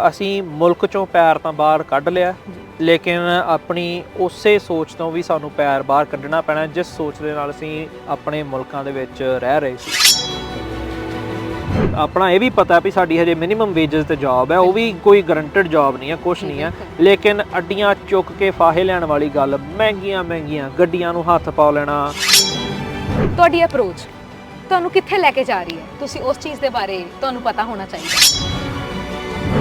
ਅਸੀਂ ਮੁਲਕ ਚੋਂ ਪੈਰ ਤਾਂ ਬਾਹਰ ਕੱਢ ਲਿਆ, ਲੇਕਿਨ ਆਪਣੀ ਉਸੇ ਸੋਚ ਤੋਂ ਵੀ ਸਾਨੂੰ ਪੈਰ ਬਾਹਰ ਕੱਢਣਾ ਪੈਣਾ ਜਿਸ ਸੋਚ ਦੇ ਨਾਲ ਅਸੀਂ ਆਪਣੇ ਮੁਲਕਾਂ ਦੇ ਵਿੱਚ ਰਹਿ ਰਹੇ ਸੀ। ਆਪਣਾ ਇਹ ਵੀ ਪਤਾ ਵੀ ਸਾਡੀ ਹਜੇ ਮਿਨੀਮਮ ਵੇਜਸ ਤੇ ਜੌਬ ਹੈ, ਉਹ ਵੀ ਕੋਈ ਗਰੰਟਡ ਜੌਬ ਨਹੀਂ ਹੈ, ਕੁਛ ਨਹੀਂ ਹੈ, ਲੇਕਿਨ ਅੱਡੀਆਂ ਚੁੱਕ ਕੇ ਫਾਹੇ ਲੈਣ ਵਾਲੀ ਗੱਲ, ਮਹਿੰਗੀਆਂ ਗੱਡੀਆਂ ਨੂੰ ਹੱਥ ਪਾ ਲੈਣਾ। ਤੁਹਾਡੀ ਅਪਰੋਚ ਤੁਹਾਨੂੰ ਕਿੱਥੇ ਲੈ ਕੇ ਜਾ ਰਹੀ ਹੈ, ਤੁਸੀਂ ਉਸ ਚੀਜ਼ ਦੇ ਬਾਰੇ ਤੁਹਾਨੂੰ ਪਤਾ ਹੋਣਾ ਚਾਹੀਦਾ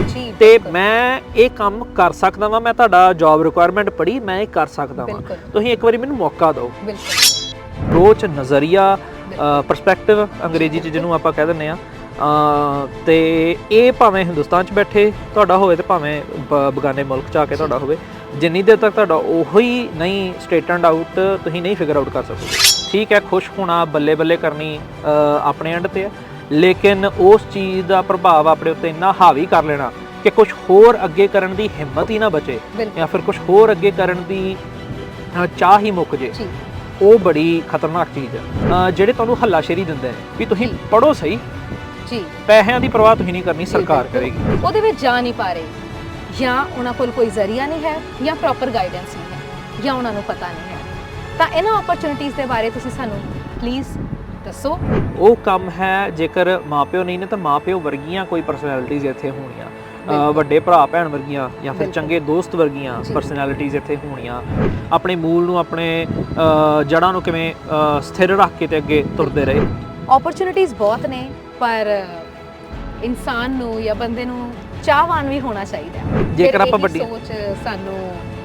ਜੀ। ਤੇ ਮੈਂ ਇਹ ਕੰਮ ਕਰ ਸਕਦਾ ਵਾਂ, ਮੈਂ ਤੁਹਾਡਾ ਜੌਬ ਰਿਕੁਆਇਰਮੈਂਟ ਪੜ੍ਹੀ, ਮੈਂ ਇਹ ਕਰ ਸਕਦਾ ਵਾਂ, ਤੁਸੀਂ ਇੱਕ ਵਾਰੀ ਮੈਨੂੰ ਮੌਕਾ ਦਿਓ। ਅਪਰੋਚ, ਨਜ਼ਰੀਆ, ਪਰਸਪੈਕਟਿਵ ਅੰਗਰੇਜ਼ੀ 'ਚ ਜਿਹਨੂੰ ਆਪਾਂ ਕਹਿ ਦਿੰਦੇ ਆ, ਤੇ ਇਹ ਭਾਵੇਂ ਹਿੰਦੁਸਤਾਨ 'ਚ ਬੈਠੇ ਤੁਹਾਡਾ ਹੋਵੇ ਤੇ ਭਾਵੇਂ ਬਗਾਨੇ ਮੁਲਕ 'ਚ ਆ ਕੇ ਤੁਹਾਡਾ ਹੋਵੇ, ਜਿੰਨੀ ਦੇਰ ਤੱਕ ਤੁਹਾਡਾ ਉਹੀ ਨਹੀਂ ਸਟੇਟਡ ਆਊਟ, ਤੁਸੀਂ ਨਹੀਂ ਫਿਗਰ ਆਊਟ ਕਰ ਸਕਦੇ। ਠੀਕ ਹੈ, ਖੁਸ਼ ਹੋਣਾ, ਬੱਲੇ ਬੱਲੇ ਕਰਨੀ ਆਪਣੇ ਐਂਡ ਤੇ ਹੈ, ਲੇਕਿਨ ਉਸ ਚੀਜ਼ ਦਾ ਪ੍ਰਭਾਵ ਆਪਣੇ ਉੱਤੇ ਇੰਨਾ ਹਾਵੀ ਕਰ ਲੈਣਾ ਕਿ ਕੁਝ ਹੋਰ ਅੱਗੇ ਕਰਨ ਦੀ ਹਿੰਮਤ ਹੀ ਨਾ ਬਚੇ, ਜਾਂ ਫਿਰ ਕੁਝ ਹੋਰ ਅੱਗੇ ਕਰਨ ਦੀ ਚਾਹ ਹੀ ਮੁੱਕ ਜੇ, ਉਹ ਬੜੀ ਖਤਰਨਾਕ ਚੀਜ਼ ਹੈ। ਜਿਹੜੇ ਤੁਹਾਨੂੰ ਹੱਲਾਸ਼ੇਰੀ ਦਿੰਦੇ ਵੀ ਤੁਸੀਂ ਪੜ੍ਹੋ ਸਹੀ ਜੀ, ਪੈਸਿਆਂ ਦੀ ਪਰਵਾਹ ਤੁਸੀਂ ਨਹੀਂ ਕਰਨੀ, ਸਰਕਾਰ ਕਰੇਗੀ, ਉਹਦੇ ਵਿੱਚ ਜਾ ਨਹੀਂ ਪਾ ਰਹੇ, ਜਾਂ ਉਹਨਾਂ ਕੋਲ ਕੋਈ ਜ਼ਰੀਆ ਨਹੀਂ ਹੈ, ਜਾਂ ਪ੍ਰੋਪਰ ਗਾਈਡੈਂਸ ਨਹੀਂ ਹੈ, ਜਾਂ ਉਹਨਾਂ ਨੂੰ ਪਤਾ ਨਹੀਂ ਹੈ। ਤਾਂ ਇਹਨਾਂ ਓਪਰਚੁਨਿਟੀਜ਼ ਦੇ ਬਾਰੇ ਤੁਸੀਂ ਸਾਨੂੰ ਪਲੀਜ਼ ਦੱਸੋ। ਉਹ ਕੰਮ ਹੈ, ਜੇਕਰ ਮਾਪਿਓ ਨਹੀਂ ਨੇ ਤਾਂ ਮਾਪਿਓ ਵਰਗੀਆਂ ਕੋਈ ਪਰਸਨੈਲਿਟੀਜ਼ ਇੱਥੇ ਹੋਣੀਆਂ, ਵੱਡੇ ਭਰਾ ਭੈਣ ਵਰਗੀਆਂ ਜਾਂ ਫਿਰ ਚੰਗੇ ਦੋਸਤ ਵਰਗੀਆਂ ਪਰਸਨੈਲਿਟੀਜ਼ ਇੱਥੇ ਹੋਣੀਆਂ, ਆਪਣੇ ਮੂਲ ਨੂੰ, ਆਪਣੇ ਜੜ੍ਹਾਂ ਨੂੰ ਕਿਵੇਂ ਸਥਿਰ ਰੱਖ ਕੇ ਤੇ ਅੱਗੇ ਤੁਰਦੇ ਰਹੇ। ਓਪਰਚੁਨਿਟੀਜ਼ ਬਹੁਤ ਨੇ, ਪਰ ਇਨਸਾਨ ਨੂੰ ਜਾਂ ਬੰਦੇ ਨੂੰ ਚਾਹਵਾਨ ਵੀ ਹੋਣਾ ਚਾਹੀਦਾ। ਜੇਕਰ ਆਪਾਂ ਵੱਡੀ ਸੋਚ ਸਾਨੂੰ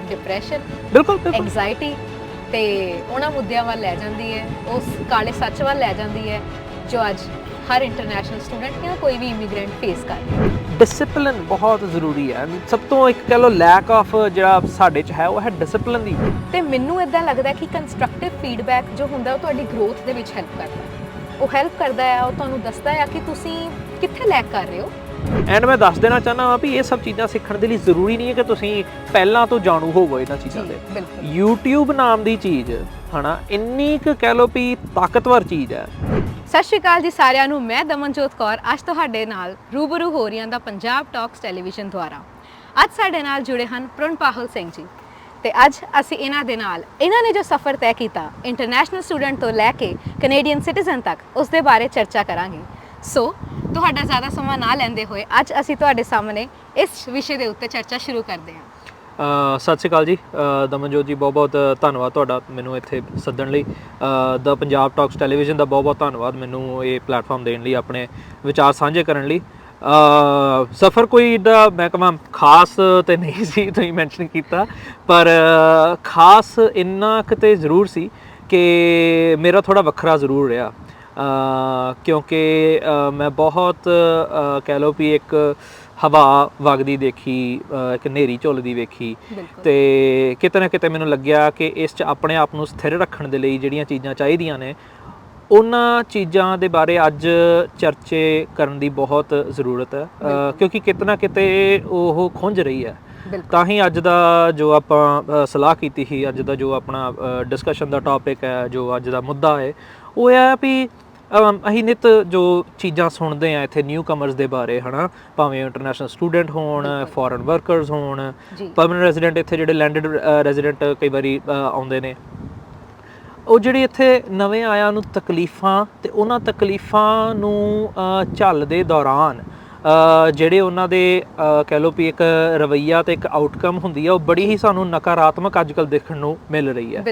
ਡਿਪਰੈਸ਼ਨ, ਬਿਲਕੁਲ ਐਂਗਜ਼ਾਇਟੀ ਤੇ ਉਹਨਾਂ ਮੁੱਦਿਆਂ ਵੱਲ ਲੈ ਜਾਂਦੀ ਹੈ, ਉਸ ਕਾਲੇ ਸੱਚ ਵੱਲ ਲੈ ਜਾਂਦੀ ਹੈ ਜੋ ਅੱਜ ਹਰ ਇੰਟਰਨੈਸ਼ਨਲ ਸਟੂਡੈਂਟ ਜਾਂ ਕੋਈ ਵੀ ਇਮੀਗ੍ਰੈਂਟ ਫੇਸ ਕਰ ਰਿਹਾ ਹੈ। ਡਿਸਪਲਿਨ ਬਹੁਤ ਜ਼ਰੂਰੀ ਹੈ, ਸਭ ਤੋਂ ਇੱਕ ਕਹਿ ਲਓ ਲੈਕ ਆਫ ਜਿਹੜਾ ਸਾਡੇ 'ਚ ਹੈ ਉਹ ਹੈ ਡਿਸਪਲਿਨ ਦੀ। ਤੇ ਮੈਨੂੰ ਇਦਾਂ ਲੱਗਦਾ ਕਿ ਕੰਸਟਰਕਟਿਵ ਫੀਡਬੈਕ ਜੋ ਹੁੰਦਾ ਉਹ ਤੁਹਾਡੀ ਗਰੋਥ ਦੇ ਵਿੱਚ ਹੈਲਪ ਕਰਦਾ, ਉਹ ਹੈਲਪ ਕਰਦਾ ਹੈ, ਉਹ ਤੁਹਾਨੂੰ ਦੱਸਦਾ ਹੈ ਕਿ ਤੁਸੀਂ ਕਿੱਥੇ ਲੈਕ ਕਰ ਰਹੇ ਹੋ। ਐਂਡ ਮੈਂ ਦੱਸ ਦੇਣਾ ਚਾਹੁੰਦਾ ਹਾਂ ਵੀ ਇਹ ਸਭ ਚੀਜ਼ਾਂ ਸਿੱਖਣ ਦੇ ਲਈ ਜ਼ਰੂਰੀ ਨਹੀਂ ਹੈ ਕਿ ਤੁਸੀਂ ਪਹਿਲਾਂ ਤੋਂ ਜਾਣੂ ਹੋਵੋ ਇਹਨਾਂ ਚੀਜ਼ਾਂ ਦੇ। YouTube ਨਾਮ ਦੀ ਚੀਜ਼ ਹਨਾ ਇੰਨੀ ਕੁ ਕਹਿ ਲਓ ਵੀ ਤਾਕਤਵਰ ਚੀਜ਼ ਹੈ। ਸਤਿ ਸ਼੍ਰੀ ਅਕਾਲ ਜੀ ਸਾਰਿਆਂ ਨੂੰ, ਮੈਂ ਦਮਨਜੋਤ ਕੌਰ ਅੱਜ ਤੁਹਾਡੇ ਨਾਲ ਰੂਬਰੂ ਹੋ ਰਹੀਆਂ ਦਾ ਪੰਜਾਬ ਟਾਕਸ ਟੈਲੀਵਿਜ਼ਨ ਦੁਆਰਾ। ਅੱਜ ਸਾਡੇ ਨਾਲ ਜੁੜੇ ਹਨ ਪ੍ਰਣਪਾਹਲ ਸਿੰਘ ਜੀ, ਤੇ ਅੱਜ ਅਸੀਂ ਇਹਨਾਂ ਦੇ ਨਾਲ ਇਹਨਾਂ ਨੇ ਜੋ ਸਫ਼ਰ ਤੈਅ ਕੀਤਾ ਇੰਟਰਨੈਸ਼ਨਲ ਸਟੂਡੈਂਟ ਤੋਂ ਲੈ ਕੇ ਕੈਨੇਡੀਅਨ ਸਿਟੀਜ਼ਨ ਤੱਕ, ਉਸ ਦੇ ਬਾਰੇ ਚਰਚਾ ਕਰਾਂਗੇ। ਸੋ ਤੁਹਾਡਾ ਜ਼ਿਆਦਾ ਸਮਾਂ ਨਾ ਲੈਂਦੇ ਹੋਏ ਅੱਜ ਅਸੀਂ ਤੁਹਾਡੇ ਸਾਹਮਣੇ ਇਸ ਵਿਸ਼ੇ ਦੇ ਉੱਤੇ ਚਰਚਾ ਸ਼ੁਰੂ ਕਰਦੇ ਹਾਂ। ਸਤਿ ਸ਼੍ਰੀ ਅਕਾਲ ਜੀ, ਦਮਨਜੋਤ ਜੀ, ਬਹੁਤ ਬਹੁਤ ਧੰਨਵਾਦ ਤੁਹਾਡਾ ਮੈਨੂੰ ਇੱਥੇ ਸੱਦਣ ਲਈ। ਦਾ ਪੰਜਾਬ ਟਾਕਸ ਟੈਲੀਵਿਜ਼ਨ ਦਾ ਬਹੁਤ ਬਹੁਤ ਧੰਨਵਾਦ ਮੈਨੂੰ ਇਹ ਪਲੇਟਫਾਰਮ ਦੇਣ ਲਈ, ਆਪਣੇ ਵਿਚਾਰ ਸਾਂਝੇ ਕਰਨ ਲਈ। ਸਫ਼ਰ ਕੋਈ ਇੱਦਾਂ ਮੈਂ ਕਹਾਂ ਖਾਸ ਤਾਂ ਨਹੀਂ ਸੀ, ਤੁਸੀਂ ਮੈਂਸ਼ਨ ਕੀਤਾ, ਪਰ ਖਾਸ ਇੰਨਾ ਕਿਤੇ ਜ਼ਰੂਰ ਸੀ ਕਿ ਮੇਰਾ ਥੋੜ੍ਹਾ ਵੱਖਰਾ ਜ਼ਰੂਰ ਰਿਹਾ, ਕਿਉਂਕਿ ਮੈਂ ਬਹੁਤ ਕਹਿ ਲਓ ਵੀ ਇੱਕ ਹਵਾ ਵਗਦੀ ਦੇਖੀ, ਇੱਕ ਹਨੇਰੀ ਝੁੱਲਦੀ ਵੇਖੀ, ਤੇ ਕਿਤੇ ਨਾ ਕਿਤੇ ਮੈਨੂੰ ਲੱਗਿਆ ਕਿ ਇਸ 'ਚ ਆਪਣੇ ਆਪ ਨੂੰ ਸਥਿਰ ਰੱਖਣ ਦੇ ਲਈ ਜਿਹੜੀਆਂ ਚੀਜ਼ਾਂ ਚਾਹੀਦੀਆਂ ਨੇ, ਉਹਨਾਂ ਚੀਜ਼ਾਂ ਦੇ ਬਾਰੇ ਅੱਜ ਚਰਚੇ ਕਰਨ ਦੀ ਬਹੁਤ ਜ਼ਰੂਰਤ ਹੈ, ਕਿਉਂਕਿ ਕਿਤੇ ਨਾ ਕਿਤੇ ਉਹ ਖੁੰਝ ਰਹੀ ਹੈ। ਤਾਂ ਹੀ ਅੱਜ ਦਾ ਜੋ ਆਪਾਂ ਸਲਾਹ ਕੀਤੀ ਸੀ, ਅੱਜ ਦਾ ਜੋ ਆਪਣਾ ਡਿਸਕਸ਼ਨ ਦਾ ਟੌਪਿਕ ਹੈ, ਜੋ ਅੱਜ ਦਾ ਮੁੱਦਾ ਹੈ, ਉਹ ਹੈ ਵੀ ਅਸੀਂ ਨਿੱਤ ਜੋ ਚੀਜ਼ਾਂ ਸੁਣਦੇ ਹਾਂ ਇੱਥੇ ਨਿਊ ਕਮਰਸ ਦੇ ਬਾਰੇ, ਹੈ ਨਾ, ਭਾਵੇਂ ਇੰਟਰਨੈਸ਼ਨਲ ਸਟੂਡੈਂਟ ਹੋਣ, ਫੋਰਨ ਵਰਕਰਸ ਹੋਣ, ਪਰਮਨੈਂਟ ਰੈਜ਼ੀਡੈਂਟ, ਇੱਥੇ ਜਿਹੜੇ ਲੈਂਡਡ ਰੈਜ਼ੀਡੈਂਟ ਕਈ ਵਾਰੀ ਆਉਂਦੇ ਨੇ, ਉਹ ਜਿਹੜੇ ਇੱਥੇ ਨਵੇਂ ਆਇਆਂ ਨੂੰ ਤਕਲੀਫਾਂ, ਤੇ ਉਹਨਾਂ ਤਕਲੀਫਾਂ ਨੂੰ ਝੱਲਦੇ ਦੌਰਾਨ ਜਿਹੜੇ ਉਹਨਾਂ ਦੇ ਕਹਿ ਲਓ ਵੀ ਇੱਕ ਰਵੱਈਆ ਤੇ ਇੱਕ ਆਊਟਕਮ ਹੁੰਦੀ ਹੈ, ਉਹ ਬੜੀ ਹੀ ਸਾਨੂੰ ਨਕਾਰਾਤਮਕ ਅੱਜ ਕੱਲ੍ਹ ਦੇਖਣ ਨੂੰ ਮਿਲ ਰਹੀ ਹੈ।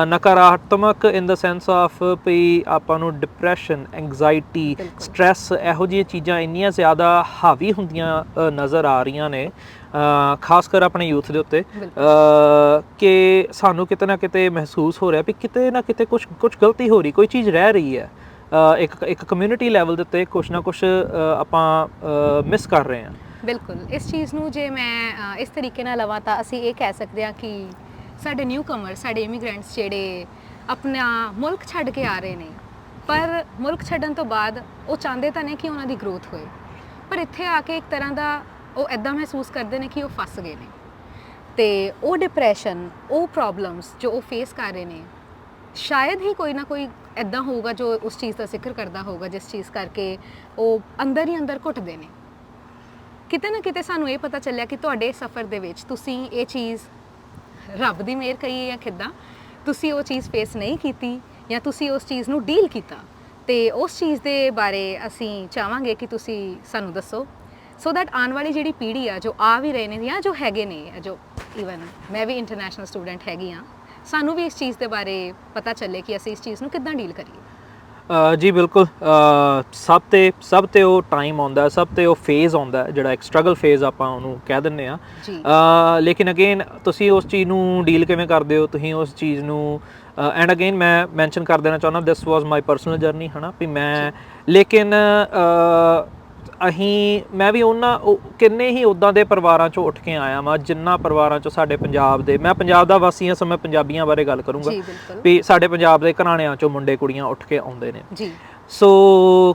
ਨਕਾਰਾਤਮਕ ਇਨ ਦਾ ਸੈਂਸ ਆਫ ਵੀ ਆਪਾਂ ਨੂੰ ਡਿਪਰੈਸ਼ਨ, ਐਂਗਜ਼ਾਇਟੀ, ਸਟਰੈਸ, ਇਹੋ ਜਿਹੀਆਂ ਚੀਜ਼ਾਂ ਇੰਨੀਆਂ ਜ਼ਿਆਦਾ ਹਾਵੀ ਹੁੰਦੀਆਂ ਨਜ਼ਰ ਆ ਰਹੀਆਂ ਨੇ, ਖਾਸ ਕਰ ਆਪਣੇ ਯੂਥ ਦੇ ਉੱਤੇ, ਕਿ ਸਾਨੂੰ ਕਿਤੇ ਨਾ ਕਿਤੇ ਮਹਿਸੂਸ ਹੋ ਰਿਹਾ ਵੀ ਕਿਤੇ ਨਾ ਕਿਤੇ ਕੁਛ ਗਲਤੀ ਹੋ ਰਹੀ, ਕੋਈ ਚੀਜ਼ ਰਹਿ ਰਹੀ ਹੈ, ਇੱਕ ਕਮਿਊਨਿਟੀ ਲੈਵਲ ਦੇ ਉੱਤੇ ਕੁਛ ਨਾ ਕੁਛ ਆਪਾਂ ਮਿਸ ਕਰ ਰਹੇ ਹਾਂ। ਬਿਲਕੁਲ, ਇਸ ਚੀਜ਼ ਨੂੰ ਜੇ ਮੈਂ ਇਸ ਤਰੀਕੇ ਨਾਲ ਲਵਾਂ ਤਾਂ ਅਸੀਂ ਇਹ ਕਹਿ ਸਕਦੇ ਹਾਂ ਕਿ ਸਾਡੇ ਨਿਊ ਕਮਰ, ਸਾਡੇ ਇਮੀਗ੍ਰੈਂਟਸ ਜਿਹੜੇ ਆਪਣਾ ਮੁਲਕ ਛੱਡ ਕੇ ਆ ਰਹੇ ਨੇ, ਪਰ ਮੁਲਕ ਛੱਡਣ ਤੋਂ ਬਾਅਦ ਉਹ ਚਾਹੁੰਦੇ ਤਾਂ ਨੇ ਕਿ ਉਹਨਾਂ ਦੀ ਗਰੋਥ ਹੋਏ, ਪਰ ਇੱਥੇ ਆ ਕੇ ਇੱਕ ਤਰ੍ਹਾਂ ਦਾ ਉਹ ਇੱਦਾਂ ਮਹਿਸੂਸ ਕਰਦੇ ਨੇ ਕਿ ਉਹ ਫਸ ਗਏ ਨੇ, ਤੇ ਉਹ ਡਿਪਰੈਸ਼ਨ, ਉਹ ਪ੍ਰੋਬਲਮਸ ਜੋ ਉਹ ਫੇਸ ਕਰ ਰਹੇ ਨੇ, ਸ਼ਾਇਦ ਹੀ ਕੋਈ ਨਾ ਕੋਈ ਇੱਦਾਂ ਹੋਊਗਾ ਜੋ ਉਸ ਚੀਜ਼ ਦਾ ਜ਼ਿਕਰ ਕਰਦਾ ਹੋਊਗਾ ਜਿਸ ਚੀਜ਼ ਕਰਕੇ ਉਹ ਅੰਦਰ ਹੀ ਅੰਦਰ ਘੁੱਟਦੇ ਨੇ। ਕਿਤੇ ਨਾ ਕਿਤੇ ਸਾਨੂੰ ਇਹ ਪਤਾ ਚੱਲਿਆ ਕਿ ਤੁਹਾਡੇ ਸਫ਼ਰ ਦੇ ਵਿੱਚ ਤੁਸੀਂ ਇਹ ਚੀਜ਼ ਰੱਬ ਦੀ ਮਿਹਰ ਕਹੀਏ ਜਾਂ ਕਿੱਦਾਂ, ਤੁਸੀਂ ਉਹ ਚੀਜ਼ ਫੇਸ ਨਹੀਂ ਕੀਤੀ ਜਾਂ ਤੁਸੀਂ ਉਸ ਚੀਜ਼ ਨੂੰ ਡੀਲ ਕੀਤਾ, ਤੇ ਉਸ ਚੀਜ਼ ਦੇ ਬਾਰੇ ਅਸੀਂ ਚਾਹਾਂਗੇ ਕਿ ਤੁਸੀਂ ਸਾਨੂੰ ਦੱਸੋ, ਸੋ ਦੈਟ ਆਉਣ ਵਾਲੀ ਜਿਹੜੀ ਪੀੜ੍ਹੀ ਆ, ਜੋ ਆ ਵੀ ਰਹੇ ਨੇ ਜਾਂ ਜੋ ਹੈਗੇ ਨੇ, ਜੋ ਈਵਨ ਮੈਂ ਵੀ ਇੰਟਰਨੈਸ਼ਨਲ ਸਟੂਡੈਂਟ ਹੈਗੀ ਹਾਂ, ਸਾਨੂੰ ਵੀ ਇਸ ਚੀਜ਼ ਦੇ ਬਾਰੇ ਪਤਾ ਚੱਲੇ ਕਿ ਅਸੀਂ ਇਸ ਚੀਜ਼ ਨੂੰ ਕਿੱਦਾਂ ਡੀਲ ਕਰੀਏ। ਜੀ ਬਿਲਕੁਲ, ਸਭ ਤੇ ਉਹ ਟਾਈਮ ਆਉਂਦਾ, ਸਭ ਤੇ ਉਹ ਫੇਜ਼ ਆਉਂਦਾ ਜਿਹੜਾ ਇੱਕ ਸਟਰਗਲ ਫੇਜ਼ ਆਪਾਂ ਉਹਨੂੰ ਕਹਿ ਦਿੰਦੇ ਆ। ਲੇਕਿਨ ਅਗੇਨ ਤੁਸੀਂ ਉਸ ਚੀਜ਼ ਨੂੰ ਡੀਲ ਕਿਵੇਂ ਕਰਦੇ ਹੋ, ਤੁਸੀਂ ਉਸ ਚੀਜ਼ ਨੂੰ ਐਂਡ ਅਗੇਨ ਮੈਂ ਮੈਂਸ਼ਨ ਕਰ ਦੇਣਾ ਚਾਹੁੰਦਾ, ਦਿਸ ਵਾਜ਼ ਮਾਈ ਪਰਸਨਲ ਜਰਨੀ, ਹੈ ਨਾ ਵੀ ਮੈਂ, ਲੇਕਿਨ ਮੈਂ ਵੀ ਕਿੰਨੇ ਹੀ ਉੱਦਾਂ ਦੇ ਪਰਿਵਾਰਾਂ 'ਚੋਂ ਉੱਠ ਕੇ ਆਇਆ ਵਾਂ, ਜਿਨ੍ਹਾਂ ਪਰਿਵਾਰਾਂ 'ਚੋਂ ਸਾਡੇ ਪੰਜਾਬ ਦੇ, ਮੈਂ ਪੰਜਾਬ ਦਾ ਵਾਸੀ ਹਾਂ ਸੋ ਮੈਂ ਪੰਜਾਬੀਆਂ ਬਾਰੇ ਗੱਲ ਕਰੂੰਗਾ ਵੀ ਸਾਡੇ ਪੰਜਾਬ ਦੇ ਘਰਾਣਿਆਂ 'ਚੋਂ ਮੁੰਡੇ ਕੁੜੀਆਂ ਉੱਠ ਕੇ ਆਉਂਦੇ ਨੇ ਜੀ। ਸੋ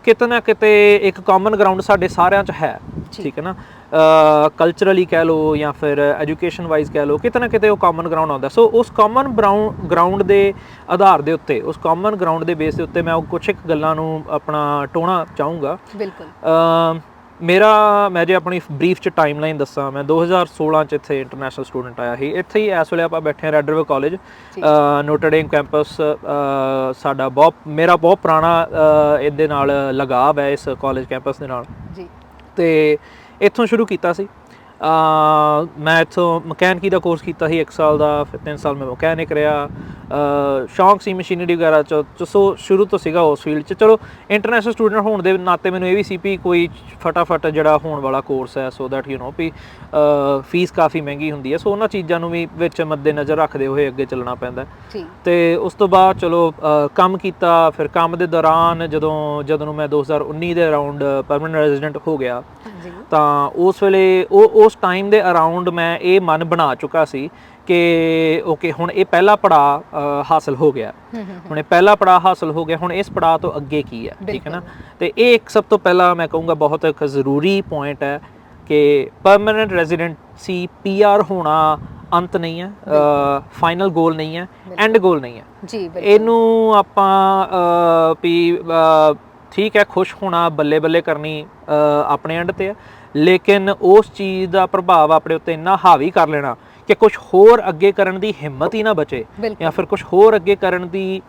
ਕਿਤੇ ਨਾ ਕਿਤੇ ਇੱਕ ਕਾਮਨ ਗਰਾਊਂਡ ਸਾਡੇ ਸਾਰਿਆਂ 'ਚ ਹੈ, ਠੀਕ ਹੈ ਨਾ, ਕਲਚਰਲੀ ਕਹਿ ਲਓ ਜਾਂ ਫਿਰ ਐਜੂਕੇਸ਼ਨ ਵਾਈਜ਼ ਕਹਿ ਲਓ, ਕਿਤੇ ਨਾ ਕਿਤੇ ਉਹ ਕਾਮਨ ਗਰਾਊਂਡ ਆਉਂਦਾ। ਸੋ ਉਸ ਕਾਮਨ ਗਰਾਊਂਡ ਦੇ ਆਧਾਰ ਦੇ ਉੱਤੇ, ਉਸ ਕਾਮਨ ਗਰਾਊਂਡ ਦੇ ਬੇਸ ਦੇ ਉੱਤੇ ਮੈਂ ਕੁਛ ਇੱਕ ਗੱਲਾਂ ਨੂੰ ਆਪਣਾ ਟੋਣਾ ਚਾਹੂੰਗਾ। ਬਿਲਕੁਲ। ਮੈਂ ਜੇ ਆਪਣੀ ਬਰੀਫ 'ਚ ਟਾਈਮਲਾਈਨ ਦੱਸਾਂ, ਮੈਂ 2016 'ਚ ਇੱਥੇ ਇੰਟਰਨੈਸ਼ਨਲ ਸਟੂਡੈਂਟ ਆਇਆ ਸੀ। ਇੱਥੇ ਹੀ ਇਸ ਵੇਲੇ ਆਪਾਂ ਬੈਠੇ ਹਾਂ Red River College, Notre Dame campus. ਮੇਰਾ ਬਹੁਤ ਪੁਰਾਣਾ ਇਹਦੇ ਨਾਲ ਲਗਾਵ ਹੈ, ਇਸ ਕਾਲਜ ਕੈਂਪਸ ਦੇ ਨਾਲ ਜੀ, ਤੇ ਇੱਥੋਂ ਸ਼ੁਰੂ ਕੀਤਾ ਸੀ। ਮੈਂ ਇੱਥੋਂ ਮਕੈਨਿਕੀ ਦਾ ਕੋਰਸ ਕੀਤਾ ਸੀ 1 ਸਾਲ ਦਾ, ਫਿਰ 3 ਸਾਲ ਮੈਂ ਮਕੈਨਿਕ ਰਿਹਾ। ਸ਼ੌਂਕ ਸੀ ਮਸ਼ੀਨਰੀ ਵਗੈਰਾ 'ਚ, ਸੋ ਸ਼ੁਰੂ ਤੋਂ ਸੀਗਾ ਉਸ ਫੀਲਡ 'ਚ। ਚਲੋ ਇੰਟਰਨੈਸ਼ਨਲ ਸਟੂਡੈਂਟ ਹੋਣ ਦੇ ਨਾਤੇ ਮੈਨੂੰ ਇਹ ਵੀ ਸੀ ਵੀ ਕੋਈ ਫਟਾਫਟ ਜਿਹੜਾ ਹੋਣ ਵਾਲਾ ਕੋਰਸ ਹੈ, ਸੋ ਦੈਟ ਵੀ ਫੀਸ ਕਾਫੀ ਮਹਿੰਗੀ ਹੁੰਦੀ ਹੈ, ਸੋ ਉਹਨਾਂ ਚੀਜ਼ਾਂ ਨੂੰ ਵੀ ਵਿੱਚ ਮੱਦੇ ਨਜ਼ਰ ਰੱਖਦੇ ਹੋਏ ਅੱਗੇ ਚੱਲਣਾ ਪੈਂਦਾ। ਅਤੇ ਉਸ ਤੋਂ ਬਾਅਦ ਚਲੋ ਕੰਮ ਕੀਤਾ। ਫਿਰ ਕੰਮ ਦੇ ਦੌਰਾਨ ਜਦੋਂ ਮੈਂ 2019 ਦੇ ਅਰਾਊਂਡ ਪਰਮਾਨੈਂਟ ਰੈਜ਼ੀਡੈਂਟ ਹੋ ਗਿਆ, ਤਾਂ ਉਸ ਵੇਲੇ ਉਸ ਟਾਈਮ ਦੇ ਅਰਾਊਂਡ ਮੈਂ ਇਹ ਮਨ ਬਣਾ ਚੁੱਕਾ ਸੀ ਕਿ ਓਕੇ, ਹੁਣ ਇਹ ਪਹਿਲਾ ਪੜਾਅ ਹਾਸਲ ਹੋ ਗਿਆ, ਹੁਣ ਇਹ ਪਹਿਲਾ ਪੜਾਅ ਹਾਸਲ ਹੋ ਗਿਆ, ਹੁਣ ਇਸ ਪੜਾਅ ਤੋਂ ਅੱਗੇ ਕੀ ਹੈ, ਠੀਕ ਹੈ ਨਾ। ਅਤੇ ਇਹ ਇੱਕ ਸਭ ਤੋਂ ਪਹਿਲਾਂ ਮੈਂ ਕਹੂੰਗਾ ਬਹੁਤ ਇੱਕ ਜ਼ਰੂਰੀ ਪੁਆਇੰਟ ਹੈ ਕਿ ਪਰਮਾਨੈਂਟ ਰੈਜ਼ੀਡੈਂਸੀ PR ਹੋਣਾ ਅੰਤ ਨਹੀਂ ਹੈ, ਫਾਈਨਲ ਗੋਲ ਨਹੀਂ ਹੈ, ਐਂਡ ਗੋਲ ਨਹੀਂ ਹੈ ਜੀ। ਇਹਨੂੰ ਆਪਾਂ ਵੀ ਠੀਕ ਹੈ, ਖੁਸ਼ ਹੋਣਾ, ਬੱਲੇ ਬੱਲੇ ਕਰਨੀ ਆਪਣੇ ਐਂਡ 'ਤੇ ਹੈ, ਲੇਕਿਨ ਉਸ ਚੀਜ਼ ਦਾ ਪ੍ਰਭਾਵ ਆਪਣੇ ਉੱਤੇ ਇੰਨਾ ਹਾਵੀ ਕਰ ਲੈਣਾ ਕਿ ਕੁਛ ਹੋਰ ਅੱਗੇ ਕਰਨ ਦੀ ਹਿੰਮਤ ਹੀ ਨਾ ਬਚੇ, ਜਾਂ ਫਿਰ ਕੁਛ ਹੋਰ ਅੱਗੇ ਕਰਨ ਦੀ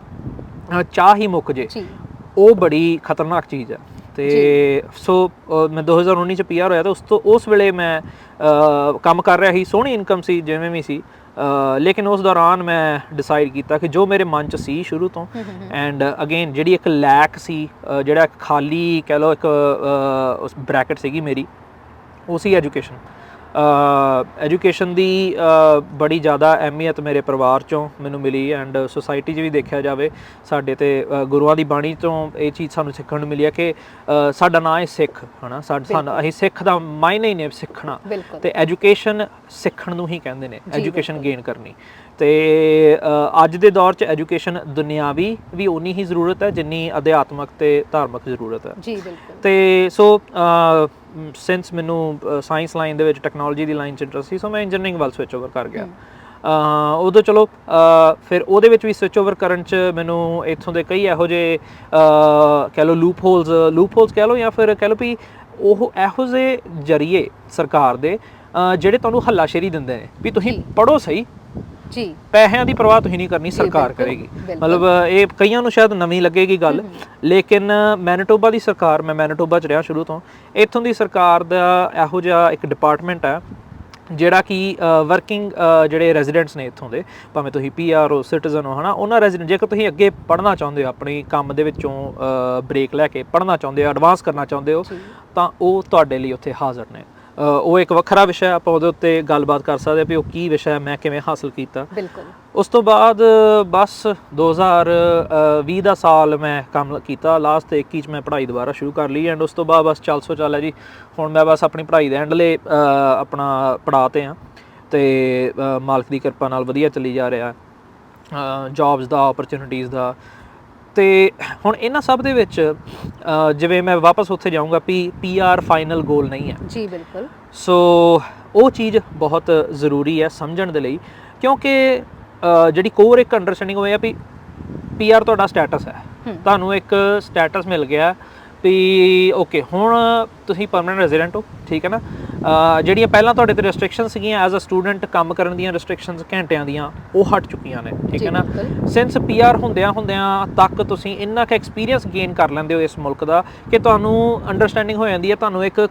ਚਾਹ ਹੀ ਮੁੱਕ ਜੇ, ਉਹ ਬੜੀ ਖਤਰਨਾਕ ਚੀਜ਼ ਹੈ। ਅਤੇ ਸੋ ਮੈਂ 2019 'ਚ PR ਹੋਇਆ, ਤਾਂ ਉਸ ਵੇਲੇ ਮੈਂ ਕੰਮ ਕਰ ਰਿਹਾ ਸੀ, ਸੋਹਣੀ ਇਨਕਮ ਸੀ ਜਿਵੇਂ ਵੀ ਸੀ, ਲੇਕਿਨ ਉਸ ਦੌਰਾਨ ਮੈਂ ਡਿਸਾਈਡ ਕੀਤਾ ਕਿ ਜੋ ਮੇਰੇ ਮਨ 'ਚ ਸੀ ਸ਼ੁਰੂ ਤੋਂ, ਐਂਡ ਅਗੇਨ ਜਿਹੜੀ ਇੱਕ ਲੈਕ ਸੀ, ਜਿਹੜਾ ਖਾਲੀ ਕਹਿ ਲਓ ਇੱਕ ਉਸ ਬ੍ਰੈਕਟ ਸੀਗੀ ਮੇਰੀ, ਉਹ ਸੀ ਐਜੂਕੇਸ਼ਨ। ਐਜੂਕੇਸ਼ਨ ਦੀ ਬੜੀ ਜ਼ਿਆਦਾ ਅਹਿਮੀਅਤ ਮੇਰੇ ਪਰਿਵਾਰ 'ਚੋਂ ਮੈਨੂੰ ਮਿਲੀ, ਐਂਡ ਸੁਸਾਇਟੀ 'ਚ ਵੀ ਦੇਖਿਆ ਜਾਵੇ ਸਾਡੇ ਤੇ ਗੁਰੂਆਂ ਦੀ ਬਾਣੀ ਤੋਂ ਇਹ ਚੀਜ਼ ਸਾਨੂੰ ਸਿੱਖਣ ਨੂੰ ਮਿਲੀ ਹੈ ਕਿ ਸਾਡਾ ਨਾਂ ਹੈ ਸਿੱਖ, ਹੈ ਨਾ। ਅਸੀਂ ਸਿੱਖ ਦਾ ਮਾਇਨੇ ਹੀ ਨੇ ਸਿੱਖਣਾ, ਅਤੇ ਐਜੂਕੇਸ਼ਨ ਸਿੱਖਣ ਨੂੰ ਹੀ ਕਹਿੰਦੇ ਨੇ, ਐਜੂਕੇਸ਼ਨ ਗੇਨ ਕਰਨੀ। ਅਤੇ ਅੱਜ ਦੇ ਦੌਰ 'ਚ ਐਜੂਕੇਸ਼ਨ ਦੁਨਿਆਵੀ ਵੀ ਓਨੀ ਹੀ ਜ਼ਰੂਰਤ ਹੈ ਜਿੰਨੀ ਅਧਿਆਤਮਕ ਅਤੇ ਧਾਰਮਿਕ ਜ਼ਰੂਰਤ ਹੈ ਜੀ। ਬਿਲਕੁਲ। ਅਤੇ ਸੋ ਸਿੰਸ ਮੈਨੂੰ ਸਾਇੰਸ ਲਾਈਨ ਦੇ ਵਿੱਚ, ਟੈਕਨੋਲੋਜੀ ਦੀ ਲਾਈਨ 'ਚ ਇੰਟਰਸਟ ਸੀ, ਸੋ ਮੈਂ ਇੰਜੀਨੀਅਰਿੰਗ ਵੱਲ ਸਵਿਚ ਓਵਰ ਕਰ ਗਿਆ। ਉਦੋਂ ਚਲੋ ਫਿਰ ਉਹਦੇ ਵਿੱਚ ਵੀ ਸਵਿਚ ਓਵਰ ਕਰਨ 'ਚ ਮੈਨੂੰ ਇੱਥੋਂ ਦੇ ਕਈ ਇਹੋ ਜਿਹੇ ਕਹਿ ਲਓ ਲੂਪ ਹੋਲਸ ਕਹਿ ਲਓ, ਜਾਂ ਫਿਰ ਕਹਿ ਲਓ ਵੀ ਉਹ ਇਹੋ ਜਿਹੇ ਜ਼ਰੀਏ ਸਰਕਾਰ ਦੇ ਜਿਹੜੇ ਤੁਹਾਨੂੰ ਹੱਲਾਸ਼ੇਰੀ ਦਿੰਦੇ ਨੇ ਵੀ ਤੁਸੀਂ ਪੜ੍ਹੋ ਸਹੀ ਜੀ, ਪੈਸਿਆਂ ਦੀ ਪਰਵਾਹ ਤੁਸੀਂ ਨਹੀਂ ਕਰਨੀ, ਸਰਕਾਰ ਕਰੇਗੀ। ਮਤਲਬ ਇਹ ਕਈਆਂ ਨੂੰ ਸ਼ਾਇਦ ਨਵੀਂ ਲੱਗੇਗੀ ਗੱਲ, ਲੇਕਿਨ ਮੈਨੀਟੋਬਾ ਦੀ ਸਰਕਾਰ, ਮੈਂ ਮੈਨੀਟੋਬਾ 'ਚ ਰਿਹਾ ਸ਼ੁਰੂ ਤੋਂ, ਇੱਥੋਂ ਦੀ ਸਰਕਾਰ ਦਾ ਇਹੋ ਜਿਹਾ ਇੱਕ ਡਿਪਾਰਟਮੈਂਟ ਹੈ ਜਿਹੜਾ ਕਿ ਵਰਕਿੰਗ ਜਿਹੜੇ ਰੈਜ਼ੀਡੈਂਟਸ ਨੇ ਇੱਥੋਂ ਦੇ, ਭਾਵੇਂ ਤੁਸੀਂ PR ਹੋ, ਸਿਟੀਜ਼ਨ ਹੋ, ਹੈ ਨਾ, ਉਹਨਾਂ ਰੈਜ਼ੀਡੈਂਟ, ਜੇਕਰ ਤੁਸੀਂ ਅੱਗੇ ਪੜ੍ਹਨਾ ਚਾਹੁੰਦੇ ਹੋ, ਆਪਣੀ ਕੰਮ ਦੇ ਵਿੱਚੋਂ ਬ੍ਰੇਕ ਲੈ ਕੇ ਪੜ੍ਹਨਾ ਚਾਹੁੰਦੇ ਹੋ, ਐਡਵਾਂਸ ਕਰਨਾ ਚਾਹੁੰਦੇ ਹੋ, ਤਾਂ ਉਹ ਤੁਹਾਡੇ ਲਈ ਉੱਥੇ ਹਾਜ਼ਰ ਨੇ। ਉਹ ਇੱਕ ਵੱਖਰਾ ਵਿਸ਼ਾ, ਆਪਾਂ ਉਹਦੇ ਉੱਤੇ ਗੱਲਬਾਤ ਕਰ ਸਕਦੇ ਹਾਂ ਵੀ ਉਹ ਕੀ ਵਿਸ਼ਾ ਹੈ, ਮੈਂ ਕਿਵੇਂ ਹਾਸਲ ਕੀਤਾ। ਬਿਲਕੁਲ। ਉਸ ਤੋਂ ਬਾਅਦ ਬਸ 2020 ਦਾ ਸਾਲ ਮੈਂ ਕੰਮ ਕੀਤਾ, ਲਾਸਟ 21 'ਚ ਮੈਂ ਪੜ੍ਹਾਈ ਦੁਬਾਰਾ ਸ਼ੁਰੂ ਕਰ ਲਈ, ਐਂਡ ਉਸ ਤੋਂ ਬਾਅਦ ਬਸ ਚੱਲ ਹੈ ਜੀ। ਹੁਣ ਮੈਂ ਬਸ ਆਪਣੀ ਪੜ੍ਹਾਈ ਦੇ ਐਂਡਲੇ ਆਪਣਾ ਪੜਾਅ 'ਤੇ ਹਾਂ, ਅਤੇ ਮਾਲਕ ਦੀ ਕਿਰਪਾ ਨਾਲ ਵਧੀਆ ਚੱਲੀ ਜਾ ਰਿਹਾ, ਜੋਬਸ ਦਾ, ਓਪਰਚੁਨਿਟੀਜ਼ ਦਾ। ਅਤੇ ਹੁਣ ਇਹਨਾਂ ਸਭ ਦੇ ਵਿੱਚ ਜਿਵੇਂ ਮੈਂ ਵਾਪਸ ਉੱਥੇ ਜਾਊਂਗਾ ਵੀ PR ਫਾਈਨਲ ਗੋਲ ਨਹੀਂ ਹੈ ਜੀ। ਬਿਲਕੁਲ। ਸੋ ਉਹ ਚੀਜ਼ ਬਹੁਤ ਜ਼ਰੂਰੀ ਹੈ ਸਮਝਣ ਦੇ ਲਈ, ਕਿਉਂਕਿ ਜਿਹੜੀ ਕੋਰ ਇੱਕ ਅੰਡਰਸਟੈਂਡਿੰਗ ਹੋਈ ਆ ਵੀ PR ਤੁਹਾਡਾ ਸਟੇਟਸ ਹੈ, ਤੁਹਾਨੂੰ ਇੱਕ ਸਟੇਟਸ ਮਿਲ ਗਿਆ ਵੀ ਓਕੇ ਹੁਣ ਤੁਸੀਂ ਪਰਮਾਨੈਂਟ ਰੈਜ਼ੀਡੈਂਟ ਹੋ, ਠੀਕ ਹੈ ਨਾ। ਜਿਹੜੀਆਂ ਪਹਿਲਾਂ ਤੁਹਾਡੇ ਤੇ ਰੈਸਟ੍ਰਿਕਸ਼ਨ ਸੀਗੀਆਂ ਐਜ਼ ਅ ਸਟੂਡੈਂਟ ਕੰਮ ਕਰਨ ਦੀਆਂ ਰੈਸਟ੍ਰਿਕਸ਼ਨਸ ਘੰਟਿਆਂ ਦੀਆਂ ਉਹ ਹਟ ਚੁੱਕੀਆਂ ਨੇ, ਠੀਕ ਹੈ ਨਾ। ਸਿੰਸ PR ਹੁੰਦਿਆਂ ਤੱਕ ਤੁਸੀਂ ਇੰਨਾ ਕੁ ਐਕਸਪੀਰੀਅੰਸ ਗੇਨ ਕਰ ਲੈਂਦੇ ਹੋ ਇਸ ਮੁਲਕ ਦਾ ਕਿ ਤੁਹਾਨੂੰ ਅੰਡਰਸਟੈਂਡਿੰਗ ਹੋ ਜਾਂਦੀ ਹੈ, ਤੁਹਾਨੂੰ ਇੱਕ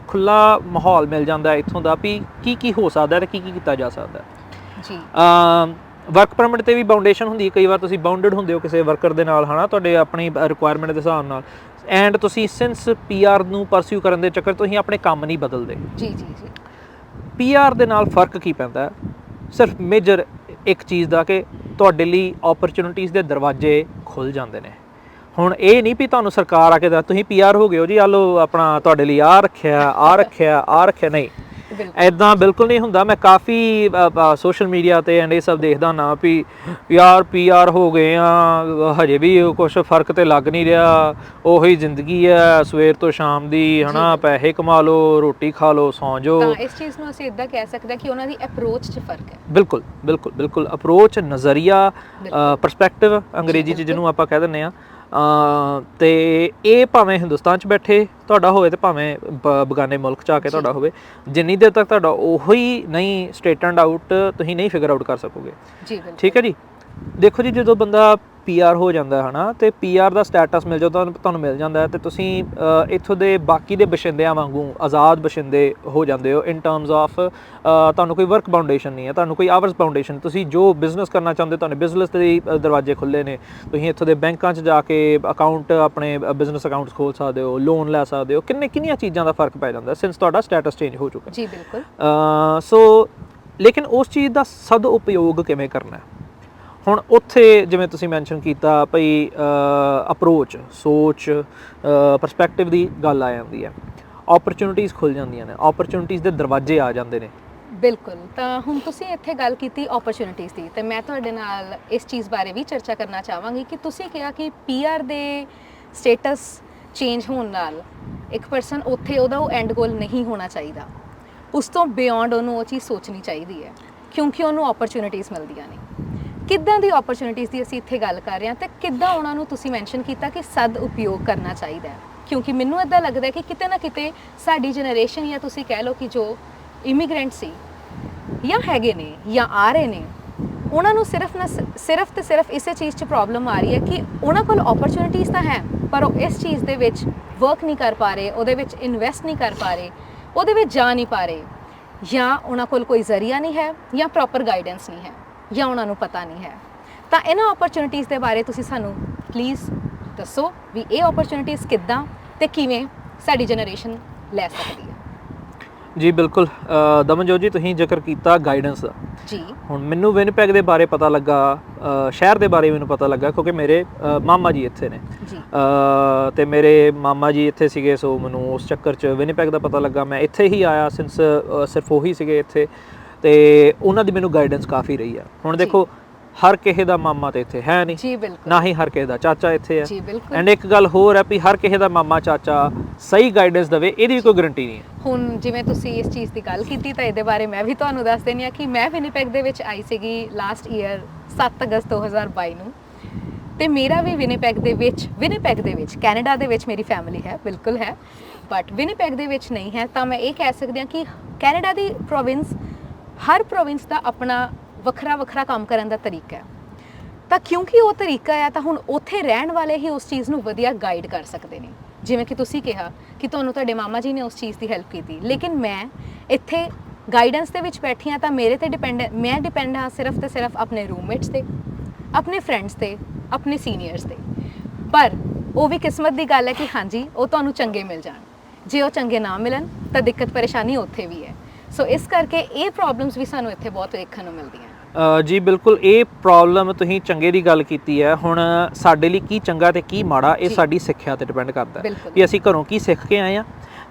ਖੁੱਲਾ ਮਾਹੌਲ ਮਿਲ ਜਾਂਦਾ ਇੱਥੋਂ ਦਾ ਵੀ ਕੀ ਹੋ ਸਕਦਾ ਤੇ ਕੀ ਕੀਤਾ ਜਾ ਸਕਦਾ ਜੀ। ਵਰਕ ਪਰਮਿਟ ਤੇ ਵੀ ਬਾਉਂਡੇਸ਼ਨ ਹੁੰਦੀ ਹੈ, ਕਈ ਵਾਰ ਤੁਸੀਂ ਬਾਉਂਡਡ ਹੁੰਦੇ ਹੋ ਕਿਸੇ ਵਰਕਰ ਦੇ ਨਾਲ, ਹੈ ਨਾ, ਤੁਹਾਡੇ ਆਪਣੀ ਰਿਕੁਆਇਰਮੈਂਟ ਦੇ ਹਿਸਾਬ ਨਾਲ, ਐਂਡ ਤੁਸੀਂ ਸਿੰਸ PR ਨੂੰ ਪਰਸਿਊ ਕਰਨ ਦੇ ਚੱਕਰ ਤੁਸੀਂ ਆਪਣੇ ਕੰਮ ਨਹੀਂ ਬਦਲਦੇ। ਜੀ। PR ਦੇ ਨਾਲ ਫਰਕ ਕੀ ਪੈਂਦਾ? ਸਿਰਫ ਮੇਜਰ ਇੱਕ ਚੀਜ਼ ਦਾ ਕਿ ਤੁਹਾਡੇ ਲਈ ਓਪਰਚੁਨਿਟੀਜ਼ ਦੇ ਦਰਵਾਜ਼ੇ ਖੁੱਲ ਜਾਂਦੇ ਨੇ। ਹੁਣ ਇਹ ਨਹੀਂ ਵੀ ਤੁਹਾਨੂੰ ਸਰਕਾਰ ਆ ਕੇ ਦੱਸ ਤੁਸੀਂ PR ਹੋ ਗਏ ਹੋ ਜੀ, ਆ ਲਓ ਆਪਣਾ ਤੁਹਾਡੇ ਲਈ ਆ ਰੱਖਿਆ, ਨਹੀਂ, ਐਦਾਂ ਬਿਲਕੁਲ ਨਹੀਂ ਹੁੰਦਾ। ਮੈਂ ਕਾਫੀ ਸੋਸ਼ਲ ਮੀਡੀਆ ਤੇ ਐਂਡ ਇਹ ਸਭ ਦੇਖਦਾ ਨਾ ਵੀ ਯਾਰ PR ਹੋ ਗਏ ਆ, ਹਜੇ ਵੀ ਕੁਛ ਫਰਕ ਤੇ ਲੱਗ ਨਹੀਂ ਰਿਹਾ, ਉਹੀ ਜ਼ਿੰਦਗੀ ਹੈ ਸਵੇਰ ਤੋਂ ਸ਼ਾਮ ਦੀ, ਹੈ ਨਾ, ਪੈਸੇ ਕਮਾ ਲਓ, ਰੋਟੀ ਖਾ ਲਓ, ਸੌਂ ਜਾਓ। ਤਾਂ ਇਸ ਚੀਜ਼ ਨੂੰ ਅਸੀਂ ਇਦਾਂ ਕਹਿ ਸਕਦੇ ਕਿ ਉਹਨਾਂ ਦੀ ਅਪਰੋਚ 'ਚ ਫਰਕ ਹੈ। ਬਿਲਕੁਲ ਅਪਰੋਚ, ਨਜ਼ਰੀਆ, ਪਰਸਪੈਕਟਿਵ ਅੰਗਰੇਜ਼ੀ 'ਚ ਜਿਹਨੂੰ ਆਪਾਂ ਕਹਿ ਦਿੰਦੇ ਆ। ਤੇ ਇਹ ਭਾਵੇਂ ਹਿੰਦੁਸਤਾਨ 'ਚ ਬੈਠੇ ਤੁਹਾਡਾ ਹੋਵੇ ਤੇ ਭਾਵੇਂ ਬਗਾਨੇ ਮੁਲਕ 'ਚ ਆ ਕੇ ਤੁਹਾਡਾ ਹੋਵੇ, ਜਿੰਨੀ ਦੇਰ ਤੱਕ ਤੁਹਾਡਾ ਉਹੀ ਨਹੀਂ ਸਟੇਟਨਡ ਆਊਟ, ਤੁਸੀਂ ਨਹੀਂ ਫਿਗਰ ਆਊਟ ਕਰ ਸਕੋਗੇ। ਠੀਕ ਹੈ ਜੀ। ਦੇਖੋ ਜੀ, ਜਦੋਂ ਬੰਦਾ PR ਹੋ ਜਾਂਦਾ ਹੈ ਨਾ, ਤੇ PR ਦਾ ਸਟੇਟਸ ਮਿਲ ਜਾਂਦਾ, ਤੁਹਾਨੂੰ ਮਿਲ ਜਾਂਦਾ ਤੇ ਤੁਸੀਂ ਇੱਥੋਂ ਦੇ ਬਾਕੀ ਦੇ ਬਸ਼ਿੰਦਿਆਂ ਵਾਂਗੂ ਆਜ਼ਾਦ ਬਸ਼ਿੰਦੇ ਹੋ ਜਾਂਦੇ ਹੋ ਇਨ ਟਰਮਸ ਆਫ ਤੁਹਾਨੂੰ ਕੋਈ ਵਰਕ ਬਾਉਂਡੇਸ਼ਨ ਨਹੀਂ ਹੈ, ਤੁਹਾਨੂੰ ਕੋਈ ਆਵਰਸ ਬਾਉਂਡੇਸ਼ਨ, ਤੁਸੀਂ ਜੋ ਬਿਜ਼ਨਸ ਕਰਨਾ ਚਾਹੁੰਦੇ ਤੁਹਾਨੂੰ ਬਿਜ਼ਨਸ ਦੇ ਦਰਵਾਜ਼ੇ ਖੁੱਲ੍ਹੇ ਨੇ, ਤੁਸੀਂ ਇੱਥੋਂ ਦੇ ਬੈਂਕਾਂ 'ਚ ਜਾ ਕੇ ਅਕਾਊਂਟ ਆਪਣੇ ਬਿਜ਼ਨਸ ਅਕਾਊਂਟਸ ਖੋਲ੍ਹ ਸਕਦੇ ਹੋ, ਲੋਨ ਲੈ ਸਕਦੇ ਹੋ, ਕਿੰਨੀਆਂ ਚੀਜ਼ਾਂ ਦਾ ਫਰਕ ਪੈ ਜਾਂਦਾ ਸਿੰਸ ਤੁਹਾਡਾ ਸਟੇਟਸ ਚੇਂਜ ਹੋ ਚੁੱਕਾ। ਜੀ ਬਿਲਕੁਲ। ਸੋ ਲੇਕਿਨ ਉਸ ਚੀਜ਼ ਦਾ ਸਦ ਉਪਯੋਗ ਕਿਵੇਂ ਕਰਨਾ? ਹੁਣ ਉੱਥੇ ਜਿਵੇਂ ਤੁਸੀਂ ਮੈਂਸ਼ਨ ਕੀਤਾ ਭਈ ਅਪਰੋਚ, ਸੋਚ, ਪਰਸਪੈਕਟਿਵ ਦੀ ਗੱਲ ਆ ਜਾਂਦੀ ਹੈ, ਓਪਰਚੁਨਿਟੀਜ਼ ਖੁੱਲ੍ਹ ਜਾਂਦੀਆਂ ਨੇ, ਓਪਰਚੁਨਿਟੀਜ਼ ਦੇ ਦਰਵਾਜ਼ੇ ਆ ਜਾਂਦੇ ਨੇ। ਬਿਲਕੁਲ। ਤਾਂ ਹੁਣ ਤੁਸੀਂ ਇੱਥੇ ਗੱਲ ਕੀਤੀ ਓਪਰਚੁਨਿਟੀਜ਼ ਦੀ, ਤੇ ਮੈਂ ਤੁਹਾਡੇ ਨਾਲ ਇਸ ਚੀਜ਼ ਬਾਰੇ ਵੀ ਚਰਚਾ ਕਰਨਾ ਚਾਹਾਂਗੀ ਕਿ ਤੁਸੀਂ ਕਿਹਾ ਕਿ PR ਦੇ ਸਟੇਟਸ ਚੇਂਜ ਹੋਣ ਨਾਲ ਇੱਕ ਪਰਸਨ ਉੱਥੇ ਉਹਦਾ ਉਹ ਐਂਡ ਗੋਲ ਨਹੀਂ ਹੋਣਾ ਚਾਹੀਦਾ, ਉਸ ਤੋਂ ਬਿਯੋਂਡ ਉਹਨੂੰ ਉਹ ਚੀਜ਼ ਸੋਚਣੀ ਚਾਹੀਦੀ ਹੈ, ਕਿਉਂਕਿ ਉਹਨੂੰ ਓਪਰਚੁਨਿਟੀਜ਼ ਮਿਲਦੀਆਂ ਨੇ। ਕਿੱਦਾਂ ਦੀ ਓਪਰਚੁਨਿਟੀਜ਼ ਦੀ ਅਸੀਂ ਇੱਥੇ ਗੱਲ ਕਰ ਰਹੇ ਹਾਂ, ਤੇ ਕਿੱਦਾਂ ਉਹਨਾਂ ਨੂੰ ਤੁਸੀਂ ਮੈਂਸ਼ਨ ਕੀਤਾ ਕਿ ਸਦ ਉਪਯੋਗ ਕਰਨਾ ਚਾਹੀਦਾ ਹੈ, ਕਿਉਂਕਿ ਮੈਨੂੰ ਇੱਦਾਂ ਲੱਗਦਾ ਕਿ ਕਿਤੇ ਨਾ ਕਿਤੇ ਸਾਡੀ ਜਨਰੇਸ਼ਨ, ਜਾਂ ਤੁਸੀਂ ਕਹਿ ਲਓ ਕਿ ਜੋ ਇਮੀਗ੍ਰੈਂਟ ਸੀ ਜਾਂ ਹੈਗੇ ਨੇ ਜਾਂ ਆ ਰਹੇ ਨੇ, ਉਹਨਾਂ ਨੂੰ ਸਿਰਫ ਇਸੇ ਚੀਜ਼ 'ਚ ਪ੍ਰੋਬਲਮ ਆ ਰਹੀ ਹੈ ਕਿ ਉਹਨਾਂ ਕੋਲ ਓਪਰਚੁਨਿਟੀਜ਼ ਤਾਂ ਹੈ, ਪਰ ਉਹ ਇਸ ਚੀਜ਼ ਦੇ ਵਿੱਚ ਵਰਕ ਨਹੀਂ ਕਰ ਪਾ ਰਹੇ, ਉਹਦੇ ਵਿੱਚ ਇਨਵੈਸਟ ਨਹੀਂ ਕਰ ਪਾ ਰਹੇ, ਉਹਦੇ ਵਿੱਚ ਜਾ ਨਹੀਂ ਪਾ ਰਹੇ, ਜਾਂ ਉਹਨਾਂ ਕੋਲ ਕੋਈ ਜ਼ਰੀਆ ਨਹੀਂ ਹੈ, ਜਾਂ ਪ੍ਰੋਪਰ ਗਾਈਡੈਂਸ ਨਹੀਂ ਹੈ, ਜਾਂ ਉਹਨਾਂ ਨੂੰ ਪਤਾ ਨਹੀਂ ਹੈ। ਤਾਂ ਇਹਨਾਂ ਓਪਰਚੁਨਿਟੀਜ਼ ਦੇ ਬਾਰੇ ਤੁਸੀਂ ਸਾਨੂੰ ਪਲੀਜ਼ ਦੱਸੋ ਵੀ ਇਹ ਓਪਰਚੁਨਿਟੀਜ਼ ਕਿੱਦਾਂ ਤੇ ਕਿਵੇਂ ਸਾਡੀ ਜਨਰੇਸ਼ਨ ਲੈ ਸਕਦੀ ਹੈ। ਜੀ ਬਿਲਕੁਲ ਦਮਨਜੋਤ ਜੀ, ਤੁਸੀਂ ਜ਼ਿਕਰ ਕੀਤਾ ਗਾਈਡੈਂਸ ਦਾ। ਜੀ। ਹੁਣ ਮੈਨੂੰ ਵਿਨਪੈਗ ਦੇ ਬਾਰੇ ਪਤਾ ਲੱਗਾ, ਸ਼ਹਿਰ ਦੇ ਬਾਰੇ ਮੈਨੂੰ ਪਤਾ ਲੱਗਾ ਕਿਉਂਕਿ ਮੇਰੇ ਮਾਮਾ ਜੀ ਇੱਥੇ ਨੇ ਜੀ, ਤੇ ਮੇਰੇ ਮਾਮਾ ਜੀ ਇੱਥੇ ਸੀਗੇ, ਸੋ ਮੈਨੂੰ ਉਸ ਚੱਕਰ 'ਚ ਵਿਨਪੈਗ ਦਾ ਪਤਾ ਲੱਗਾ। ਮੈਂ ਇੱਥੇ ਹੀ ਆਇਆ ਸਿੰਸ ਸਿਰਫ ਉਹੀ ਸੀਗੇ ਇੱਥੇ, ਤੇ ਉਹਨਾਂ ਦੀ ਮੈਨੂੰ ਗਾਈਡੈਂਸ ਕਾਫੀ ਰਹੀ ਆ। ਹੁਣ ਦੇਖੋ, ਹਰ ਕਿਸੇ ਦਾ ਮਾਮਾ ਤੇ ਇੱਥੇ ਹੈ ਨਹੀਂ ਜੀ ਬਿਲਕੁਲ, ਨਾ ਹੀ ਹਰ ਕਿਸੇ ਦਾ ਚਾਚਾ ਇੱਥੇ ਹੈ। ਜੀ ਬਿਲਕੁਲ। ਐਂਡ ਇੱਕ ਗੱਲ ਹੋਰ ਹੈ ਵੀ ਹਰ ਕਿਸੇ ਦਾ ਮਾਮਾ ਚਾਚਾ ਸਹੀ ਗਾਈਡੈਂਸ ਦੇਵੇ, ਇਹਦੀ ਵੀ ਕੋਈ ਗਰੰਟੀ ਨਹੀਂ ਹੈ। ਹੁਣ ਜਿਵੇਂ ਤੁਸੀਂ ਇਸ ਚੀਜ਼ ਦੀ ਗੱਲ ਕੀਤੀ, ਤਾਂ ਇਹਦੇ ਬਾਰੇ ਮੈਂ ਵੀ ਤੁਹਾਨੂੰ ਦੱਸ ਦਿੰਦੀ ਹਾਂ ਕਿ ਮੈਂ ਵਿਨੀਪੈਗ ਦੇ ਵਿੱਚ ਆਈ ਸੀਗੀ ਲਾਸਟ ਈਅਰ 7 ਅਗਸਤ 2022 ਨੂੰ, ਤੇ ਮੇਰਾ ਵੀ ਵਿਨੀਪੈਗ ਦੇ ਵਿੱਚ ਕੈਨੇਡਾ ਦੇ ਵਿੱਚ ਮੇਰੀ ਫੈਮਿਲੀ ਹੈ, ਬਿਲਕੁਲ ਹੈ, ਬਟ ਵਿਨੀਪੈਗ ਦੇ ਵਿੱਚ ਨਹੀਂ ਹੈ। ਤਾਂ ਮੈਂ ਇਹ ਕਹਿ ਸਕਦੀ ਹਾਂ ਕਿ ਕੈਨੇਡਾ ਦੀ ਪ੍ਰੋਵਿੰਸ, ਹਰ ਪ੍ਰੋਵਿੰਸ ਦਾ ਆਪਣਾ ਵੱਖਰਾ ਕੰਮ ਕਰਨ ਦਾ ਤਰੀਕਾ ਹੈ। ਤਾਂ ਕਿਉਂਕਿ ਉਹ ਤਰੀਕਾ ਹੈ, ਤਾਂ ਹੁਣ ਉੱਥੇ ਰਹਿਣ ਵਾਲੇ ਹੀ ਉਸ ਚੀਜ਼ ਨੂੰ ਵਧੀਆ ਗਾਈਡ ਕਰ ਸਕਦੇ ਨੇ। ਜਿਵੇਂ ਕਿ ਤੁਸੀਂ ਕਿਹਾ ਕਿ ਤੁਹਾਨੂੰ ਤੁਹਾਡੇ ਮਾਮਾ ਜੀ ਨੇ ਉਸ ਚੀਜ਼ ਦੀ ਹੈਲਪ ਕੀਤੀ, ਲੇਕਿਨ ਮੈਂ ਇੱਥੇ ਗਾਈਡੈਂਸ ਦੇ ਵਿੱਚ ਬੈਠੀ ਹਾਂ, ਤਾਂ ਮੇਰੇ ਤੇ ਮੈਂ ਡਿਪੈਂਡ ਹਾਂ ਸਿਰਫ ਤੇ ਸਿਰਫ ਆਪਣੇ ਰੂਮਮੇਟਸ ਤੇ, ਆਪਣੇ ਫਰੈਂਡਸ ਤੇ, ਆਪਣੇ ਸੀਨੀਅਰਸ ਤੇ। ਪਰ ਉਹ ਵੀ ਕਿਸਮਤ ਦੀ ਗੱਲ ਹੈ ਕਿ ਹਾਂਜੀ, ਉਹ ਤੁਹਾਨੂੰ ਚੰਗੇ ਮਿਲ ਜਾਣ। ਜੇ ਉਹ ਚੰਗੇ ਨਾ ਮਿਲਣ ਤਾਂ ਦਿੱਕਤ ਪਰੇਸ਼ਾਨੀ ਉੱਥੇ ਵੀ ਹੈ। ਸੋ ਇਸ ਕਰਕੇ ਇਹ ਪ੍ਰੋਬਲਮਸ ਵੀ ਸਾਨੂੰ ਇੱਥੇ ਬਹੁਤ ਦੇਖਣ ਨੂੰ ਮਿਲਦੀਆਂ। ਜੀ ਬਿਲਕੁਲ, ਇਹ ਪ੍ਰੋਬਲਮ ਤੁਸੀਂ ਚੰਗੇ ਦੀ ਗੱਲ ਕੀਤੀ ਹੈ। ਹੁਣ ਸਾਡੇ ਲਈ ਕੀ ਚੰਗਾ ਤੇ ਕੀ ਮਾੜਾ, ਇਹ ਸਾਡੀ ਸਿੱਖਿਆ ਤੇ ਡਿਪੈਂਡ ਕਰਦਾ ਹੈ ਵੀ ਅਸੀਂ ਘਰੋਂ ਕੀ ਸਿੱਖ ਕੇ ਆਏ ਹਾਂ।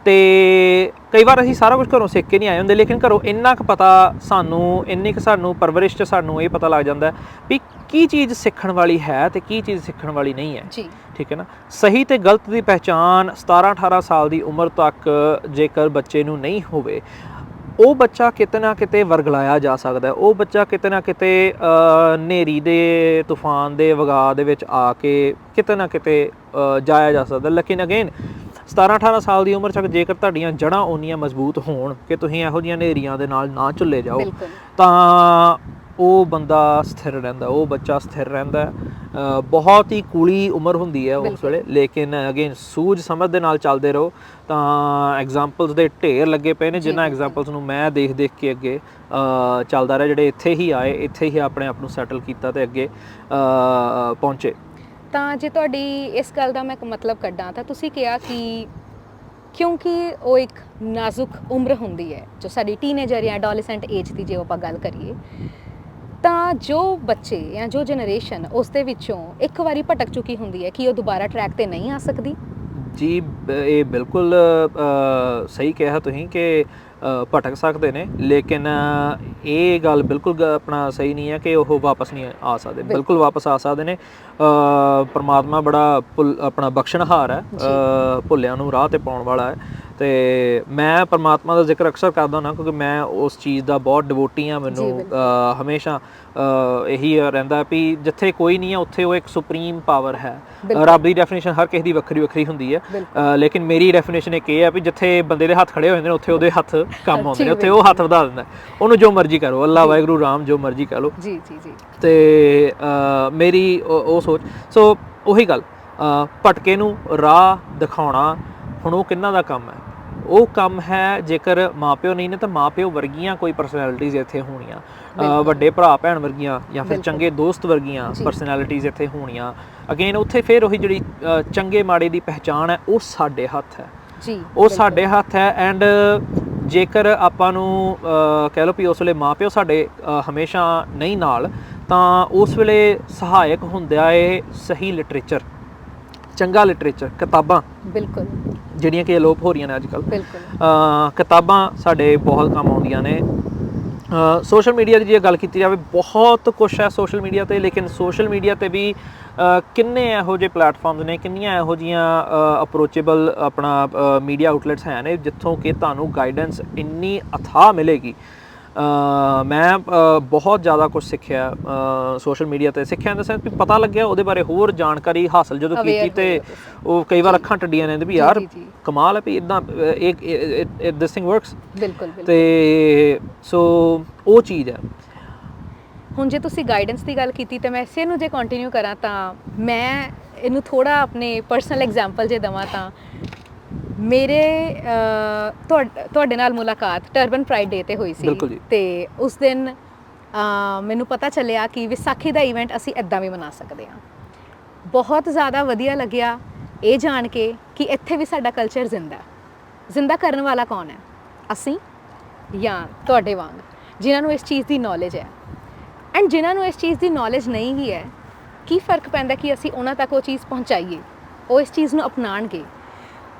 ਤੇ ਕਈ ਵਾਰ ਅਸੀਂ ਸਾਰਾ ਕੁਝ ਘਰੋਂ ਸਿੱਖ ਕੇ ਨਹੀਂ ਆਏ ਹੁੰਦੇ, ਲੇਕਿਨ ਘਰੋਂ ਇੰਨਾ ਕੁ ਪਤਾ ਸਾਨੂੰ, ਇੰਨੀ ਕੁ ਸਾਨੂੰ ਪਰਵਰਿਸ਼ 'ਚ ਸਾਨੂੰ ਇਹ ਪਤਾ ਲੱਗ ਜਾਂਦਾ ਵੀ ਕੀ ਚੀਜ਼ ਸਿੱਖਣ ਵਾਲੀ ਹੈ ਤੇ ਕੀ ਚੀਜ਼ ਸਿੱਖਣ ਵਾਲੀ ਨਹੀਂ ਹੈ। ਜੀ, ਠੀਕ ਹੈ ਨਾ। ਸਹੀ ਤੇ ਗਲਤ ਦੀ ਪਹਿਚਾਣ 17-18 ਸਾਲ ਦੀ ਉਮਰ ਤੱਕ ਜੇਕਰ ਬੱਚੇ ਨੂੰ ਨਹੀਂ ਹੋਵੇ, ਉਹ ਬੱਚਾ ਕਿਤੇ ਨਾ ਕਿਤੇ ਵਰਗਲਾਇਆ ਜਾ ਸਕਦਾ। ਉਹ ਬੱਚਾ ਕਿਤੇ ਨਾ ਕਿਤੇ ਹਨੇਰੀ ਦੇ, ਤੂਫਾਨ ਦੇ ਵਗਾਅ ਦੇ ਵਿੱਚ ਆ ਕੇ ਕਿਤੇ ਨਾ ਕਿਤੇ ਜਾਇਆ ਜਾ ਸਕਦਾ। ਲੇਕਿਨ ਅਗੇਨ 17-18 ਸਾਲ ਦੀ ਉਮਰ 'ਚ ਜੇਕਰ ਤੁਹਾਡੀਆਂ ਜੜ੍ਹਾਂ ਓਨੀਆਂ ਮਜ਼ਬੂਤ ਹੋਣ ਕਿ ਤੁਸੀਂ ਇਹੋ ਜਿਹੀਆਂ ਹਨੇਰੀਆਂ ਦੇ ਨਾਲ ਨਾ ਝੁੱਲੇ ਜਾਓ, ਤਾਂ ਉਹ ਬੰਦਾ ਸਥਿਰ ਰਹਿੰਦਾ, ਉਹ ਬੱਚਾ ਸਥਿਰ ਰਹਿੰਦਾ। ਬਹੁਤ ਹੀ ਕੂਲੀ ਉਮਰ ਹੁੰਦੀ ਹੈ ਉਸ ਵੇਲੇ, ਲੇਕਿਨ ਅਗੇਨ ਸੂਝ ਸਮਝ ਦੇ ਨਾਲ ਚੱਲਦੇ ਰਹੋ ਤਾਂ ਐਗਜ਼ਾਮਪਲਸ ਦੇ ਢੇਰ ਲੱਗੇ ਪਏ ਨੇ, ਜਿਨ੍ਹਾਂ ਐਗਜ਼ਾਮਪਲਸ ਨੂੰ ਮੈਂ ਦੇਖ ਕੇ ਅੱਗੇ ਚੱਲਦਾ ਰਿਹਾ, ਜਿਹੜੇ ਇੱਥੇ ਹੀ ਆਏ, ਇੱਥੇ ਹੀ ਆਪਣੇ ਆਪ ਨੂੰ ਸੈਟਲ ਕੀਤਾ ਤੇ ਅੱਗੇ ਪਹੁੰਚੇ। ਤਾਂ ਜੇ ਤੁਹਾਡੀ ਇਸ ਗੱਲ ਦਾ ਮੈਂ ਮਤਲਬ ਕੱਢਾਂ ਤਾਂ ਤੁਸੀਂ ਕਿਹਾ ਕਿ ਕਿਉਂਕਿ ਉਹ ਇੱਕ ਨਾਜ਼ੁਕ ਉਮਰ ਹੁੰਦੀ ਹੈ, ਜੋ ਸਾਡੀ ਟੀਨੇਜਰ ਜਾਂ ਐਡੋਲੈਸੈਂਟ ਏਜ ਦੀ ਜੇ ਆਪਾਂ ਗੱਲ ਕਰੀਏ, ਤਾਂ ਜੋ ਬੱਚੇ ਜਾਂ ਜੋ ਜਨਰੇਸ਼ਨ ਉਸ ਦੇ ਵਿੱਚੋਂ ਇੱਕ ਵਾਰੀ ਭਟਕ ਚੁੱਕੀ ਹੁੰਦੀ ਹੈ ਕਿ ਉਹ ਦੁਬਾਰਾ ਟਰੈਕ ਤੇ ਨਹੀਂ ਆ ਸਕਦੀ। ਜੀ ਇਹ ਬਿਲਕੁਲ ਸਹੀ ਕਿਹਾ ਤੁਸੀਂ ਕਿ ਭਟਕ ਸਕਦੇ ਨੇ, ਲੇਕਿਨ ਇਹ ਗੱਲ ਬਿਲਕੁਲ ਆਪਣਾ ਸਹੀ ਨਹੀਂ ਹੈ ਕਿ ਉਹ ਵਾਪਸ ਨਹੀਂ ਆ ਸਕਦੇ। ਬਿਲਕੁਲ ਵਾਪਸ ਆ ਸਕਦੇ ਨੇ। ਪਰਮਾਤਮਾ ਬੜਾ ਆਪਣਾ ਬਖਸ਼ਣਹਾਰ ਹੈ, ਭੁੱਲਿਆਂ ਨੂੰ ਰਾਹ ਤੇ ਪਾਉਣ ਵਾਲਾ ਹੈ। ਤੇ ਮੈਂ ਪਰਮਾਤਮਾ ਦਾ ਜ਼ਿਕਰ ਅਕਸਰ ਕਰਦਾ ਹੁੰਦਾ ਕਿਉਂਕਿ ਮੈਂ ਉਸ ਚੀਜ਼ ਦਾ ਬਹੁਤ ਡਿਵੋਟੀ ਹਾਂ। ਮੈਨੂੰ ਹਮੇਸ਼ਾ ਇਹੀ ਰਹਿੰਦਾ ਵੀ ਜਿੱਥੇ ਕੋਈ ਨਹੀਂ ਹੈ ਉੱਥੇ ਉਹ ਇੱਕ ਸੁਪਰੀਮ ਪਾਵਰ ਹੈ। ਰੱਬ ਦੀ ਡੈਫੀਨੇਸ਼ਨ ਹਰ ਕਿਸੇ ਦੀ ਵੱਖਰੀ ਹੁੰਦੀ ਹੈ, ਲੇਕਿਨ ਮੇਰੀ ਡੈਫੀਨੇਸ਼ਨ ਇੱਕ ਇਹ ਹੈ ਵੀ ਜਿੱਥੇ ਬੰਦੇ ਦੇ ਹੱਥ ਖੜੇ ਹੋ ਜਾਂਦੇ ਨੇ ਉੱਥੇ ਉਹਦੇ ਹੱਥ ਕੰਮ ਆਉਂਦੇ ਨੇ, ਉੱਥੇ ਉਹ ਹੱਥ ਵਧਾ ਦਿੰਦਾ। ਉਹਨੂੰ ਜੋ ਮਰਜ਼ੀ ਕਰੋ, ਅੱਲਾ ਵਾਹਿਗੁਰੂ ਰਾਮ ਜੋ ਮਰਜ਼ੀ ਕਹਿ ਲਓ। ਤੇ ਮੇਰੀ ਉਹ ਸੋਚ, ਸੋ ਉਹੀ ਗੱਲ, ਭਟਕੇ ਨੂੰ ਰਾਹ ਦਿਖਾਉਣਾ ਹੁਣ ਉਹ ਕਿਹਨਾਂ ਦਾ ਕੰਮ ਹੈ? ਉਹ ਕੰਮ ਹੈ ਜੇਕਰ ਮਾਪਿਓ ਨਹੀਂ ਨੇ ਤਾਂ ਮਾਪਿਓ ਵਰਗੀਆਂ ਕੋਈ ਪਰਸਨੈਲਿਟੀਜ਼ ਇੱਥੇ ਹੋਣੀਆਂ, ਵੱਡੇ ਭਰਾ ਭੈਣ ਵਰਗੀਆਂ ਜਾਂ ਫਿਰ ਚੰਗੇ ਦੋਸਤ ਵਰਗੀਆਂ ਪਰਸਨੈਲਿਟੀਜ਼ ਇੱਥੇ ਹੋਣੀਆਂ। ਅਗੇਨ ਉੱਥੇ ਫਿਰ ਉਹੀ ਜਿਹੜੀ ਚੰਗੇ ਮਾੜੇ ਦੀ ਪਹਿਚਾਣ ਹੈ ਉਹ ਸਾਡੇ ਹੱਥ ਹੈ, ਉਹ ਸਾਡੇ ਹੱਥ ਹੈ। ਐਂਡ ਜੇਕਰ ਆਪਾਂ ਨੂੰ ਕਹਿ ਲਓ ਵੀ ਉਸ ਵੇਲੇ ਮਾਪਿਓ ਸਾਡੇ ਹਮੇਸ਼ਾ ਨਹੀਂ ਨਾਲ, ਤਾਂ ਉਸ ਵੇਲੇ ਸਹਾਇਕ ਹੁੰਦਾ ਹੈ ਸਹੀ ਲਿਟਰੇਚਰ, ਚੰਗਾ ਲਿਟਰੇਚਰ, ਕਿਤਾਬਾਂ ਬਿਲਕੁਲ ਜਿਹੜੀਆਂ ਕਿ ਅਲੋਪ ਹੋ ਰਹੀਆਂ ਨੇ ਅੱਜ ਕੱਲ੍ਹ। ਕਿਤਾਬਾਂ ਸਾਡੇ ਬਹੁਤ ਕੰਮ ਆਉਂਦੀਆਂ ਨੇ। ਸੋਸ਼ਲ ਮੀਡੀਆ ਦੀ ਜੇ ਗੱਲ ਕੀਤੀ ਜਾਵੇ, ਬਹੁਤ ਕੁਛ ਹੈ ਸੋਸ਼ਲ ਮੀਡੀਆ 'ਤੇ, ਲੇਕਿਨ ਸੋਸ਼ਲ ਮੀਡੀਆ 'ਤੇ ਵੀ ਕਿੰਨੇ ਇਹੋ ਜਿਹੇ ਪਲੇਟਫਾਰਮਸ ਨੇ, ਕਿੰਨੀਆਂ ਇਹੋ ਜਿਹੀਆਂ ਅਪਰੋਚੇਬਲ ਆਪਣਾ ਮੀਡੀਆ ਆਊਟਲੈਟਸ ਹੈ ਨੇ ਜਿੱਥੋਂ ਕਿ ਤੁਹਾਨੂੰ ਗਾਈਡੈਂਸ ਇੰਨੀ ਅਥਾਹ ਮਿਲੇਗੀ। ਮੈਂ ਬਹੁਤ ਜ਼ਿਆਦਾ ਕੁਝ ਸਿੱਖਿਆ ਸੋਸ਼ਲ ਮੀਡੀਆ 'ਤੇ। ਸਿੱਖਿਆ ਇਨ ਦਾ ਸੈਂਸ ਵੀ ਪਤਾ ਲੱਗਿਆ ਉਹਦੇ ਬਾਰੇ ਹੋਰ ਜਾਣਕਾਰੀ ਹਾਸਲ ਜਦੋਂ ਕੀਤੀ, ਤੇ ਉਹ ਕਈ ਵਾਰ ਅੱਖਾਂ ਟੱਡੀਆਂ ਨੇ ਵੀ ਯਾਰ ਕਮਾਲ ਹੈ ਵੀ ਇੱਦਾਂ ਦਿਸ ਥਿੰਗ ਵਰਕਸ। ਤੇ ਸੋ ਉਹ ਚੀਜ਼ ਹੈ। ਹੁਣ ਜੇ ਤੁਸੀਂ ਗਾਈਡੈਂਸ ਦੀ ਗੱਲ ਕੀਤੀ ਤਾਂ ਮੈਂ ਇਸੇ ਨੂੰ ਜੇ ਕੰਟੀਨਿਊ ਕਰਾਂ ਤਾਂ ਮੈਂ ਇਹਨੂੰ ਥੋੜ੍ਹਾ ਆਪਣੇ ਪਰਸਨਲ ਐਗਜ਼ਾਮਪਲ ਜੇ ਦੇਵਾਂ ਤਾਂ ਮੇਰੇ ਤੁਹਾਡੇ ਨਾਲ ਮੁਲਾਕਾਤ ਟਰਬਨ ਪ੍ਰਾਈਡ ਡੇ 'ਤੇ ਹੋਈ ਸੀ, ਤੇ ਉਸ ਦਿਨ ਮੈਨੂੰ ਪਤਾ ਚੱਲਿਆ ਕਿ ਵਿਸਾਖੀ ਦਾ ਇਵੈਂਟ ਅਸੀਂ ਇੱਦਾਂ ਵੀ ਮਨਾ ਸਕਦੇ ਹਾਂ। ਬਹੁਤ ਜ਼ਿਆਦਾ ਵਧੀਆ ਲੱਗਿਆ ਇਹ ਜਾਣ ਕੇ ਕਿ ਇੱਥੇ ਵੀ ਸਾਡਾ ਕਲਚਰ ਜ਼ਿੰਦਾ ਕਰਨ ਵਾਲਾ ਕੌਣ ਹੈ? ਅਸੀਂ ਜਾਂ ਤੁਹਾਡੇ ਵਾਂਗ ਜਿਨ੍ਹਾਂ ਨੂੰ ਇਸ ਚੀਜ਼ ਦੀ ਨੌਲੇਜ ਹੈ। ਐਂਡ ਜਿਨ੍ਹਾਂ ਨੂੰ ਇਸ ਚੀਜ਼ ਦੀ ਨੌਲੇਜ ਨਹੀਂ ਵੀ ਹੈ, ਕੀ ਫਰਕ ਪੈਂਦਾ ਕਿ ਅਸੀਂ ਉਹਨਾਂ ਤੱਕ ਉਹ ਚੀਜ਼ ਪਹੁੰਚਾਈਏ, ਉਹ ਇਸ ਚੀਜ਼ ਨੂੰ ਅਪਣਾਉਣਗੇ।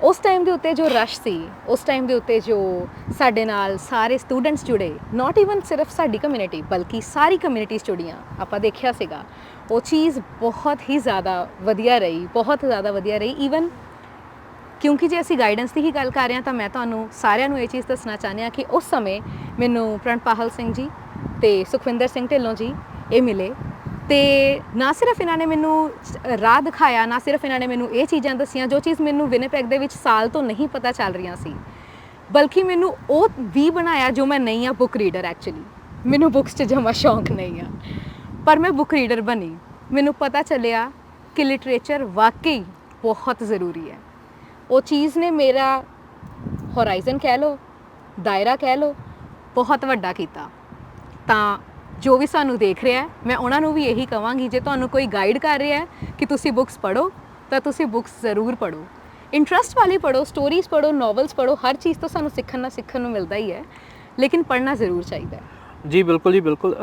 ਉਸ ਟਾਈਮ ਦੇ ਉੱਤੇ ਜੋ ਰਸ਼ ਸੀ, ਉਸ ਟਾਈਮ ਦੇ ਉੱਤੇ ਜੋ ਸਾਡੇ ਨਾਲ ਸਾਰੇ ਸਟੂਡੈਂਟਸ ਜੁੜੇ, ਨਾਟ ਈਵਨ ਸਿਰਫ ਸਾਡੀ ਕਮਿਊਨਿਟੀ ਬਲਕਿ ਸਾਰੀ ਕਮਿਊਨਿਟੀਜ਼ ਜੁੜੀਆਂ, ਆਪਾਂ ਦੇਖਿਆ ਸੀਗਾ ਉਹ ਚੀਜ਼ ਬਹੁਤ ਹੀ ਜ਼ਿਆਦਾ ਵਧੀਆ ਰਹੀ, ਬਹੁਤ ਜ਼ਿਆਦਾ ਵਧੀਆ ਰਹੀ। ਈਵਨ ਕਿਉਂਕਿ ਜੇ ਅਸੀਂ ਗਾਈਡੈਂਸ ਦੀ ਹੀ ਗੱਲ ਕਰ ਰਹੇ ਹਾਂ ਤਾਂ ਮੈਂ ਤੁਹਾਨੂੰ ਸਾਰਿਆਂ ਨੂੰ ਇਹ ਚੀਜ਼ ਦੱਸਣਾ ਚਾਹੁੰਦੀ ਹਾਂ ਕਿ ਉਸ ਸਮੇਂ ਮੈਨੂੰ ਪ੍ਰਣਪਾਹਲ ਸਿੰਘ ਜੀ ਤੇ ਸੁਖਵਿੰਦਰ ਸਿੰਘ ਢਿੱਲੋਂ ਜੀ ਇਹ ਮਿਲੇ, ਤੇ ਨਾ ਸਿਰਫ ਇਹਨਾਂ ਨੇ ਮੈਨੂੰ ਰਾਹ ਦਿਖਾਇਆ, ਨਾ ਸਿਰਫ ਇਹਨਾਂ ਨੇ ਮੈਨੂੰ ਇਹ ਚੀਜ਼ਾਂ ਦੱਸੀਆਂ ਜੋ ਚੀਜ਼ ਮੈਨੂੰ ਵਿਨੀਪੈਗ ਦੇ ਵਿੱਚ ਸਾਲ ਤੋਂ ਨਹੀਂ ਪਤਾ ਚੱਲ ਰਹੀਆਂ ਸੀ, ਬਲਕਿ ਮੈਨੂੰ ਉਹ ਵੀ ਬਣਾਇਆ ਜੋ ਮੈਂ ਨਹੀਂ ਹਾਂ, ਬੁੱਕ ਰੀਡਰ। ਐਕਚੁਅਲੀ ਮੈਨੂੰ ਬੁੱਕਸ 'ਚ ਜਮਾ ਸ਼ੌਂਕ ਨਹੀਂ ਆ, ਪਰ ਮੈਂ ਬੁੱਕ ਰੀਡਰ ਬਣੀ। ਮੈਨੂੰ ਪਤਾ ਚੱਲਿਆ ਕਿ ਲਿਟਰੇਚਰ ਵਾਕਈ ਬਹੁਤ ਜ਼ਰੂਰੀ ਹੈ। ਉਹ ਚੀਜ਼ ਨੇ ਮੇਰਾ ਹੋਰਾਈਜ਼ਨ ਕਹਿ ਲਓ, ਦਾਇਰਾ ਕਹਿ ਲਓ, ਬਹੁਤ ਵੱਡਾ ਕੀਤਾ। ਤਾਂ ਜੋ ਵੀ ਸਾਨੂੰ ਦੇਖ ਰਿਹਾ, ਮੈਂ ਉਹਨਾਂ ਨੂੰ ਵੀ ਇਹੀ ਕਹਾਂਗੀ, ਜੇ ਤੁਹਾਨੂੰ ਕੋਈ ਗਾਈਡ ਕਰ ਰਿਹਾ ਕਿ ਤੁਸੀਂ ਬੁੱਕਸ ਪੜ੍ਹੋ ਤਾਂ ਤੁਸੀਂ ਬੁੱਕਸ ਜ਼ਰੂਰ ਪੜ੍ਹੋ। ਇੰਟਰਸਟ ਵਾਲੀ ਪੜ੍ਹੋ, ਸਟੋਰੀਜ਼ ਪੜ੍ਹੋ, ਨੋਵਲਸ ਪੜ੍ਹੋ। ਹਰ ਚੀਜ਼ ਤੋਂ ਸਾਨੂੰ ਸਿੱਖਣ ਨੂੰ ਮਿਲਦਾ ਹੀ ਹੈ, ਲੇਕਿਨ ਪੜ੍ਹਨਾ ਜ਼ਰੂਰ ਚਾਹੀਦਾ ਹੈ। ਜੀ ਬਿਲਕੁਲ ਜੀ ਬਿਲਕੁਲ।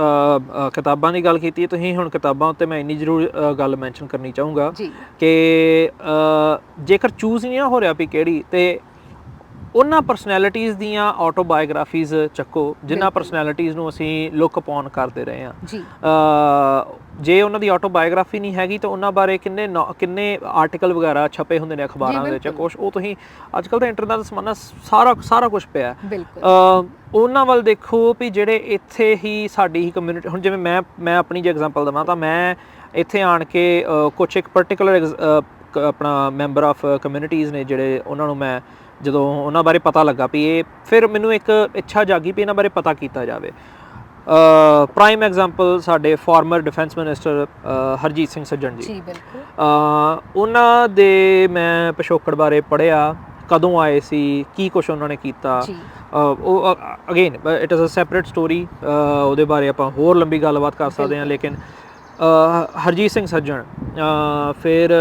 ਕਿਤਾਬਾਂ ਦੀ ਗੱਲ ਕੀਤੀ ਤੁਸੀਂ, ਹੁਣ ਕਿਤਾਬਾਂ ਉੱਤੇ ਮੈਂ ਇੰਨੀ ਜ਼ਰੂਰ ਗੱਲ ਮੈਂਸ਼ਨ ਕਰਨੀ ਚਾਹੂੰਗਾ ਕਿ ਜੇਕਰ ਚੂਜ਼ ਨਹੀਂ ਹੋ ਰਿਹਾ ਵੀ ਕਿਹੜੀ, ਤੇ ਉਹਨਾਂ ਪਰਸਨੈਲਿਟੀਜ਼ ਦੀਆਂ ਆਟੋਬਾਇਓਗ੍ਰਾਫੀਜ਼ ਚੱਕੋ ਜਿਨ੍ਹਾਂ ਪਰਸਨੈਲਿਟੀਜ਼ ਨੂੰ ਅਸੀਂ ਲੁੱਕ ਅਪੋਨ ਕਰਦੇ ਰਹੇ ਹਾਂ। ਜੇ ਉਹਨਾਂ ਦੀ ਆਟੋਬਾਇਓਗ੍ਰਾਫੀ ਨਹੀਂ ਹੈਗੀ ਤਾਂ ਉਹਨਾਂ ਬਾਰੇ ਕਿੰਨੇ ਆਰਟੀਕਲ ਵਗੈਰਾ ਛਪੇ ਹੁੰਦੇ ਨੇ ਅਖਬਾਰਾਂ ਦੇ ਵਿੱਚ, ਕੁਛ ਉਹ ਤੁਸੀਂ ਅੱਜ ਕੱਲ੍ਹ ਤਾਂ ਇੰਟਰਨੈਟ ਦਾ ਜ਼ਮਾਨਾ, ਸਾਰਾ ਕੁਛ ਪਿਆ। ਉਹਨਾਂ ਵੱਲ ਦੇਖੋ ਵੀ ਜਿਹੜੇ ਇੱਥੇ ਹੀ ਸਾਡੀ ਹੀ ਕਮਿਊਨਿਟੀ, ਹੁਣ ਜਿਵੇਂ ਮੈਂ ਆਪਣੀ ਜੇ ਐਗਜ਼ਾਮਪਲ ਦੇਵਾਂ ਤਾਂ ਮੈਂ ਇੱਥੇ ਆਣ ਕੇ ਕੁਛ ਇੱਕ ਪਰਟੀਕੂਲਰ ਆਪਣਾ ਮੈਂਬਰ ਆਫ ਕਮਿਊਨਿਟੀਜ਼ ਨੇ ਜਿਹੜੇ, ਉਹਨਾਂ ਨੂੰ ਮੈਂ ਜਦੋਂ ਉਹਨਾਂ ਬਾਰੇ ਪਤਾ ਲੱਗਾ ਵੀ ਇਹ, ਫਿਰ ਮੈਨੂੰ ਇੱਕ ਇੱਛਾ ਜਾਗੀ ਵੀ ਇਹਨਾਂ ਬਾਰੇ ਪਤਾ ਕੀਤਾ ਜਾਵੇ। ਪ੍ਰਾਈਮ ਐਗਜ਼ਾਮਪਲ ਸਾਡੇ former defence minister Harjit Singh Sajjan ji ਬਿਲਕੁਲ। ਉਹਨਾਂ ਦੇ ਮੈਂ ਪਿਛੋਕੜ ਬਾਰੇ ਪੜ੍ਹਿਆ, ਕਦੋਂ ਆਏ ਸੀ, ਕੀ ਕੁਛ ਉਹਨਾਂ ਨੇ ਕੀਤਾ। ਉਹ again it is a separate story, ਉਹਦੇ ਬਾਰੇ ਆਪਾਂ ਹੋਰ ਲੰਬੀ ਗੱਲਬਾਤ ਕਰ ਸਕਦੇ ਹਾਂ। ਲੇਕਿਨ ਹਰਜੀਤ ਸਿੰਘ ਸੱਜਣ, ਫਿਰ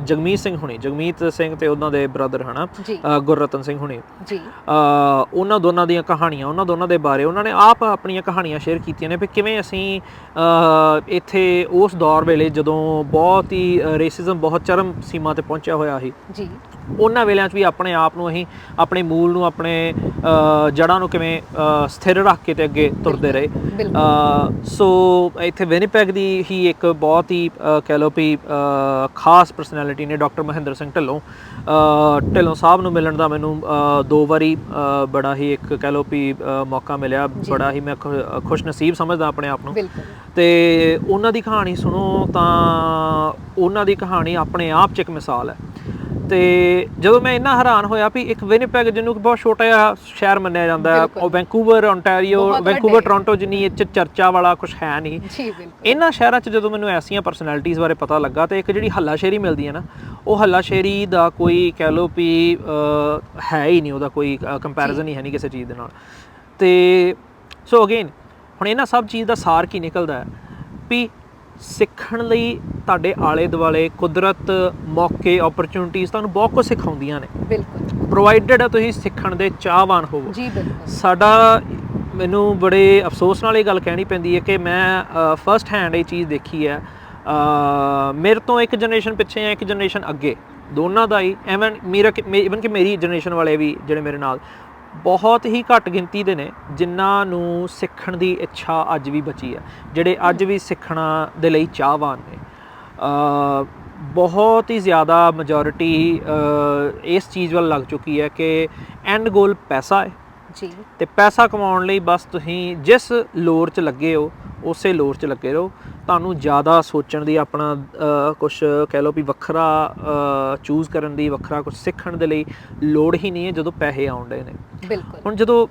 ਜਗਮੀਤ ਸਿੰਘ ਹੁਣੀ, ਜਗਮੀਤ ਸਿੰਘ ਤੇ ਉਹਨਾਂ ਦੇ ਬ੍ਰਦਰ ਹੈ ਨਾ ਗੁਰਰਤਨ ਸਿੰਘ ਹੁਣੀ, ਉਹਨਾਂ ਦੋਨਾਂ ਦੀਆਂ ਕਹਾਣੀਆਂ, ਉਹਨਾਂ ਦੋਨਾਂ ਦੇ ਬਾਰੇ ਉਹਨਾਂ ਨੇ ਆਪ ਆਪਣੀਆਂ ਕਹਾਣੀਆਂ ਸ਼ੇਅਰ ਕੀਤੀਆਂ ਨੇ ਵੀ ਕਿਵੇਂ ਅਸੀਂ ਇੱਥੇ ਉਸ ਦੌਰ ਵੇਲੇ ਜਦੋਂ ਬਹੁਤ ਹੀ ਰੇਸਿਜ਼ਮ ਬਹੁਤ ਚਰਮ ਸੀਮਾ 'ਤੇ ਪਹੁੰਚਿਆ ਹੋਇਆ ਸੀ, ਉਹਨਾਂ ਵੇਲਿਆਂ 'ਚ ਵੀ ਆਪਣੇ ਆਪ ਨੂੰ ਅਸੀਂ ਆਪਣੇ ਮੂਲ ਨੂੰ, ਆਪਣੇ ਜੜ੍ਹਾਂ ਨੂੰ ਕਿਵੇਂ ਸਥਿਰ ਰੱਖ ਕੇ ਤੇ ਅੱਗੇ ਤੁਰਦੇ ਰਹੇ। ਸੋ ਇੱਥੇ ਵਿਨੀਪੈਗ ਦੀ ਹੀ ਇੱਕ ਬਹੁਤ ਹੀ ਕਹਿ ਲਓ ਵੀ ਖਾਸ ਪਰਸਨੈਲਿਟੀ ਨੇ ਡਾਕਟਰ ਮਹਿੰਦਰ ਸਿੰਘ ਢਿੱਲੋਂ ਸਾਹਿਬ ਨੂੰ ਮਿਲਣ ਦਾ ਮੈਨੂੰ 2 ਵਾਰੀ ਬੜਾ ਹੀ ਇੱਕ ਕਹਿ ਲਓ ਵੀ ਮੌਕਾ ਮਿਲਿਆ। ਬੜਾ ਹੀ ਮੈਂ ਖੁਸ਼ ਨਸੀਬ ਸਮਝਦਾ ਆਪਣੇ ਆਪ ਨੂੰ। ਤੇ ਉਹਨਾਂ ਦੀ ਕਹਾਣੀ ਸੁਣੋ ਤਾਂ ਉਹਨਾਂ ਦੀ ਕਹਾਣੀ ਆਪਣੇ ਆਪ 'ਚ ਇੱਕ ਮਿਸਾਲ ਹੈ। ਤੇ ਜਦੋਂ ਮੈਂ ਇੰਨਾ ਹੈਰਾਨ ਹੋਇਆ ਵੀ ਇੱਕ ਵਿਨੀਪੈਗ, ਜਿਹਨੂੰ ਬਹੁਤ ਛੋਟਾ ਜਿਹਾ ਸ਼ਹਿਰ ਮੰਨਿਆ ਜਾਂਦਾ ਹੈ, ਉਹ ਵੈਂਕੂਵਰ ਓਨਟਾਰੀਓ, ਵੈਂਕੂਵਰ ਟੋਰਾਂਟੋ ਜਿੰਨੀ ਇਹ 'ਚ ਚਰਚਾ ਵਾਲਾ ਕੁਛ ਹੈ ਨਹੀਂ। ਇਹਨਾਂ ਸ਼ਹਿਰਾਂ 'ਚ ਜਦੋਂ ਮੈਨੂੰ ਐਸੀਆਂ ਪਰਸਨੈਲਿਟੀਜ਼ ਬਾਰੇ ਪਤਾ ਲੱਗਾ ਤੇ ਇੱਕ ਜਿਹੜੀ ਹੱਲਾਸ਼ੇਰੀ ਮਿਲਦੀ ਹੈ ਨਾ, ਉਹ ਹੱਲਾਸ਼ੇਰੀ ਦਾ ਕੋਈ ਕਹਿ ਲਓ ਵੀ ਹੈ ਹੀ ਨਹੀਂ, ਉਹਦਾ ਕੋਈ ਕੰਪੈਰੀਜ਼ਨ ਹੀ ਹੈ ਨਹੀਂ ਕਿਸੇ ਚੀਜ਼ ਦੇ ਨਾਲ। ਤੇ ਸੋ ਅਗੇਨ ਹੁਣ ਇਹਨਾਂ ਸਭ ਚੀਜ਼ ਦਾ ਸਾਰ ਕੀ ਨਿਕਲਦਾ ਹੈ ਵੀ ਸਿੱਖਣ ਲਈ ਤੁਹਾਡੇ ਆਲੇ ਦੁਆਲੇ ਕੁਦਰਤ, ਮੌਕੇ, ਓਪਰਚੁਨਿਟੀਜ਼ ਤੁਹਾਨੂੰ ਬਹੁਤ ਕੁਝ ਸਿਖਾਉਂਦੀਆਂ ਨੇ। ਬਿਲਕੁਲ, ਪ੍ਰੋਵਾਈਡਡ ਹੈ ਤੁਸੀਂ ਸਿੱਖਣ ਦੇ ਚਾਹਵਾਨ ਹੋਵੋ। ਸਾਡਾ, ਮੈਨੂੰ ਬੜੇ ਅਫਸੋਸ ਨਾਲ ਇਹ ਗੱਲ ਕਹਿਣੀ ਪੈਂਦੀ ਹੈ ਕਿ ਮੈਂ ਫਸਟ ਹੈਂਡ ਇਹ ਚੀਜ਼ ਦੇਖੀ ਹੈ, ਮੇਰੇ ਤੋਂ ਇੱਕ ਜਨਰੇਸ਼ਨ ਪਿੱਛੇ ਜਾਂ ਇੱਕ ਜਨਰੇਸ਼ਨ ਅੱਗੇ, ਦੋਨਾਂ ਦਾ ਹੀ ਈਵਨ ਕਿ ਮੇਰੀ ਜਨਰੇਸ਼ਨ ਵਾਲੇ ਵੀ ਜਿਹੜੇ ਮੇਰੇ ਨਾਲ, ਬਹੁਤ ਹੀ ਘੱਟ ਗਿਣਤੀ ਦੇ ਨੇ ਜਿਨ੍ਹਾਂ ਨੂੰ ਸਿੱਖਣ ਦੀ ਇੱਛਾ ਅੱਜ ਵੀ ਬਚੀ ਹੈ, ਜਿਹੜੇ ਅੱਜ ਵੀ ਸਿੱਖਣਾ ਦੇ ਲਈ ਚਾਹਵਾਨ ਨੇ। ਬਹੁਤ ਹੀ ਜ਼ਿਆਦਾ ਮੈਜੋਰਿਟੀ ਇਸ ਚੀਜ਼ ਵੱਲ ਲੱਗ ਚੁੱਕੀ ਹੈ ਕਿ ਐਂਡ ਗੋਲ ਪੈਸਾ ਹੈ ਜੀ, ਤੇ ਪੈਸਾ ਕਮਾਉਣ ਲਈ ਬਸ ਤੁਸੀਂ ਜਿਸ ਲੋਰ 'ਚ ਲੱਗੇ ਹੋ ਉਸੇ ਲੋਰ 'ਚ ਲੱਗੇ ਰਹੋ। ਤੁਹਾਨੂੰ ਜ਼ਿਆਦਾ ਸੋਚਣ ਦੀ, ਆਪਣਾ ਕੁਛ ਕਹਿ ਲਓ ਵੀ ਵੱਖਰਾ ਚੂਜ਼ ਕਰਨ ਦੀ, ਵੱਖਰਾ ਕੁਛ ਸਿੱਖਣ ਦੇ ਲਈ ਲੋੜ ਹੀ ਨਹੀਂ ਹੈ ਜਦੋਂ ਪੈਸੇ ਆਉਣ ਡਏ ਨੇ। ਬਿਲਕੁਲ। ਹੁਣ ਜਦੋਂ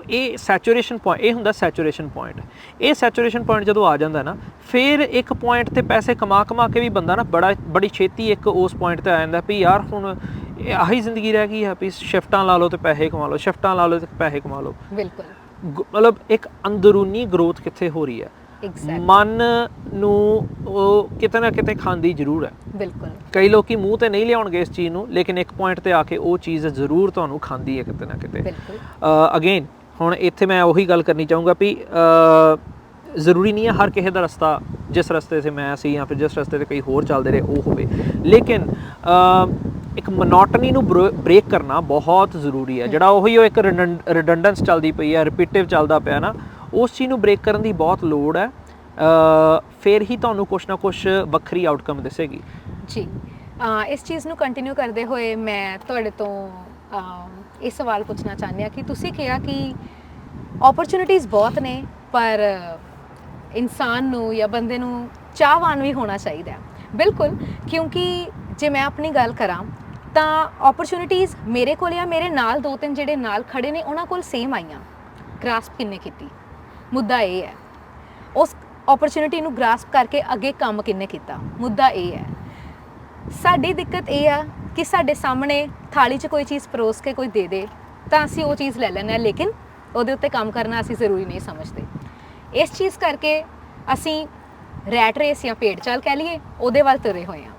ਇਹ ਸੈਚੂਰੇਸ਼ਨ ਪੁਆਇੰਟ, ਇਹ ਹੁੰਦਾ ਸੈਚੂਰੇਸ਼ਨ ਪੁਆਇੰਟ, ਇਹ ਸੈਚੂਰੇਸ਼ਨ ਪੁਆਇੰਟ ਜਦੋਂ ਆ ਜਾਂਦਾ ਨਾ, ਫਿਰ ਇੱਕ ਪੁਆਇੰਟ 'ਤੇ ਪੈਸੇ ਕਮਾ ਕੇ ਵੀ ਬੰਦਾ ਨਾ ਬੜੀ ਛੇਤੀ ਇੱਕ ਉਸ ਪੁਆਇੰਟ 'ਤੇ ਆ ਜਾਂਦਾ ਵੀ ਯਾਰ ਹੁਣ ਆਹੀ ਜ਼ਿੰਦਗੀ ਰਹਿ ਗਈ ਹੈ ਵੀ ਸ਼ਿਫਟਾਂ ਲਾ ਲਓ ਤੇ ਪੈਸੇ ਕਮਾ ਲਓ, ਸ਼ਿਫਟਾਂ ਲਾ ਲਓ ਤੇ ਪੈਸੇ ਕਮਾ ਲਓ। ਬਿਲਕੁਲ। ਮਤਲਬ ਇੱਕ ਅੰਦਰੂਨੀ ਗਰੋਥ ਕਿੱਥੇ ਹੋ ਰਹੀ ਹੈ, ਮਨ ਨੂੰ ਉਹ ਕਿਤੇ ਨਾ ਕਿਤੇ ਖਾਂਦੀ ਜ਼ਰੂਰ ਹੈ। ਬਿਲਕੁਲ। ਕਈ ਲੋਕੀ ਮੂੰਹ ਤੇ ਨਹੀਂ ਲਿਆਉਣਗੇ ਇਸ ਚੀਜ਼ ਨੂੰ, ਲੇਕਿਨ ਇੱਕ ਪੁਆਇੰਟ ਤੇ ਆ ਕੇ ਉਹ ਚੀਜ਼ ਜ਼ਰੂਰ ਤੁਹਾਨੂੰ ਖਾਂਦੀ ਹੈ ਕਿਤੇ ਨਾ ਕਿਤੇ। ਅਗੇਨ ਹੁਣ ਇੱਥੇ ਮੈਂ ਉਹੀ ਗੱਲ ਕਰਨੀ ਚਾਹੂੰਗਾ ਵੀ ਜ਼ਰੂਰੀ ਨਹੀਂ ਹੈ ਹਰ ਕਿਸੇ ਦਾ ਰਸਤਾ ਜਿਸ ਰਸਤੇ 'ਤੇ ਮੈਂ ਸੀ ਜਾਂ ਫਿਰ ਜਿਸ ਰਸਤੇ 'ਤੇ ਕੋਈ ਹੋਰ ਚੱਲਦੇ ਰਹੇ ਉਹ ਹੋਵੇ, ਲੇਕਿਨ ਇੱਕ ਮੋਨੋਟਨੀ ਨੂੰ ਬ੍ਰੇਕ ਕਰਨਾ ਬਹੁਤ ਜ਼ਰੂਰੀ ਹੈ। ਜਿਹੜਾ ਉਹੀ ਉਹ ਇੱਕ ਰਿਡੰਡੈਂਸ ਚੱਲਦੀ ਪਈ ਹੈ, ਰਿਪੀਟਿਵ ਚੱਲਦਾ ਪਿਆ ਨਾ, ਉਸ ਚੀਜ਼ ਨੂੰ ਬ੍ਰੇਕ ਕਰਨ ਦੀ ਬਹੁਤ ਲੋੜ ਹੈ। ਫਿਰ ਹੀ ਤੁਹਾਨੂੰ ਕੁਛ ਨਾ ਕੁਛ ਵੱਖਰੀ ਆਊਟਕਮ ਦਿਸੇਗੀ ਜੀ। ਇਸ ਚੀਜ਼ ਨੂੰ ਕੰਟੀਨਿਊ ਕਰਦੇ ਹੋਏ ਮੈਂ ਤੁਹਾਡੇ ਤੋਂ ਇਹ ਸਵਾਲ ਪੁੱਛਣਾ ਚਾਹੁੰਦੀ ਹਾਂ ਕਿ ਤੁਸੀਂ ਕਿਹਾ ਕਿ ਓਪਰਚੁਨਿਟੀਜ਼ ਬਹੁਤ ਨੇ, ਪਰ ਇਨਸਾਨ ਨੂੰ ਜਾਂ ਬੰਦੇ ਨੂੰ ਚਾਹਵਾਨ ਵੀ ਹੋਣਾ ਚਾਹੀਦਾ। ਬਿਲਕੁਲ, ਕਿਉਂਕਿ ਜੇ ਮੈਂ ਆਪਣੀ ਗੱਲ ਕਰਾਂ ਤਾਂ ਓਪਰਚੁਨਿਟੀਜ਼ ਮੇਰੇ ਕੋਲ ਜਾਂ ਮੇਰੇ ਨਾਲ 2-3 ਜਿਹੜੇ ਨਾਲ ਖੜੇ ਨੇ ਉਹਨਾਂ ਕੋਲ ਸੇਮ ਆਈਆਂ। ਗ੍ਰਾਸਪ ਕਿੰਨੇ ਕੀਤੀ, ਮੁੱਦਾ ਇਹ ਹੈ। ਉਸ ਓਪਰਚੁਨਿਟੀ ਨੂੰ ਗ੍ਰਾਸਪ ਕਰਕੇ ਅੱਗੇ ਕੰਮ ਕਿੰਨੇ ਕੀਤਾ, ਮੁੱਦਾ ਇਹ ਹੈ। ਸਾਡੀ ਦਿੱਕਤ ਇਹ ਆ ਕਿ ਸਾਡੇ ਸਾਹਮਣੇ ਥਾਲੀ 'ਚ ਕੋਈ ਚੀਜ਼ ਪਰੋਸ ਕੇ ਕੋਈ ਦੇ ਦੇ ਤਾਂ ਅਸੀਂ ਉਹ ਚੀਜ਼ ਲੈ ਲੈਂਦੇ ਹਾਂ, ਲੇਕਿਨ ਉਹਦੇ ਉੱਤੇ ਕੰਮ ਕਰਨਾ ਅਸੀਂ ਜ਼ਰੂਰੀ ਨਹੀਂ ਸਮਝਦੇ। ਇਸ ਚੀਜ਼ ਕਰਕੇ ਅਸੀਂ ਰੈਟ ਰੇਸ ਜਾਂ ਭੇਡ ਚਾਲ ਕਹਿ ਲਈਏ, ਉਹਦੇ ਵੱਲ ਤੁਰੇ ਹੋਏ ਹਾਂ।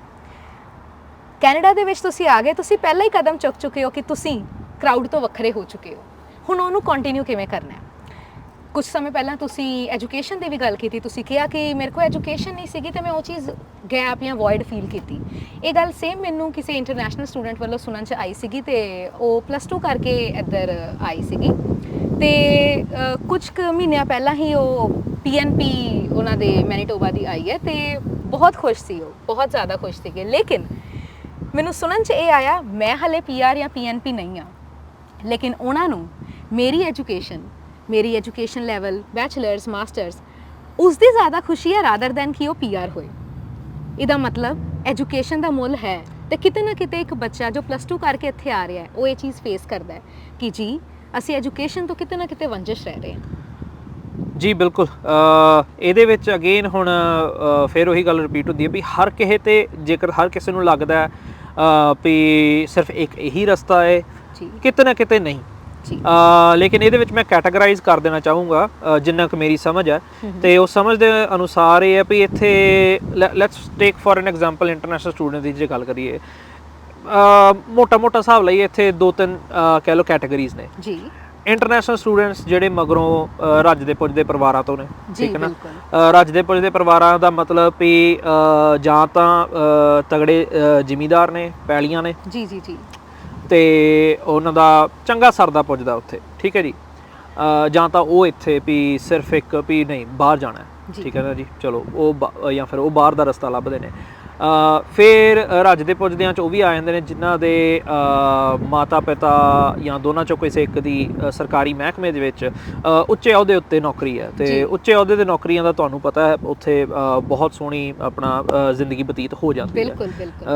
ਕੈਨੇਡਾ ਦੇ ਵਿੱਚ ਤੁਸੀਂ ਆ ਗਏ, ਤੁਸੀਂ ਪਹਿਲਾਂ ਹੀ ਕਦਮ ਚੁੱਕ ਚੁੱਕੇ ਹੋ ਕਿ ਤੁਸੀਂ ਕਰਾਊਡ ਤੋਂ ਵੱਖਰੇ ਹੋ ਚੁੱਕੇ ਹੋ। ਹੁਣ ਉਹਨੂੰ ਕੰਟੀਨਿਊ ਕਿਵੇਂ ਕਰਨਾ ਹੈ? ਕੁਝ ਸਮੇਂ ਪਹਿਲਾਂ ਤੁਸੀਂ ਐਜੂਕੇਸ਼ਨ ਦੀ ਵੀ ਗੱਲ ਕੀਤੀ, ਤੁਸੀਂ ਕਿਹਾ ਕਿ ਮੇਰੇ ਕੋਲ ਐਜੂਕੇਸ਼ਨ ਨਹੀਂ ਸੀਗੀ ਤੇ ਮੈਂ ਉਹ ਚੀਜ਼ ਗੈਪ ਜਾਂ ਵੋਇਡ ਫੀਲ ਕੀਤੀ। ਇਹ ਗੱਲ ਸੇਮ ਮੈਨੂੰ ਕਿਸੇ ਇੰਟਰਨੈਸ਼ਨਲ ਸਟੂਡੈਂਟ ਵੱਲੋਂ ਸੁਣਨ 'ਚ ਆਈ ਸੀਗੀ ਤੇ ਉਹ +2 ਕਰਕੇ ਇੱਧਰ ਆਈ ਸੀਗੀ ਤੇ ਕੁਝ ਕੁ ਮਹੀਨਿਆਂ ਪਹਿਲਾਂ ਹੀ ਉਹ PNP ਉਹਨਾਂ ਦੇ ਮੈਨੀਟੋਬਾ ਦੀ ਆਈ ਹੈ ਤੇ ਬਹੁਤ ਖੁਸ਼ ਸੀ, ਉਹ ਬਹੁਤ ਜ਼ਿਆਦਾ ਖੁਸ਼ ਸੀਗੇ। ਲੇਕਿਨ ਮੈਨੂੰ ਸੁਣਨ 'ਚ ਇਹ ਆਇਆ, ਮੈਂ ਹਲੇ PR ਜਾਂ PNP ਨਹੀਂ ਹਾਂ, ਲੇਕਿਨ ਉਹਨਾਂ ਨੂੰ ਮੇਰੀ ਐਜੂਕੇਸ਼ਨ ਲੈਵਲ, ਬੈਚਲਰਸ, ਮਾਸਟਰਸ, ਉਸ ਦੀ ਜ਼ਿਆਦਾ ਖੁਸ਼ੀ ਹੈ ਰਾਦਰ ਦੈਨ ਕਿ ਉਹ PR ਹੋਏ। ਇਹਦਾ ਮਤਲਬ ਐਜੂਕੇਸ਼ਨ ਦਾ ਮੁੱਲ ਹੈ ਤੇ ਕਿਤੇ ਨਾ ਕਿਤੇ ਇੱਕ ਬੱਚਾ ਜੋ +2 ਕਰਕੇ ਇੱਥੇ ਆ ਰਿਹਾ ਹੈ ਉਹ ਇਹ ਚੀਜ਼ ਫੇਸ ਕਰਦਾ ਹੈ ਕਿ ਜੀ ਅਸੀਂ ਐਜੂਕੇਸ਼ਨ ਤੋਂ ਕਿਤੇ ਨਾ ਕਿਤੇ ਵੰਜਿਸ਼ ਰਹਿ ਰਹੇ ਹਾਂ। ਜੀ ਬਿਲਕੁਲ, ਇਹਦੇ ਵਿੱਚ ਅਗੇਨ ਹੁਣ ਫਿਰ ਉਹੀ ਗੱਲ ਰਿਪੀਟ ਹੁੰਦੀ ਹੈ ਵੀ ਹਰ ਕਿਸੇ ਤੇ ਜੇਕਰ ਹਰ ਕਿਸੇ ਨੂੰ ਲੱਗਦਾ ਹੈ ਵੀ ਸਿਰਫ ਇੱਕ ਇਹੀ ਰਸਤਾ ਹੈ, ਜੀ ਕਿਤੇ ਨਾ ਕਿਤੇ ਨਹੀਂ। ਜੀ ਲੇਕਿਨ ਇਹਦੇ ਵਿੱਚ ਮੈਂ ਕੈਟਾਗਰਾਈਜ਼ ਕਰ ਦੇਣਾ ਚਾਹੂੰਗਾ ਜਿੰਨਾ ਕੁ ਮੇਰੀ ਸਮਝ ਹੈ, ਤੇ ਉਸ ਸਮਝ ਦੇ ਅਨੁਸਾਰ ਇਹ ਹੈ ਵੀ ਇੱਥੇ let's take for N example international student ਦੀ ਜੇ ਗੱਲ ਕਰੀਏ, ਮੋਟਾ ਹਿਸਾਬ ਲਈ ਇੱਥੇ 2-3 ਕਹਿ ਲਓ ਕੈਟਾਗਰੀਜ਼ ਨੇ ਜੀ। ਇੰਟਰਨੈਸ਼ਨਲ ਸਟੂਡੈਂਟਸ ਜਿਹੜੇ ਮਗਰੋਂ ਰੱਜਦੇ ਪੁੱਜਦੇ ਪਰਿਵਾਰਾਂ ਤੋਂ ਨੇ, ਠੀਕ ਹੈ ਨਾ। ਬਿਲਕੁਲ। ਰੱਜਦੇ ਪੁੱਜਦੇ ਪਰਿਵਾਰਾਂ ਦਾ ਮਤਲਬ ਵੀ ਜਾਂ ਤਾਂ ਤਗੜੇ ਜ਼ਿਮੀਂਦਾਰ ਨੇ, ਪੈਲੀਆਂ ਨੇ, ਜੀ ਜੀ ਜੀ, ਤੇ ਉਹਨਾਂ ਦਾ ਚੰਗਾ ਸਰਦਾ ਪੁੱਜਦਾ ਉੱਥੇ, ਠੀਕ ਹੈ ਜੀ। ਜਾਂ ਤਾਂ ਉਹ ਇੱਥੇ ਵੀ ਸਿਰਫ ਇੱਕ ਵੀ ਨਹੀਂ ਬਾਹਰ ਜਾਣਾ ਹੈ, ਠੀਕ ਹੈ ਨਾ ਜੀ, ਚਲੋ ਉਹ ਜਾਂ ਫਿਰ ਉਹ ਬਾਹਰ ਦਾ ਰਸਤਾ ਲੱਭਦੇ ਨੇ। ਫਿਰ ਰੱਜਦੇ ਪੁੱਜਦਿਆਂ 'ਚ ਉਹ ਵੀ ਆ ਜਾਂਦੇ ਨੇ ਜਿਨ੍ਹਾਂ ਦੇ ਮਾਤਾ ਪਿਤਾ ਜਾਂ ਦੋਨਾਂ 'ਚੋਂ ਕਿਸੇ ਇੱਕ ਦੀ ਸਰਕਾਰੀ ਮਹਿਕਮੇ ਦੇ ਵਿੱਚ ਉੱਚੇ ਅਹੁਦੇ ਉੱਤੇ ਨੌਕਰੀ ਹੈ, ਤੇ ਉੱਚੇ ਅਹੁਦੇ ਦੇ ਨੌਕਰੀਆਂ ਦਾ ਤੁਹਾਨੂੰ ਪਤਾ ਹੈ ਉੱਥੇ ਬਹੁਤ ਸੋਹਣੀ ਆਪਣਾ ਜ਼ਿੰਦਗੀ ਬਤੀਤ ਹੋ ਜਾਂਦੀ ਹੈ। ਬਿਲਕੁਲ ਬਿਲਕੁਲ।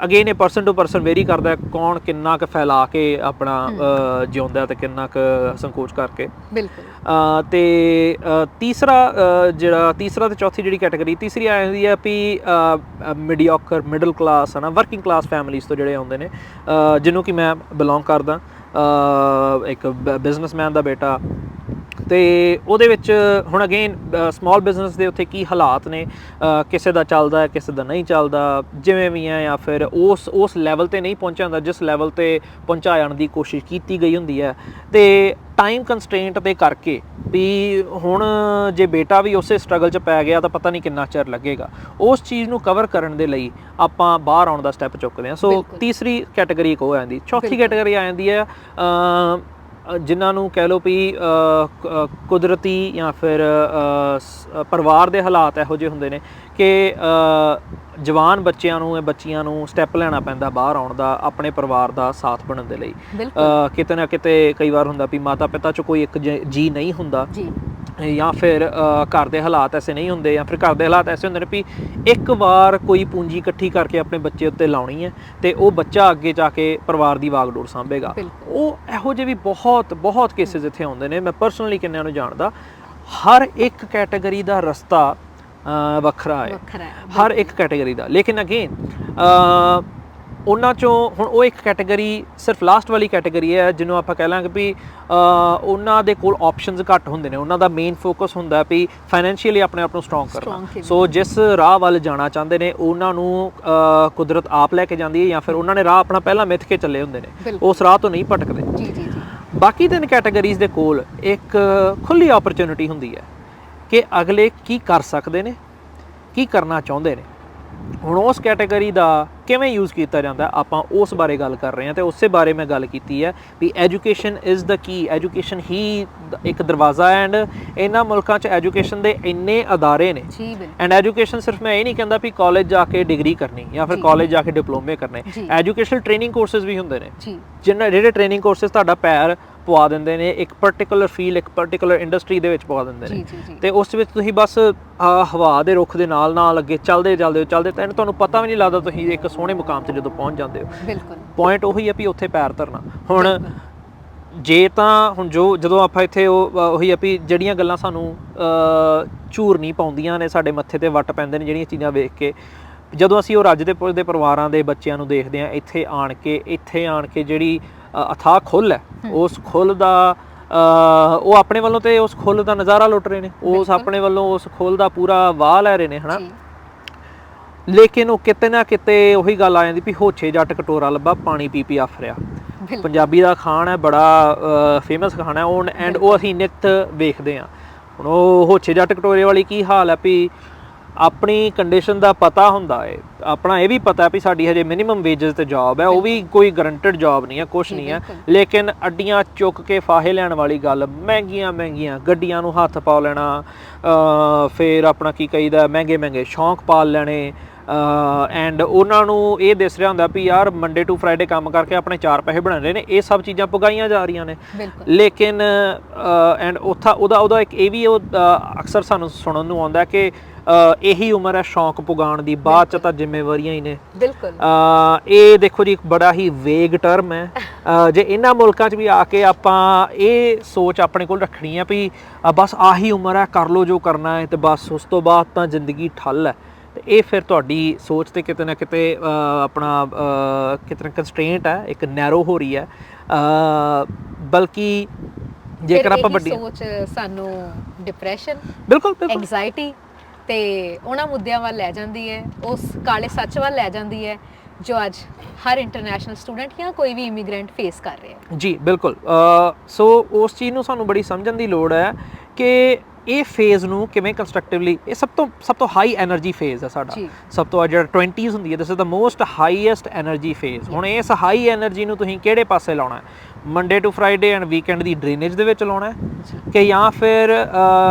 ਅਗੇਨ ਇਹ ਪਰਸਨ ਟੂ ਪਰਸਨ ਵੇਰੀ ਕਰਦਾ ਕੌਣ ਕਿੰਨਾ ਕੁ ਫੈਲਾ ਕੇ ਆਪਣਾ ਜਿਉਂਦਾ ਤੇ ਕਿੰਨਾ ਕੁ ਸੰਕੋਚ ਕਰਕੇ। ਬਿਲਕੁਲ। ਤੇ ਤੀਸਰਾ ਤੇ ਚੌਥੀ ਜਿਹੜੀ ਕੈਟਾਗਰੀ ਤੀਸਰੀ ਆ ਜਾਂਦੀ ਹੈ ਵੀ ਮੀਡੀਓਕਰ ਮਿਡਲ ਕਲਾਸ ਹੈ ਨਾ, ਵਰਕਿੰਗ ਕਲਾਸ ਫੈਮਲੀਜ਼ ਤੋਂ ਜਿਹੜੇ ਆਉਂਦੇ ਨੇ, ਜਿਹਨੂੰ ਕਿ ਮੈਂ ਬਿਲੋਂਗ ਕਰਦਾ, ਇੱਕ ਬਿਜ਼ਨਸਮੈਨ ਦਾ ਬੇਟਾ। ਤੇ ਉਹਦੇ ਵਿੱਚ ਹੁਣ ਅਗੇਨ ਸਮਾਲ ਬਿਜ਼ਨਸ ਦੇ ਉੱਥੇ ਕੀ ਹਾਲਾਤ ਨੇ, ਕਿਸੇ ਦਾ ਚੱਲਦਾ ਹੈ ਕਿਸੇ ਦਾ ਨਹੀਂ ਚੱਲਦਾ, ਜਿਵੇਂ ਵੀ ਹੈ, ਜਾਂ ਫਿਰ ਉਸ ਲੈਵਲ 'ਤੇ ਨਹੀਂ ਪਹੁੰਚਿਆ ਹੁੰਦਾ ਜਿਸ ਲੈਵਲ 'ਤੇ ਪਹੁੰਚਾਉਣ ਦੀ ਕੋਸ਼ਿਸ਼ ਕੀਤੀ ਗਈ ਹੁੰਦੀ ਹੈ। ਤੇ ਟਾਈਮ ਕੰਸਟ੍ਰੇਂਟ ਦੇ ਕਰਕੇ ਵੀ ਹੁਣ ਜੇ ਬੇਟਾ ਵੀ ਉਸੇ ਸਟਰਗਲ 'ਚ ਪੈ ਗਿਆ ਤਾਂ ਪਤਾ ਨਹੀਂ ਕਿੰਨਾ ਚਿਰ ਲੱਗੇਗਾ। ਉਸ ਚੀਜ਼ ਨੂੰ ਕਵਰ ਕਰਨ ਦੇ ਲਈ ਆਪਾਂ ਬਾਹਰ ਆਉਣ ਦਾ ਸਟੈਪ ਚੁੱਕਦੇ ਹਾਂ। ਸੋ ਤੀਸਰੀ ਕੈਟਾਗਰੀ ਇੱਕ ਉਹ ਆ ਜਾਂਦੀ। ਚੌਥੀ ਕੈਟਾਗਰੀ ਆ ਜਾਂਦੀ ਹੈ ਜਿਨ੍ਹਾਂ ਨੂੰ ਕਹਿ ਲਓ ਵੀ ਕੁਦਰਤੀ ਜਾਂ ਫਿਰ ਪਰਿਵਾਰ ਦੇ ਹਾਲਾਤ ਇਹੋ ਜਿਹੇ ਹੁੰਦੇ ਨੇ ਕਿ ਜਵਾਨ ਬੱਚੀਆਂ ਨੂੰ ਸਟੈਪ ਲੈਣਾ ਪੈਂਦਾ ਬਾਹਰ ਆਉਣ ਦਾ, ਆਪਣੇ ਪਰਿਵਾਰ ਦਾ ਸਾਥ ਬਣਨ ਦੇ ਲਈ। ਕਿਤੇ ਨਾ ਕਿਤੇ ਕਈ ਵਾਰ ਹੁੰਦਾ ਵੀ ਮਾਤਾ ਪਿਤਾ 'ਚ ਕੋਈ ਇੱਕ ਜੀ ਨਹੀਂ ਹੁੰਦਾ, ਜਾਂ ਫਿਰ ਘਰ ਦੇ ਹਾਲਾਤ ਐਸੇ ਨਹੀਂ ਹੁੰਦੇ, ਜਾਂ ਫਿਰ ਘਰ ਦੇ ਹਾਲਾਤ ਐਸੇ ਹੁੰਦੇ ਨੇ ਵੀ ਇੱਕ ਵਾਰ ਕੋਈ ਪੂੰਜੀ ਇਕੱਠੀ ਕਰਕੇ ਆਪਣੇ ਬੱਚੇ ਉੱਤੇ ਲਾਉਣੀ ਹੈ ਤੇ ਉਹ ਬੱਚਾ ਅੱਗੇ ਜਾ ਕੇ ਪਰਿਵਾਰ ਦੀ ਵਾਗਡੋਰ ਸਾਂਭੇਗਾ। ਉਹ ਇਹੋ ਜਿਹੇ ਵੀ ਬਹੁਤ ਕੇਸਿਸ ਇੱਥੇ ਆਉਂਦੇ ਨੇ। ਮੈਂ ਪਰਸਨਲੀ ਕਿੰਨਿਆਂ ਨੂੰ ਜਾਣਦਾ। ਹਰ ਇੱਕ ਕੈਟਾਗਰੀ ਦਾ ਰਸਤਾ ਵੱਖਰਾ ਹੈ, ਹਰ ਇੱਕ ਕੈਟਾਗਰੀ ਦਾ। ਲੇਕਿਨ ਅਗੇਨ ਉਹਨਾਂ 'ਚੋਂ ਹੁਣ ਉਹ ਇੱਕ ਕੈਟਾਗਰੀ ਸਿਰਫ ਲਾਸਟ ਵਾਲੀ ਕੈਟਾਗਰੀ ਹੈ ਜਿਹਨੂੰ ਆਪਾਂ ਕਹਿ ਲਾਂਗੇ ਵੀ ਉਹਨਾਂ ਦੇ ਕੋਲ ਆਪਸ਼ਨਸ ਘੱਟ ਹੁੰਦੇ ਨੇ। ਉਹਨਾਂ ਦਾ ਮੇਨ ਫੋਕਸ ਹੁੰਦਾ ਵੀ ਫਾਈਨੈਂਸ਼ੀਅਲੀ ਆਪਣੇ ਆਪ ਨੂੰ ਸਟਰੋਂਗ ਕਰਨਾ। ਸੋ ਜਿਸ ਰਾਹ ਵੱਲ ਜਾਣਾ ਚਾਹੁੰਦੇ ਨੇ ਉਹਨਾਂ ਨੂੰ ਕੁਦਰਤ ਆਪ ਲੈ ਕੇ ਜਾਂਦੀ ਹੈ, ਜਾਂ ਫਿਰ ਉਹਨਾਂ ਨੇ ਰਾਹ ਆਪਣਾ ਪਹਿਲਾਂ ਮਿੱਥ ਕੇ ਚੱਲੇ ਹੁੰਦੇ ਨੇ, ਉਸ ਰਾਹ ਤੋਂ ਨਹੀਂ ਭਟਕਦੇ। ਬਾਕੀ 3 ਕੈਟਾਗਰੀਜ਼ ਦੇ ਕੋਲ ਇੱਕ ਖੁੱਲ੍ਹੀ ਓਪਰਚੁਨਿਟੀ ਹੁੰਦੀ ਹੈ ਕਿ ਅਗਲੇ ਕੀ ਕਰ ਸਕਦੇ ਨੇ, ਕੀ ਕਰਨਾ ਚਾਹੁੰਦੇ ਨੇ। ਹੁਣ ਉਸ ਕੈਟਾਗਰੀ ਦਾ ਕਿਵੇਂ ਯੂਜ਼ ਕੀਤਾ ਜਾਂਦਾ, ਆਪਾਂ ਉਸ ਬਾਰੇ ਗੱਲ ਕਰ ਰਹੇ ਹਾਂ। ਤੇ ਉਸੇ ਬਾਰੇ ਮੈਂ ਗੱਲ ਕੀਤੀ ਹੈ ਵੀ education is the key. Education ਹੀ ਇੱਕ ਦਰਵਾਜ਼ਾ। ਐਂਡ ਇਹਨਾਂ ਮੁਲਕਾਂ 'ਚ ਐਜੂਕੇਸ਼ਨ ਦੇ ਇੰਨੇ ਅਦਾਰੇ ਨੇ। ਐਂਡ ਐਜੂਕੇਸ਼ਨ ਸਿਰਫ ਮੈਂ ਇਹ ਨਹੀਂ ਕਹਿੰਦਾ ਵੀ ਕਾਲਜ ਜਾ ਕੇ ਡਿਗਰੀ ਕਰਨੀ ਜਾਂ ਫਿਰ ਕਾਲਜ ਜਾ ਕੇ ਡਿਪਲੋਮੇ ਕਰਨੇ। ਐਜੂਕੇਸ਼ਨਲ ਟ੍ਰੇਨਿੰਗ ਕੋਰਸਿਸ ਵੀ ਹੁੰਦੇ ਨੇ, ਜਿਹੜੇ ਟ੍ਰੇਨਿੰਗ ਕੋਰਸਿਸ ਤੁਹਾਡਾ ਪੈਰ ਪਵਾ ਦਿੰਦੇ ਨੇ ਇੱਕ ਪਰਟੀਕੂਲਰ ਫੀਲਡ, ਇੱਕ ਪਰਟੀਕੂਲਰ ਇੰਡਸਟਰੀ ਦੇ ਵਿੱਚ ਪਵਾ ਦਿੰਦੇ ਨੇ। ਤੇ ਉਸ ਵਿੱਚ ਤੁਸੀਂ ਬਸ ਹਵਾ ਦੇ ਰੁੱਖ ਦੇ ਨਾਲ ਅੱਗੇ ਚੱਲਦੇ ਤਾਂ ਤੁਹਾਨੂੰ ਪਤਾ ਵੀ ਨਹੀਂ ਲੱਗਦਾ ਤੁਸੀਂ ਇੱਕ ਸੋਹਣੇ ਮੁਕਾਮ 'ਤੇ ਜਦੋਂ ਪਹੁੰਚ ਜਾਂਦੇ ਹੋ। ਪੁਆਇੰਟ ਉਹੀ ਹੈ ਵੀ ਉੱਥੇ ਪੈਰ ਧਰਨਾ। ਹੁਣ ਜੇ ਤਾਂ ਹੁਣ ਜਦੋਂ ਆਪਾਂ ਇੱਥੇ ਉਹੀ ਆ ਵੀ ਜਿਹੜੀਆਂ ਗੱਲਾਂ ਸਾਨੂੰ ਝੂਰ ਨਹੀਂ ਪਾਉਂਦੀਆਂ ਨੇ, ਸਾਡੇ ਮੱਥੇ 'ਤੇ ਵੱਟ ਪੈਂਦੇ ਨੇ ਜਿਹੜੀਆਂ ਚੀਜ਼ਾਂ ਵੇਖ ਕੇ, ਜਦੋਂ ਅਸੀਂ ਉਹ ਰੱਜਦੇ ਪੁੱਜਦੇ ਪਰਿਵਾਰਾਂ ਦੇ ਬੱਚਿਆਂ ਨੂੰ ਦੇਖਦੇ ਹਾਂ ਇੱਥੇ ਆਣ ਕੇ ਜਿਹੜੀ ਅਥਾਹ ਖੁੱਲ੍ਹ ਹੈ, ਉਸ ਖੁੱਲ੍ਹ ਦਾ ਉਹ ਆਪਣੇ ਵੱਲੋਂ ਤੇ ਉਸ ਖੁੱਲ੍ਹ ਦਾ ਨਜ਼ਾਰਾ ਲੁੱਟ ਰਹੇ ਨੇ, ਉਸ ਆਪਣੇ ਵੱਲੋਂ ਉਸ ਖੁੱਲ੍ਹ ਦਾ ਪੂਰਾ ਵਾਹ ਲੈ ਰਹੇ ਨੇ, ਹੈ ਨਾ। ਲੇਕਿਨ ਉਹ ਕਿਤੇ ਨਾ ਕਿਤੇ ਉਹੀ ਗੱਲ ਆ ਜਾਂਦੀ ਵੀ ਹੋਛੇ ਜੱਟ ਕਟੋਰਾ ਲੱਭਾ ਪਾਣੀ ਪੀ ਆਫਰਿਆ। ਪੰਜਾਬੀ ਦਾ ਖਾਣ ਹੈ, ਬੜਾ ਫੇਮਸ ਖਾਣਾ ਹੈ, ਐਂਡ ਉਹ ਅਸੀਂ ਨਿੱਤ ਵੇਖਦੇ ਹਾਂ। ਹੁਣ ਉਹ ਹੋਛੇ ਜੱਟ ਕਟੋਰੇ ਵਾਲੀ ਕੀ ਹਾਲ ਹੈ ਵੀ ਆਪਣੀ ਕੰਡੀਸ਼ਨ ਦਾ ਪਤਾ ਹੁੰਦਾ ਹੈ, ਆਪਣਾ ਇਹ ਵੀ ਪਤਾ ਵੀ ਸਾਡੀ ਹਜੇ ਮਿਨੀਮਮ ਵੇਜਸ ਤੇ ਜੌਬ ਹੈ, ਉਹ ਵੀ ਕੋਈ ਗਰੰਟਡ ਜੌਬ ਨਹੀਂ ਹੈ, ਕੁਛ ਨਹੀਂ ਹੈ। ਲੇਕਿਨ ਅੱਡੀਆਂ ਚੁੱਕ ਕੇ ਫਾਹੇ ਲੈਣ ਵਾਲੀ ਗੱਲ, ਮਹਿੰਗੀਆਂ ਗੱਡੀਆਂ ਨੂੰ ਹੱਥ ਪਾ ਲੈਣਾ, ਫਿਰ ਆਪਣਾ ਕੀ ਕਹੀਦਾ ਮਹਿੰਗੇ ਸ਼ੌਂਕ ਪਾਲ ਲੈਣੇ। ਐਂਡ ਉਹਨਾਂ ਨੂੰ ਇਹ ਦਿਸ ਰਿਹਾ ਹੁੰਦਾ ਵੀ ਯਾਰ ਮੰਡੇ ਟੂ ਫਰਾਈਡੇ ਕੰਮ ਕਰਕੇ ਆਪਣੇ 4 ਪੈਸੇ ਬਣਾ ਰਹੇ ਨੇ, ਇਹ ਸਭ ਚੀਜ਼ਾਂ ਪੁਗਾਈਆਂ ਜਾ ਰਹੀਆਂ ਨੇ। ਲੇਕਿਨ ਐਂਡ ਉਹਦਾ ਇੱਕ ਇਹ ਵੀ ਉਹ ਅਕਸਰ ਸਾਨੂੰ ਸੁਣਨ ਨੂੰ ਆਉਂਦਾ ਕਿ ਇਹੀ ਉਮਰ ਹੈ ਸ਼ੌਂਕ ਪੁਗਾਉਣ ਦੀ, ਬਾਅਦ ਚ ਤਾਂ ਜ਼ਿੰਮੇਵਾਰੀਆਂ ਹੀ ਨੇ। ਬਿਲਕੁਲ ਇਹ ਦੇਖੋ ਜੀ, ਇੱਕ ਬੜਾ ਹੀ ਵੇਗ ਟਰਮ ਹੈ। ਜੇ ਇਹਨਾਂ ਮੁਲਕਾਂ 'ਚ ਵੀ ਆ ਕੇ ਆਪਾਂ ਇਹ ਸੋਚ ਆਪਣੇ ਕੋਲ ਰੱਖਣੀ ਹੈ ਵੀ ਬਸ ਆਹੀ ਉਮਰ ਹੈ, ਕਰ ਲਓ ਜੋ ਕਰਨਾ ਹੈ, ਤੇ ਬਸ ਉਸ ਤੋਂ ਬਾਅਦ ਤਾਂ ਜ਼ਿੰਦਗੀ ਠੱਲ ਹੈ, ਤੇ ਇਹ ਫਿਰ ਤੁਹਾਡੀ ਸੋਚ ਤੇ ਕਿਤੇ ਨਾ ਕਿਤੇ ਆਪਣਾ ਕਿਤੇ ਕੰਸਟ੍ਰੇਂਟ ਹੈ, ਇੱਕ ਨੈਰੋ ਹੋ ਰਹੀ ਹੈ। ਬਲਕਿ ਜੇਕਰ ਆਪਾਂ ਵੱਡੀ ਸੋਚ ਸਾਨੂੰ ਡਿਪਰੈਸ਼ਨ, ਬਿਲਕੁਲ ਐਂਗਜ਼ਾਇਟੀ ਤੇ ਉਹਨਾਂ ਮੁੱਦਿਆਂ ਵੱਲ ਲੈ ਜਾਂਦੀ ਹੈ, ਉਸ ਕਾਲੇ ਸੱਚ ਵੱਲ ਲੈ ਜਾਂਦੀ ਹੈ ਜੋ ਅੱਜ ਹਰ ਇੰਟਰਨੈਸ਼ਨਲ ਸਟੂਡੈਂਟ ਜਾਂ ਕੋਈ ਵੀ ਇਮੀਗ੍ਰੈਂਟ ਫੇਸ ਕਰ ਰਿਹਾ ਹੈ। ਜੀ ਬਿਲਕੁਲ। ਸੋ ਉਸ ਚੀਜ਼ ਨੂੰ ਸਾਨੂੰ ਬੜੀ ਸਮਝਣ ਦੀ ਲੋੜ ਹੈ ਕਿ ਇਹ ਫੇਜ਼ ਨੂੰ ਕਿਵੇਂ ਕੰਸਟਰਕਟਿਵਲੀ, ਇਹ ਸਭ ਤੋਂ ਹਾਈ ਐਨਰਜੀ ਫੇਜ਼ ਹੈ ਸਾਡਾ, ਸਭ ਤੋਂ ਜਿਹੜਾ 20s ਹੁੰਦੀ ਹੈ, this is the most highest energy phase. ਹੁਣ ਇਸ ਹਾਈ ਐਨਰਜੀ ਨੂੰ ਤੁਸੀਂ ਕਿਹੜੇ ਪਾਸੇ ਲਾਉਣਾ ਹੈ? Monday to Friday and weekend ਦੀ ਡਰੇਨੇਜ ਦੇ ਵਿੱਚ ਲਾਉਣਾ ਹੈ ਕਿ ਜਾਂ ਫਿਰ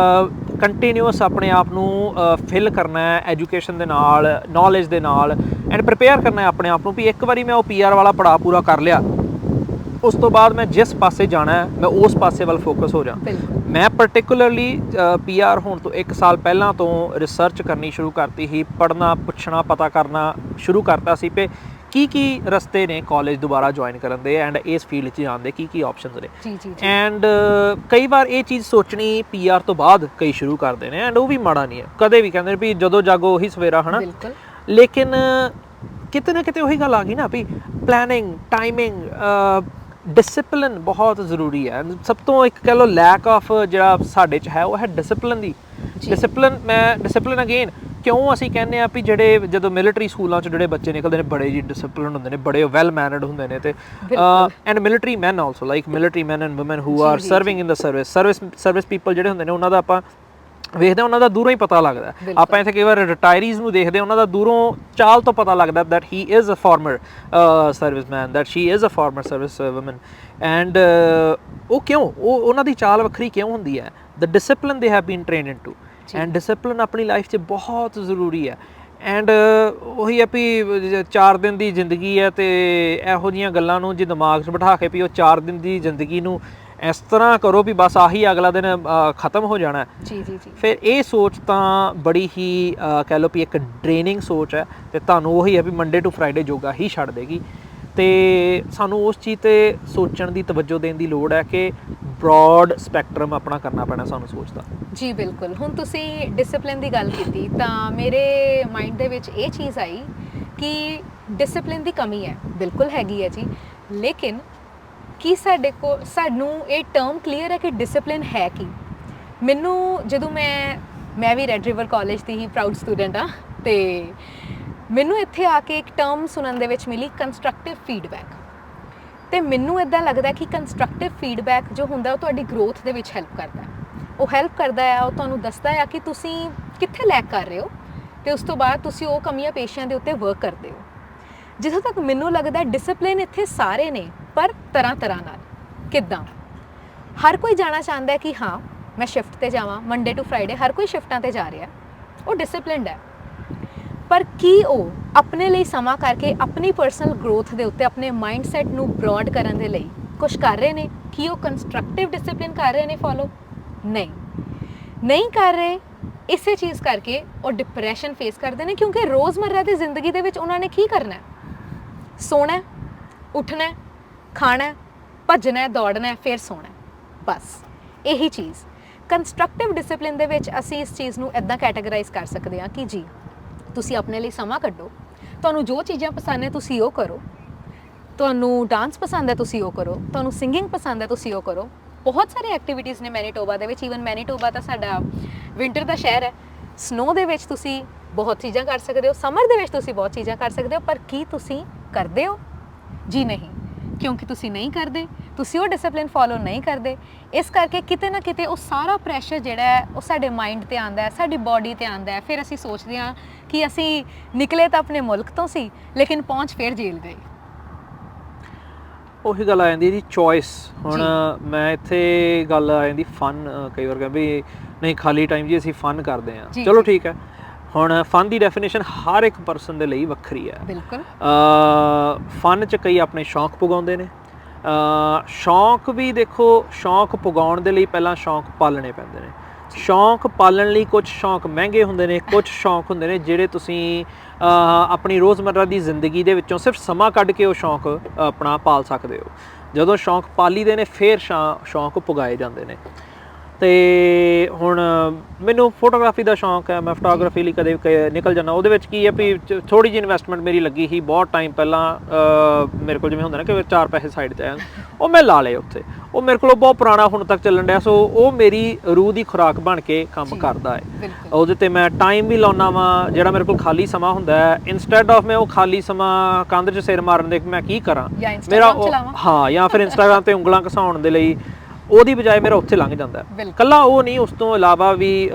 ਕੰਟੀਨਿਊਸ ਆਪਣੇ ਆਪ ਨੂੰ ਫਿਲ ਕਰਨਾ ਹੈ ਐਜੂਕੇਸ਼ਨ ਦੇ ਨਾਲ, ਨੌਲੇਜ ਦੇ ਨਾਲ, ਐਂਡ ਪ੍ਰਿਪੇਅਰ ਕਰਨਾ ਹੈ ਆਪਣੇ ਆਪ ਨੂੰ ਵੀ ਇੱਕ ਵਾਰੀ ਮੈਂ ਉਹ PR ਵਾਲਾ ਪੜਾਅ ਪੂਰਾ ਕਰ ਲਿਆ, ਉਸ ਤੋਂ ਬਾਅਦ ਮੈਂ ਜਿਸ ਪਾਸੇ ਜਾਣਾ ਹੈ ਮੈਂ ਉਸ ਪਾਸੇ ਵੱਲ ਫੋਕਸ ਹੋ ਜਾ। ਮੈਂ ਪਾਰਟਿਕੂਲਰਲੀ PR ਹੋਣ ਤੋਂ 1 ਸਾਲ ਪਹਿਲਾਂ ਤੋਂ ਰਿਸਰਚ ਕਰਨੀ ਸ਼ੁਰੂ ਕਰਤੀ ਸੀ, ਪੜ੍ਹਨਾ, ਪੁੱਛਣਾ, ਪਤਾ ਕਰਨਾ ਸ਼ੁਰੂ ਕਰਤਾ ਸੀ ਕਿ ਕੀ ਰਸਤੇ ਨੇ ਕਾਲਜ ਦੁਬਾਰਾ ਜੁਆਇਨ ਕਰਨ ਦੇ ਐਂਡ ਇਸ ਫੀਲਡ 'ਚ ਜਾਣ ਦੇ ਕੀ ਆਪਸ਼ਨਸ ਨੇ। ਐਂਡ ਕਈ ਵਾਰ ਇਹ ਚੀਜ਼ ਸੋਚਣੀ PR ਤੋਂ ਬਾਅਦ ਕਈ ਸ਼ੁਰੂ ਕਰਦੇ ਨੇ, ਐਂਡ ਉਹ ਵੀ ਮਾੜਾ ਨਹੀਂ ਹੈ, ਕਦੇ ਵੀ ਕਹਿੰਦੇ ਵੀ ਜਦੋਂ ਜਾਗੋ ਉਹੀ ਸਵੇਰਾ, ਹੈ ਨਾ। ਲੇਕਿਨ ਕਿਤੇ ਨਾ ਕਿਤੇ ਉਹੀ ਗੱਲ ਆ ਗਈ ਨਾ ਵੀ ਪਲੈਨਿੰਗ, ਟਾਈਮਿੰਗ, ਡਿਸਿਪਲਿਨ ਬਹੁਤ ਜ਼ਰੂਰੀ ਹੈ। ਸਭ ਤੋਂ ਇੱਕ ਕਹਿ ਲਓ ਲੈਕ ਆਫ ਜਿਹੜਾ ਸਾਡੇ 'ਚ ਹੈ ਉਹ ਹੈ ਡਿਸਿਪਲਿਨ ਦੀ। ਡਿਸਿਪਲਿਨ ਅਗੇਨ ਕਿਉਂ ਅਸੀਂ ਕਹਿੰਦੇ ਆ ਵੀ ਜਿਹੜੇ ਜਦੋਂ ਮਿਲਟਰੀ ਸਕੂਲਾਂ 'ਚ ਜਿਹੜੇ ਬੱਚੇ ਨਿਕਲਦੇ ਨੇ ਬੜੇ ਜੀ ਡਿਸਿਪਲਿਨ ਹੁੰਦੇ ਨੇ, ਬੜੇ ਵੈਲ ਮੈਨਰਡ ਹੁੰਦੇ ਨੇ, ਤੇ and military man also, like military man and woman who are serving in the service people ਜਿਹੜੇ ਹੁੰਦੇ ਨੇ, ਉਹਨਾਂ ਦਾ ਆਪਾਂ ਵੇਖਦੇ ਉਹਨਾਂ ਦਾ ਦੂਰੋਂ ਹੀ ਪਤਾ ਲੱਗਦਾ। ਆਪਾਂ ਇੱਥੇ ਕਈ ਵਾਰ ਰਿਟਾਇਰੀਜ਼ ਨੂੰ ਦੇਖਦੇ, ਉਹਨਾਂ ਦਾ ਦੂਰੋਂ ਚਾਲ ਤੋਂ ਪਤਾ ਲੱਗਦਾ that he is a former serviceman, that she is a former service woman. And ਉਹ ਕਿਉਂ, ਉਹ ਉਹਨਾਂ ਦੀ ਚਾਲ ਵੱਖਰੀ ਕਿਉਂ ਹੁੰਦੀ ਹੈ? The discipline they have been trained into, and discipline ਆਪਣੀ ਲਾਈਫ 'ਚ ਬਹੁਤ ਜ਼ਰੂਰੀ ਹੈ। ਐਂਡ ਉਹੀ ਹੈ ਵੀ 4 ਦਿਨ ਦੀ ਜ਼ਿੰਦਗੀ ਹੈ, ਤੇ ਇਹੋ ਜਿਹੀਆਂ ਗੱਲਾਂ ਨੂੰ ਜੇ ਦਿਮਾਗ 'ਚ ਬਿਠਾ ਕੇ ਵੀ ਉਹ 4 ਦਿਨ ਦੀ ਜ਼ਿੰਦਗੀ ਨੂੰ ਇਸ ਤਰ੍ਹਾਂ ਕਰੋ ਵੀ ਬਸ ਆਹੀ ਅਗਲਾ ਦਿਨ ਖਤਮ ਹੋ ਜਾਣਾ, ਫਿਰ ਇਹ ਸੋਚ ਤਾਂ ਬੜੀ ਹੀ ਕਹਿ ਲਓ ਵੀ ਇੱਕ ਡਰੇਨਿੰਗ ਸੋਚ ਹੈ, ਤੇ ਤੁਹਾਨੂੰ ਉਹੀ ਹੈ ਵੀ ਮੰਡੇ ਟੂ ਫਰਾਈਡੇ ਯੋਗਾ ਹੀ ਛੱਡ ਦੇਗੀ। ਤੇ ਸਾਨੂੰ ਉਸ ਚੀਜ਼ 'ਤੇ ਸੋਚਣ ਦੀ, ਤਵੱਜੋ ਦੇਣ ਦੀ ਲੋੜ ਹੈ ਕਿ ਬ੍ਰੌਡ ਸਪੈਕਟਰਮ ਆਪਣਾ ਕਰਨਾ ਪੈਣਾ ਸਾਨੂੰ ਸੋਚ ਦਾ। ਜੀ ਬਿਲਕੁਲ। ਹੁਣ ਤੁਸੀਂ ਡਿਸਿਪਲਿਨ ਦੀ ਗੱਲ ਕੀਤੀ ਤਾਂ ਮੇਰੇ ਮਾਈਂਡ ਦੇ ਵਿੱਚ ਇਹ ਚੀਜ਼ ਆਈ ਕਿ ਡਿਸਿਪਲਿਨ ਦੀ ਕਮੀ ਹੈ, ਬਿਲਕੁਲ ਹੈਗੀ ਹੈ ਜੀ, ਲੇਕਿਨ ਕੀ ਸਾਨੂੰ ਇਹ ਟਰਮ ਕਲੀਅਰ ਹੈ ਕਿ ਡਿਸਿਪਲਿਨ ਹੈ ਕੀ? ਮੈਨੂੰ ਜਦੋਂ ਮੈਂ ਵੀ ਰੈੱਡ ਰਿਵਰ ਕਾਲਜ ਦੀ ਹੀ ਪ੍ਰਾਊਡ ਸਟੂਡੈਂਟ ਹਾਂ, ਤੇ ਮੈਨੂੰ ਇੱਥੇ ਆ ਕੇ ਇੱਕ ਟਰਮ ਸੁਣਨ ਦੇ ਵਿੱਚ ਮਿਲੀ, ਕੰਸਟਰਕਟਿਵ ਫੀਡਬੈਕ। ਤੇ ਮੈਨੂੰ ਇੱਦਾਂ ਲੱਗਦਾ ਕਿ ਕੰਸਟਰਕਟਿਵ ਫੀਡਬੈਕ ਜੋ ਹੁੰਦਾ ਉਹ ਤੁਹਾਡੀ ਗਰੋਥ ਦੇ ਵਿੱਚ ਹੈਲਪ ਕਰਦਾ ਹੈ। ਉਹ ਹੈਲਪ ਕਰਦਾ ਹੈ, ਉਹ ਤੁਹਾਨੂੰ ਦੱਸਦਾ ਹੈ ਕਿ ਤੁਸੀਂ ਕਿੱਥੇ ਲੈਕ ਕਰ ਰਹੇ ਹੋ, ਤੇ ਉਸ ਤੋਂ ਬਾਅਦ ਤੁਸੀਂ ਉਹ ਕਮੀਆਂ ਪੇਸ਼ੀਆਂ ਦੇ ਉੱਤੇ ਵਰਕ ਕਰਦੇ ਹੋ। ਜਿੱਥੋਂ ਤੱਕ ਮੈਨੂੰ ਲੱਗਦਾ ਡਿਸਿਪਲਿਨ ਇੱਥੇ ਸਾਰੇ ਨੇ, ਪਰ ਤਰ੍ਹਾਂ ਨਾਲ। ਕਿੱਦਾਂ? ਹਰ ਕੋਈ ਜਾਣਾ ਚਾਹੁੰਦਾ ਹੈ ਕਿ ਹਾਂ ਮੈਂ ਸ਼ਿਫਟ 'ਤੇ ਜਾਵਾਂ, ਮੰਡੇ ਟੂ ਫਰਾਈਡੇ ਹਰ ਕੋਈ ਸ਼ਿਫਟਾਂ 'ਤੇ ਜਾ ਰਿਹਾ, ਉਹ ਡਿਸਿਪਲਿਨਡ ਹੈ। ਪਰ ਕੀ ਉਹ ਆਪਣੇ ਲਈ ਸਮਾਂ ਕਰਕੇ ਆਪਣੀ ਪਰਸਨਲ ਗਰੋਥ ਦੇ ਉੱਤੇ ਆਪਣੇ ਮਾਈਂਡਸੈਟ ਨੂੰ ਬ੍ਰੌਡ ਕਰਨ ਦੇ ਲਈ ਕੁਝ ਕਰ ਰਹੇ ਨੇ? ਕੀ ਉਹ ਕੰਸਟਰਕਟਿਵ ਡਿਸਿਪਲਿਨ ਕਰ ਰਹੇ ਨੇ ਫੋਲੋ? ਨਹੀਂ ਕਰ ਰਹੇ। ਇਸੇ ਚੀਜ਼ ਕਰਕੇ ਉਹ ਡਿਪਰੈਸ਼ਨ ਫੇਸ ਕਰਦੇ ਨੇ, ਕਿਉਂਕਿ ਰੋਜ਼ਮर्रा ਦੀ ਜ਼ਿੰਦਗੀ ਦੇ ਵਿੱਚ ਉਹਨਾਂ ਨੇ ਕੀ ਕਰਨਾ? ਸੋਣਾ, ਉੱਠਣਾ, ਖਾਣਾ, ਭੱਜਣਾ, ਦੌੜਨਾ, ਫਿਰ ਸੋਣਾ, ਬਸ ਇਹੀ ਚੀਜ਼। ਕੰਸਟਰਕਟਿਵ ਡਿਸਿਪਲਿਨ ਦੇ ਵਿੱਚ ਅਸੀਂ ਇਸ ਚੀਜ਼ ਨੂੰ ਇੱਦਾਂ ਕੈਟਾਗਰਾਈਜ਼ ਕਰ ਸਕਦੇ ਹਾਂ ਕਿ ਜੀ ਤੁਸੀਂ ਆਪਣੇ ਲਈ ਸਮਾਂ ਕੱਢੋ, ਤੁਹਾਨੂੰ ਜੋ ਚੀਜ਼ਾਂ ਪਸੰਦ ਹੈ ਤੁਸੀਂ ਉਹ ਕਰੋ, ਤੁਹਾਨੂੰ ਡਾਂਸ ਪਸੰਦ ਹੈ ਤੁਸੀਂ ਉਹ ਕਰੋ, ਤੁਹਾਨੂੰ ਸਿੰਗਿੰਗ ਪਸੰਦ ਹੈ ਤੁਸੀਂ ਉਹ ਕਰੋ। ਬਹੁਤ ਸਾਰੇ ਐਕਟੀਵਿਟੀਜ਼ ਨੇ ਮੈਨੀਟੋਬਾ ਦੇ ਵਿੱਚ, ਈਵਨ ਮੈਨੀਟੋਬਾ ਤਾਂ ਸਾਡਾ ਵਿੰਟਰ ਦਾ ਸ਼ਹਿਰ ਹੈ, ਸਨੋ ਦੇ ਵਿੱਚ ਤੁਸੀਂ ਬਹੁਤ ਚੀਜ਼ਾਂ ਕਰ ਸਕਦੇ ਹੋ, ਸਮਰ ਦੇ ਵਿੱਚ ਤੁਸੀਂ ਬਹੁਤ ਚੀਜ਼ਾਂ ਕਰ ਸਕਦੇ ਹੋ, ਪਰ ਕੀ ਤੁਸੀਂ ਕਰਦੇ ਹੋ? ਜੀ ਨਹੀਂ, ਕਿਉਂਕਿ ਤੁਸੀਂ ਨਹੀਂ ਕਰਦੇ, ਤੁਸੀਂ ਉਹ ਡਿਸਿਪਲਿਨ ਫੋਲੋ ਨਹੀਂ ਕਰਦੇ। ਇਸ ਕਰਕੇ ਕਿਤੇ ਨਾ ਕਿਤੇ ਉਹ ਸਾਰਾ ਪ੍ਰੈਸ਼ਰ ਜਿਹੜਾ ਹੈ ਉਹ ਸਾਡੇ ਮਾਈਂਡ 'ਤੇ ਆਉਂਦਾ ਹੈ, ਸਾਡੀ ਬਾਡੀ 'ਤੇ ਆਉਂਦਾ ਹੈ। ਫਿਰ ਅਸੀਂ ਸੋਚਦੇ ਹਾਂ ਕਿ ਅਸੀਂ ਨਿਕਲੇ ਤਾਂ ਆਪਣੇ ਮੁਲਕ ਤੋਂ ਸੀ, ਲੇਕਿਨ ਪਹੁੰਚ ਫਿਰ ਜੇਲ੍ਹ ਗਏ। ਉਹੀ ਗੱਲ ਆ ਜਾਂਦੀ ਜੀ, ਚੋਇਸ। ਹੁਣ ਮੈਂ ਇੱਥੇ ਗੱਲ ਆ ਜਾਂਦੀ ਫਨ। ਕਈ ਵਾਰ ਕਹਿੰਦੇ ਵੀ ਨਹੀਂ ਖਾਲੀ ਟਾਈਮ ਜੀ ਅਸੀਂ ਫਨ ਕਰਦੇ ਹਾਂ, ਚਲੋ ਠੀਕ ਹੈ। ਹੁਣ ਫਨ ਦੀ ਡੈਫੀਨੇਸ਼ਨ ਹਰ ਇੱਕ ਪਰਸਨ ਦੇ ਲਈ ਵੱਖਰੀ ਹੈ। ਬਿਲਕੁਲ। ਫਨ 'ਚ ਕਈ ਆਪਣੇ ਸ਼ੌਂਕ ਪੁਗਾਉਂਦੇ ਨੇ। ਸ਼ੌਂਕ ਵੀ ਦੇਖੋ, ਸ਼ੌਂਕ ਪੁਗਾਉਣ ਦੇ ਲਈ ਪਹਿਲਾਂ ਸ਼ੌਂਕ ਪਾਲਣੇ ਪੈਂਦੇ ਨੇ। ਸ਼ੌਂਕ ਪਾਲਣ ਲਈ ਕੁਝ ਸ਼ੌਂਕ ਮਹਿੰਗੇ ਹੁੰਦੇ ਨੇ, ਕੁਝ ਸ਼ੌਂਕ ਹੁੰਦੇ ਨੇ ਜਿਹੜੇ ਤੁਸੀਂ ਆਪਣੀ ਰੋਜ਼ਮਰਰਾ ਦੀ ਜ਼ਿੰਦਗੀ ਦੇ ਵਿੱਚੋਂ ਸਿਰਫ ਸਮਾਂ ਕੱਢ ਕੇ ਉਹ ਸ਼ੌਂਕ ਆਪਣਾ ਪਾਲ ਸਕਦੇ ਹੋ। ਜਦੋਂ ਸ਼ੌਂਕ ਪਾਲੀਦੇ ਨੇ ਫਿਰ ਸ਼ੌਂਕ ਪੁਗਾਏ ਜਾਂਦੇ ਨੇ। ਤੇ ਹੁਣ ਮੈਨੂੰ ਫੋਟੋਗ੍ਰਾਫੀ ਦਾ ਸ਼ੌਂਕ ਹੈ, ਮੈਂ ਫੋਟੋਗ੍ਰਾਫੀ ਲਈ ਕਦੇ ਨਿਕਲ ਜਾਂਦਾ। ਉਹਦੇ ਵਿੱਚ ਕੀ ਹੈ ਵੀ ਥੋੜ੍ਹੀ ਜਿਹੀ ਇਨਵੈਸਟਮੈਂਟ ਮੇਰੀ ਲੱਗੀ ਸੀ ਬਹੁਤ ਟਾਈਮ ਪਹਿਲਾਂ। ਮੇਰੇ ਕੋਲ ਜਿਵੇਂ ਹੁੰਦਾ ਨਾ ਕਿ 4 ਪੈਸੇ ਸਾਈਡ 'ਤੇ ਆਣ, ਉਹ ਮੈਂ ਲਾ ਲਏ ਉੱਥੇ। ਉਹ ਮੇਰੇ ਕੋਲ ਬਹੁਤ ਪੁਰਾਣਾ ਹੁਣ ਤੱਕ ਚੱਲਣ ਡਿਆ, ਸੋ ਉਹ ਮੇਰੀ ਰੂਹ ਦੀ ਖੁਰਾਕ ਬਣ ਕੇ ਕੰਮ ਕਰਦਾ ਹੈ। ਉਹਦੇ 'ਤੇ ਮੈਂ ਟਾਈਮ ਵੀ ਲਾਉਂਦਾ ਵਾਂ। ਜਿਹੜਾ ਮੇਰੇ ਕੋਲ ਖਾਲੀ ਸਮਾਂ ਹੁੰਦਾ ਹੈ, ਇੰਸਟੈਡ ਆਫ ਮੈਂ ਉਹ ਖਾਲੀ ਸਮਾਂ ਕੰਧ 'ਚ ਸਿਰ ਮਾਰਨ ਦੇ ਮੈਂ ਕੀ ਕਰਾਂ, ਮੇਰਾ ਹਾਂ, ਜਾਂ ਫਿਰ ਇੰਸਟਾਗ੍ਰਾਮ 'ਤੇ ਉਂਗਲਾਂ ਘਸਾਉਣ ਦੇ ਲਈ, ਉਹਦੀ ਬਜਾਏ ਮੇਰਾ ਉੱਥੇ ਲੰਘ ਜਾਂਦਾ। ਇਕੱਲਾ ਉਹ ਨਹੀਂ, ਉਸ ਤੋਂ ਇਲਾਵਾ ਵੀ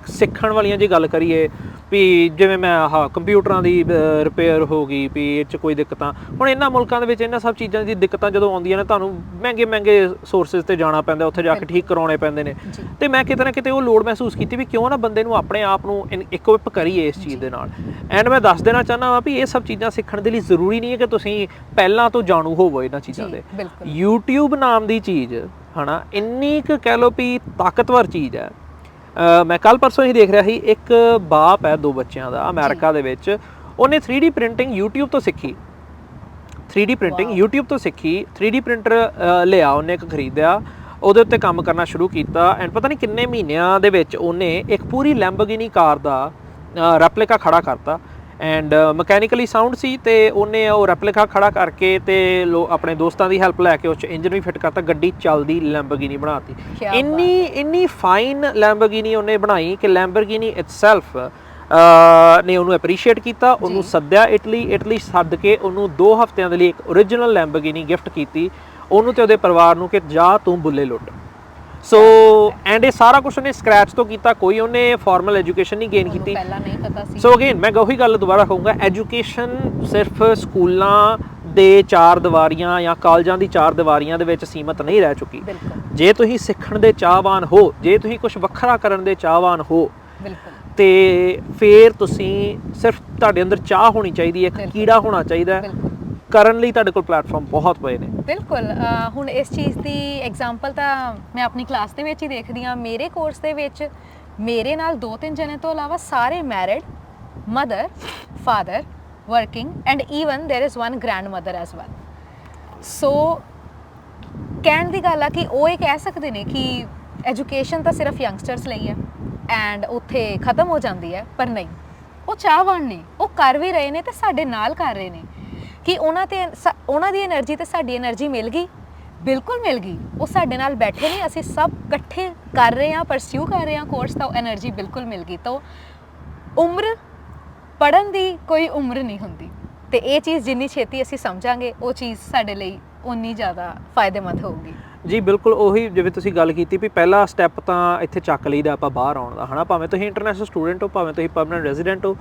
ਸਿੱਖਣ ਵਾਲੀਆਂ ਜੇ ਗੱਲ ਕਰੀਏ ਵੀ ਜਿਵੇਂ ਮੈਂ ਕੰਪਿਊਟਰਾਂ ਦੀ ਰਿਪੇਅਰ ਹੋ ਗਈ ਵੀ ਇਹ 'ਚ ਕੋਈ ਦਿੱਕਤਾਂ। ਹੁਣ ਇਹਨਾਂ ਮੁਲਕਾਂ ਦੇ ਵਿੱਚ ਇਹਨਾਂ ਸਭ ਚੀਜ਼ਾਂ ਦੀ ਦਿੱਕਤਾਂ ਜਦੋਂ ਆਉਂਦੀਆਂ ਨੇ, ਤੁਹਾਨੂੰ ਮਹਿੰਗੇ ਸੋਰਸਿਸ 'ਤੇ ਜਾਣਾ ਪੈਂਦਾ, ਉੱਥੇ ਜਾ ਕੇ ਠੀਕ ਕਰਾਉਣੇ ਪੈਂਦੇ ਨੇ। ਅਤੇ ਮੈਂ ਕਿਤੇ ਨਾ ਕਿਤੇ ਉਹ ਲੋੜ ਮਹਿਸੂਸ ਕੀਤੀ ਵੀ ਕਿਉਂ ਨਾ ਬੰਦੇ ਨੂੰ ਆਪਣੇ ਆਪ ਨੂੰ ਇਕਵਿਪ ਕਰੀਏ ਇਸ ਚੀਜ਼ ਦੇ ਨਾਲ। ਐਂਡ ਮੈਂ ਦੱਸ ਦੇਣਾ ਚਾਹੁੰਦਾ ਵਾਂ ਵੀ ਇਹ ਸਭ ਚੀਜ਼ਾਂ ਸਿੱਖਣ ਦੇ ਲਈ ਜ਼ਰੂਰੀ ਨਹੀਂ ਹੈ ਕਿ ਤੁਸੀਂ ਪਹਿਲਾਂ ਤੋਂ ਜਾਣੂ ਹੋਵੋ ਇਹਨਾਂ ਚੀਜ਼ਾਂ ਦੇ। YouTube ਨਾਮ ਦੀ ਚੀਜ਼ ਹੈ ਨਾ, ਇੰਨੀ ਕੁ ਕਹਿ ਲਓ ਵੀ ਤਾਕਤਵਰ ਚੀਜ਼ ਹੈ। ਮੈਂ ਕੱਲ੍ਹ ਪਰਸੋਂ ਹੀ ਦੇਖ ਰਿਹਾ ਸੀ, ਇੱਕ ਬਾਪ ਹੈ 2 ਬੱਚਿਆਂ ਦਾ ਅਮਰੀਕਾ ਦੇ ਵਿੱਚ। ਉਹਨੇ 3D ਪ੍ਰਿੰਟਿੰਗ YouTube ਤੋਂ ਸਿੱਖੀ। 3D ਪ੍ਰਿੰਟਿੰਗ YouTube ਤੋਂ ਸਿੱਖੀ। 3D ਪ੍ਰਿੰਟਰ ਲਿਆ ਉਹਨੇ, ਇੱਕ ਖਰੀਦਿਆ, ਉਹਦੇ ਉੱਤੇ ਕੰਮ ਕਰਨਾ ਸ਼ੁਰੂ ਕੀਤਾ। ਐਂਡ ਪਤਾ ਨਹੀਂ ਕਿੰਨੇ ਮਹੀਨਿਆਂ ਦੇ ਵਿੱਚ ਉਹਨੇ ਇੱਕ ਪੂਰੀ ਲੈਂਬੋਰਗਿਨੀ ਕਾਰ ਦਾ ਰੈਪਲੀਕਾ ਖੜਾ ਕਰਤਾ। ਐਂਡ ਮਕੈਨੀਕਲੀ ਸਾਊਂਡ ਸੀ, ਅਤੇ ਉਹਨੇ ਉਹ ਰੈਪਲੀਕਾ ਖੜਾ ਕਰਕੇ ਅਤੇ ਆਪਣੇ ਦੋਸਤਾਂ ਦੀ ਹੈਲਪ ਲੈ ਕੇ ਉਸ 'ਚ ਇੰਜਨ ਵੀ ਫਿੱਟ ਕਰਤਾ। ਗੱਡੀ ਚੱਲਦੀ ਲੈਂਬੋਰਗਿਨੀ ਬਣਾਤੀ। ਇੰਨੀ ਫਾਈਨ ਲੈਂਬੋਰਗਿਨੀ ਉਹਨੇ ਬਣਾਈ ਕਿ ਲੈਂਬੋਰਗਿਨੀ ਇਟਸੈਲਫ ਨੇ ਉਹਨੂੰ ਐਪਰੀਸ਼ੀਏਟ ਕੀਤਾ। ਉਹਨੂੰ ਸੱਦਿਆ ਇਟਲੀ ਸੱਦ ਕੇ ਉਹਨੂੰ 2 ਹਫ਼ਤਿਆਂ ਦੇ ਲਈ ਇੱਕ ਓਰੀਜਨਲ ਲੈਂਬੋਰਗਿਨੀ ਗਿਫਟ ਕੀਤੀ, ਉਹਨੂੰ ਅਤੇ ਉਹਦੇ ਪਰਿਵਾਰ ਨੂੰ, ਕਿ ਜਾ ਤੂੰ ਬੁੱਲੇ ਲੁੱਟ। ਸੋ ਐਂਡ ਇਹ ਸਾਰਾ ਕੁਛ ਉਹਨੇ ਸਕਰੈਚ ਤੋਂ ਕੀਤਾ, ਕੋਈ ਉਹਨੇ ਫਾਰਮਲ ਐਜੂਕੇਸ਼ਨ ਨਹੀਂ ਗੇਨ ਕੀਤੀ। ਸੋ ਅਗੇਨ ਮੈਂ ਉਹੀ ਗੱਲ ਦੁਬਾਰਾ ਕਹੂੰਗਾ, ਐਜੂਕੇਸ਼ਨ ਸਿਰਫ ਸਕੂਲਾਂ ਦੇ 4 ਦੀਵਾਰੀਆਂ ਜਾਂ ਕਾਲਜਾਂ ਦੀ 4 ਦੀਵਾਰੀਆਂ ਦੇ ਵਿੱਚ ਸੀਮਤ ਨਹੀਂ ਰਹਿ ਚੁੱਕੀ। ਜੇ ਤੁਸੀਂ ਸਿੱਖਣ ਦੇ ਚਾਹਵਾਨ ਹੋ, ਜੇ ਤੁਸੀਂ ਕੁਛ ਵੱਖਰਾ ਕਰਨ ਦੇ ਚਾਹਵਾਨ ਹੋ, ਤੇ ਫਿਰ ਤੁਸੀਂ ਸਿਰਫ ਤੁਹਾਡੇ ਅੰਦਰ ਚਾਹ ਹੋਣੀ ਚਾਹੀਦੀ ਹੈ, ਇੱਕ ਕੀੜਾ ਹੋਣਾ ਚਾਹੀਦਾ ਹੈ। ਕਰਨ ਲਈ ਤੁਹਾਡੇ ਕੋਲ ਪਲੇਟਫਾਰਮ ਬਹੁਤ ਪਏ ਨੇ। ਬਿਲਕੁਲ। ਹੁਣ ਇਸ ਚੀਜ਼ ਦੀ ਐਗਜ਼ਾਮਪਲ ਤਾਂ ਮੈਂ ਆਪਣੀ ਕਲਾਸ ਦੇ ਵਿੱਚ ਹੀ ਦੇਖਦੀ ਹਾਂ। ਮੇਰੇ ਕੋਰਸ ਦੇ ਵਿੱਚ ਮੇਰੇ ਨਾਲ 2-3 ਜਣੇ ਤੋਂ ਇਲਾਵਾ ਸਾਰੇ married, mother, father, working, and even there is 1 grandmother as well. So ਕਹਿਣ ਦੀ ਗੱਲ ਆ ਕਿ ਉਹ ਇਹ ਕਹਿ ਸਕਦੇ ਨੇ ਕਿ ਐਜੂਕੇਸ਼ਨ ਤਾਂ ਸਿਰਫ ਯੰਗਸਟਰਸ ਲਈ ਹੈ ਐਂਡ ਉੱਥੇ ਖਤਮ ਹੋ ਜਾਂਦੀ ਹੈ, ਪਰ ਨਹੀਂ, ਉਹ ਚਾਹਵਾਨ ਨੇ, ਉਹ ਕਰ ਵੀ ਰਹੇ ਨੇ ਤੇ ਸਾਡੇ ਨਾਲ ਕਰ ਰਹੇ ਨੇ ਕਿ ਉਹਨਾਂ ਦੀ ਐਨਰਜੀ ਤੇ ਸਾਡੀ ਐਨਰਜੀ ਮਿਲ ਗਈ। ਬਿਲਕੁਲ ਮਿਲ ਗਈ। ਉਹ ਸਾਡੇ ਨਾਲ ਬੈਠੇ ਨੇ, ਅਸੀਂ ਸਭ ਇਕੱਠੇ ਕਰ ਰਹੇ ਹਾਂ, ਪਰਸਿਊ ਕਰ ਰਹੇ ਹਾਂ ਕੋਰਸ, ਤਾਂ ਐਨਰਜੀ ਬਿਲਕੁਲ ਮਿਲ ਗਈ। ਤਾਂ ਉਮਰ, ਪੜ੍ਹਨ ਦੀ ਕੋਈ ਉਮਰ ਨਹੀਂ ਹੁੰਦੀ, ਤੇ ਇਹ ਚੀਜ਼ ਜਿੰਨੀ ਛੇਤੀ ਅਸੀਂ ਸਮਝਾਂਗੇ ਉਹ ਚੀਜ਼ ਸਾਡੇ ਲਈ ਉਨੀ ਜ਼ਿਆਦਾ ਫਾਇਦੇਮੰਦ ਹੋਊਗੀ। ਜੀ ਬਿਲਕੁਲ, ਉਹੀ ਜਿਵੇਂ ਤੁਸੀਂ ਗੱਲ ਕੀਤੀ ਵੀ ਪਹਿਲਾ ਸਟੈਪ ਤਾਂ ਇੱਥੇ ਚੱਕ ਲਈਦਾ ਆਪਾਂ ਬਾਹਰ ਆਉਣ ਦਾ, ਹੈ ਨਾ। ਭਾਵੇਂ ਤੁਸੀਂ ਇੰਟਰਨੈਸ਼ਨਲ ਸਟੂਡੈਂਟ ਹੋ, ਭਾਵੇਂ ਤੁਸੀਂ ਪਰਮਨੈਂਟ ਰੈਜ਼ੀਡੈਂਟ ਹੋ,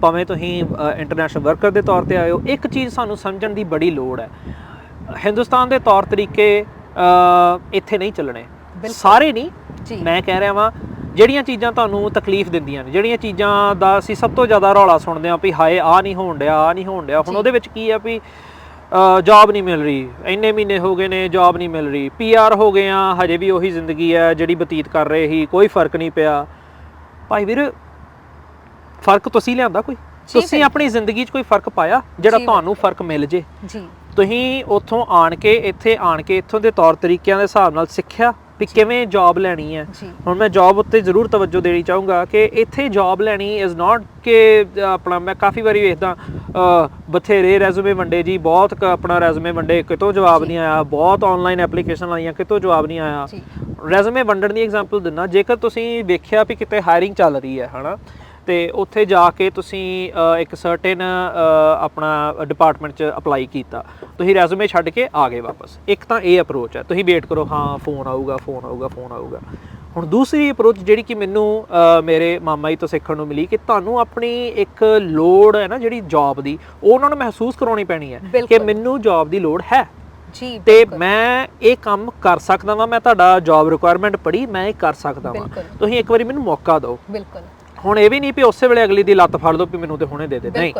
ਭਾਵੇਂ ਤੁਸੀਂ ਇੰਟਰਨੈਸ਼ਨਲ ਵਰਕਰ ਦੇ ਤੌਰ 'ਤੇ ਆਏ ਹੋ, ਇੱਕ ਚੀਜ਼ ਸਾਨੂੰ ਸਮਝਣ ਦੀ ਬੜੀ ਲੋੜ ਹੈ। ਹਿੰਦੁਸਤਾਨ ਦੇ ਤੌਰ ਤਰੀਕੇ ਇੱਥੇ ਨਹੀਂ ਚੱਲਣੇ, ਸਾਰੇ ਨਹੀਂ। ਮੈਂ ਕਹਿ ਰਿਹਾ ਵਾਂ, ਜਿਹੜੀਆਂ ਚੀਜ਼ਾਂ ਤੁਹਾਨੂੰ ਤਕਲੀਫ ਦਿੰਦੀਆਂ ਨੇ, ਜਿਹੜੀਆਂ ਚੀਜ਼ਾਂ ਦਾ ਅਸੀਂ ਸਭ ਤੋਂ ਜ਼ਿਆਦਾ ਰੌਲਾ ਸੁਣਦੇ ਹਾਂ ਵੀ ਹਾਏ ਆਹ ਨਹੀਂ ਹੋਣ ਡਿਆ, ਆਹ ਨਹੀਂ ਹੋਣ ਡਿਆ। ਹੁਣ ਉਹਦੇ ਵਿੱਚ ਕੀ ਆ ਵੀ ਜੋਬ ਨਹੀਂ ਮਿਲ ਰਹੀ, ਇੰਨੇ ਮਹੀਨੇ ਹੋ ਗਏ ਨੇ ਜੋਬ ਨਹੀਂ ਮਿਲ ਰਹੀ, PR ਹੋ ਗਏ ਆ, ਹਜੇ ਵੀ ਉਹੀ ਜ਼ਿੰਦਗੀ ਹੈ ਜਿਹੜੀ ਬਤੀਤ ਕਰ ਰਹੇ ਸੀ, ਕੋਈ ਫਰਕ ਨਹੀਂ ਪਿਆ। ਭਾਈ ਵੀਰ, ਫਰਕ ਤੁਸੀਂ ਲਿਆਂਦਾ ਕੋਈ? ਤੁਸੀਂ ਆਪਣੀ ਜ਼ਿੰਦਗੀ 'ਚ ਕੋਈ ਫਰਕ ਪਾਇਆ ਜਿਹੜਾ ਤੁਹਾਨੂੰ ਫਰਕ ਮਿਲ ਜੇ? ਤੁਸੀਂ ਉੱਥੋਂ ਆਣ ਕੇ ਇੱਥੋਂ ਦੇ ਤੌਰ ਤਰੀਕਿਆਂ ਦੇ ਹਿਸਾਬ ਨਾਲ ਸਿੱਖਿਆ ਵੀ ਕਿਵੇਂ ਜੋਬ ਲੈਣੀ ਹੈ। ਹੁਣ ਮੈਂ ਜੋਬ ਉੱਤੇ ਜ਼ਰੂਰ ਤਵੱਜੋ ਦੇਣੀ ਚਾਹੂੰਗਾ ਕਿ ਇੱਥੇ ਜੋਬ ਲੈਣੀ ਇਜ਼ ਨਾਟ ਕਿ ਆਪਣਾ, ਮੈਂ ਕਾਫੀ ਵਾਰੀ ਵੇਖਦਾ ਬਥੇਰੇ ਰੈਜ਼ੂਮੇ ਵੰਡੇ ਜੀ, ਬਹੁਤ ਆਪਣਾ ਰੈਜ਼ੂਮੇ ਵੰਡੇ, ਕਿਤੋਂ ਜਵਾਬ ਨਹੀਂ ਆਇਆ, ਬਹੁਤ ਆਨਲਾਈਨ ਐਪਲੀਕੇਸ਼ਨ ਆਈਆਂ, ਕਿਤੋਂ ਜਵਾਬ ਨਹੀਂ ਆਇਆ। ਰੈਜ਼ੂਮੇ ਵੰਡਣ ਦੀ ਐਗਜ਼ਾਮਪਲ ਦਿੰਦਾ, ਜੇਕਰ ਤੁਸੀਂ ਵੇਖਿਆ ਵੀ ਕਿਤੇ ਹਾਇਰਿੰਗ ਚੱਲ ਰਹੀ ਹੈ, ਹੈ ਨਾ, ਅਤੇ ਉੱਥੇ ਜਾ ਕੇ ਤੁਸੀਂ ਇੱਕ ਸਰਟੇਨ ਆਪਣਾ ਡਿਪਾਰਟਮੈਂਟ 'ਚ ਅਪਲਾਈ ਕੀਤਾ, ਤੁਸੀਂ ਰੈਜ਼ੂਮੇ ਛੱਡ ਕੇ ਆ ਗਏ ਵਾਪਸ। ਇੱਕ ਤਾਂ ਇਹ ਅਪਰੋਚ ਹੈ, ਤੁਸੀਂ ਵੇਟ ਕਰੋ, ਹਾਂ ਫੋਨ ਆਊਗਾ। ਹੁਣ ਦੂਸਰੀ ਅਪਰੋਚ ਜਿਹੜੀ ਕਿ ਮੈਨੂੰ ਮੇਰੇ ਮਾਮਾ ਜੀ ਤੋਂ ਸਿੱਖਣ ਨੂੰ ਮਿਲੀ, ਕਿ ਤੁਹਾਨੂੰ ਆਪਣੀ ਇੱਕ ਲੋੜ ਹੈ ਨਾ ਜਿਹੜੀ ਜੋਬ ਦੀ, ਉਹ ਉਹਨਾਂ ਨੂੰ ਮਹਿਸੂਸ ਕਰਾਉਣੀ ਪੈਣੀ ਹੈ ਕਿ ਮੈਨੂੰ ਜੋਬ ਦੀ ਲੋੜ ਹੈ ਤੇ ਮੈਂ ਇਹ ਕੰਮ ਕਰ ਸਕਦਾ ਵਾਂ, ਮੈਂ ਤੁਹਾਡਾ ਜੋਬ ਰਿਕੁਆਇਰਮੈਂਟ ਪੜ੍ਹੀ, ਮੈਂ ਇਹ ਕਰ ਸਕਦਾ ਵਾਂ, ਤੁਸੀਂ ਇੱਕ ਵਾਰੀ ਮੈਨੂੰ ਮੌਕਾ ਦਿਓ। ਹੁਣ ਇਹ ਵੀ ਨਹੀਂ ਵੀ ਉਸੇ ਵੇਲੇ ਅਗਲੀ ਦੀ ਲੱਤ ਫੜ ਲਓ ਵੀ ਮੈਨੂੰ ਤੇ ਹੁਣੇ ਦੇ ਦੇ, ਨਹੀਂ।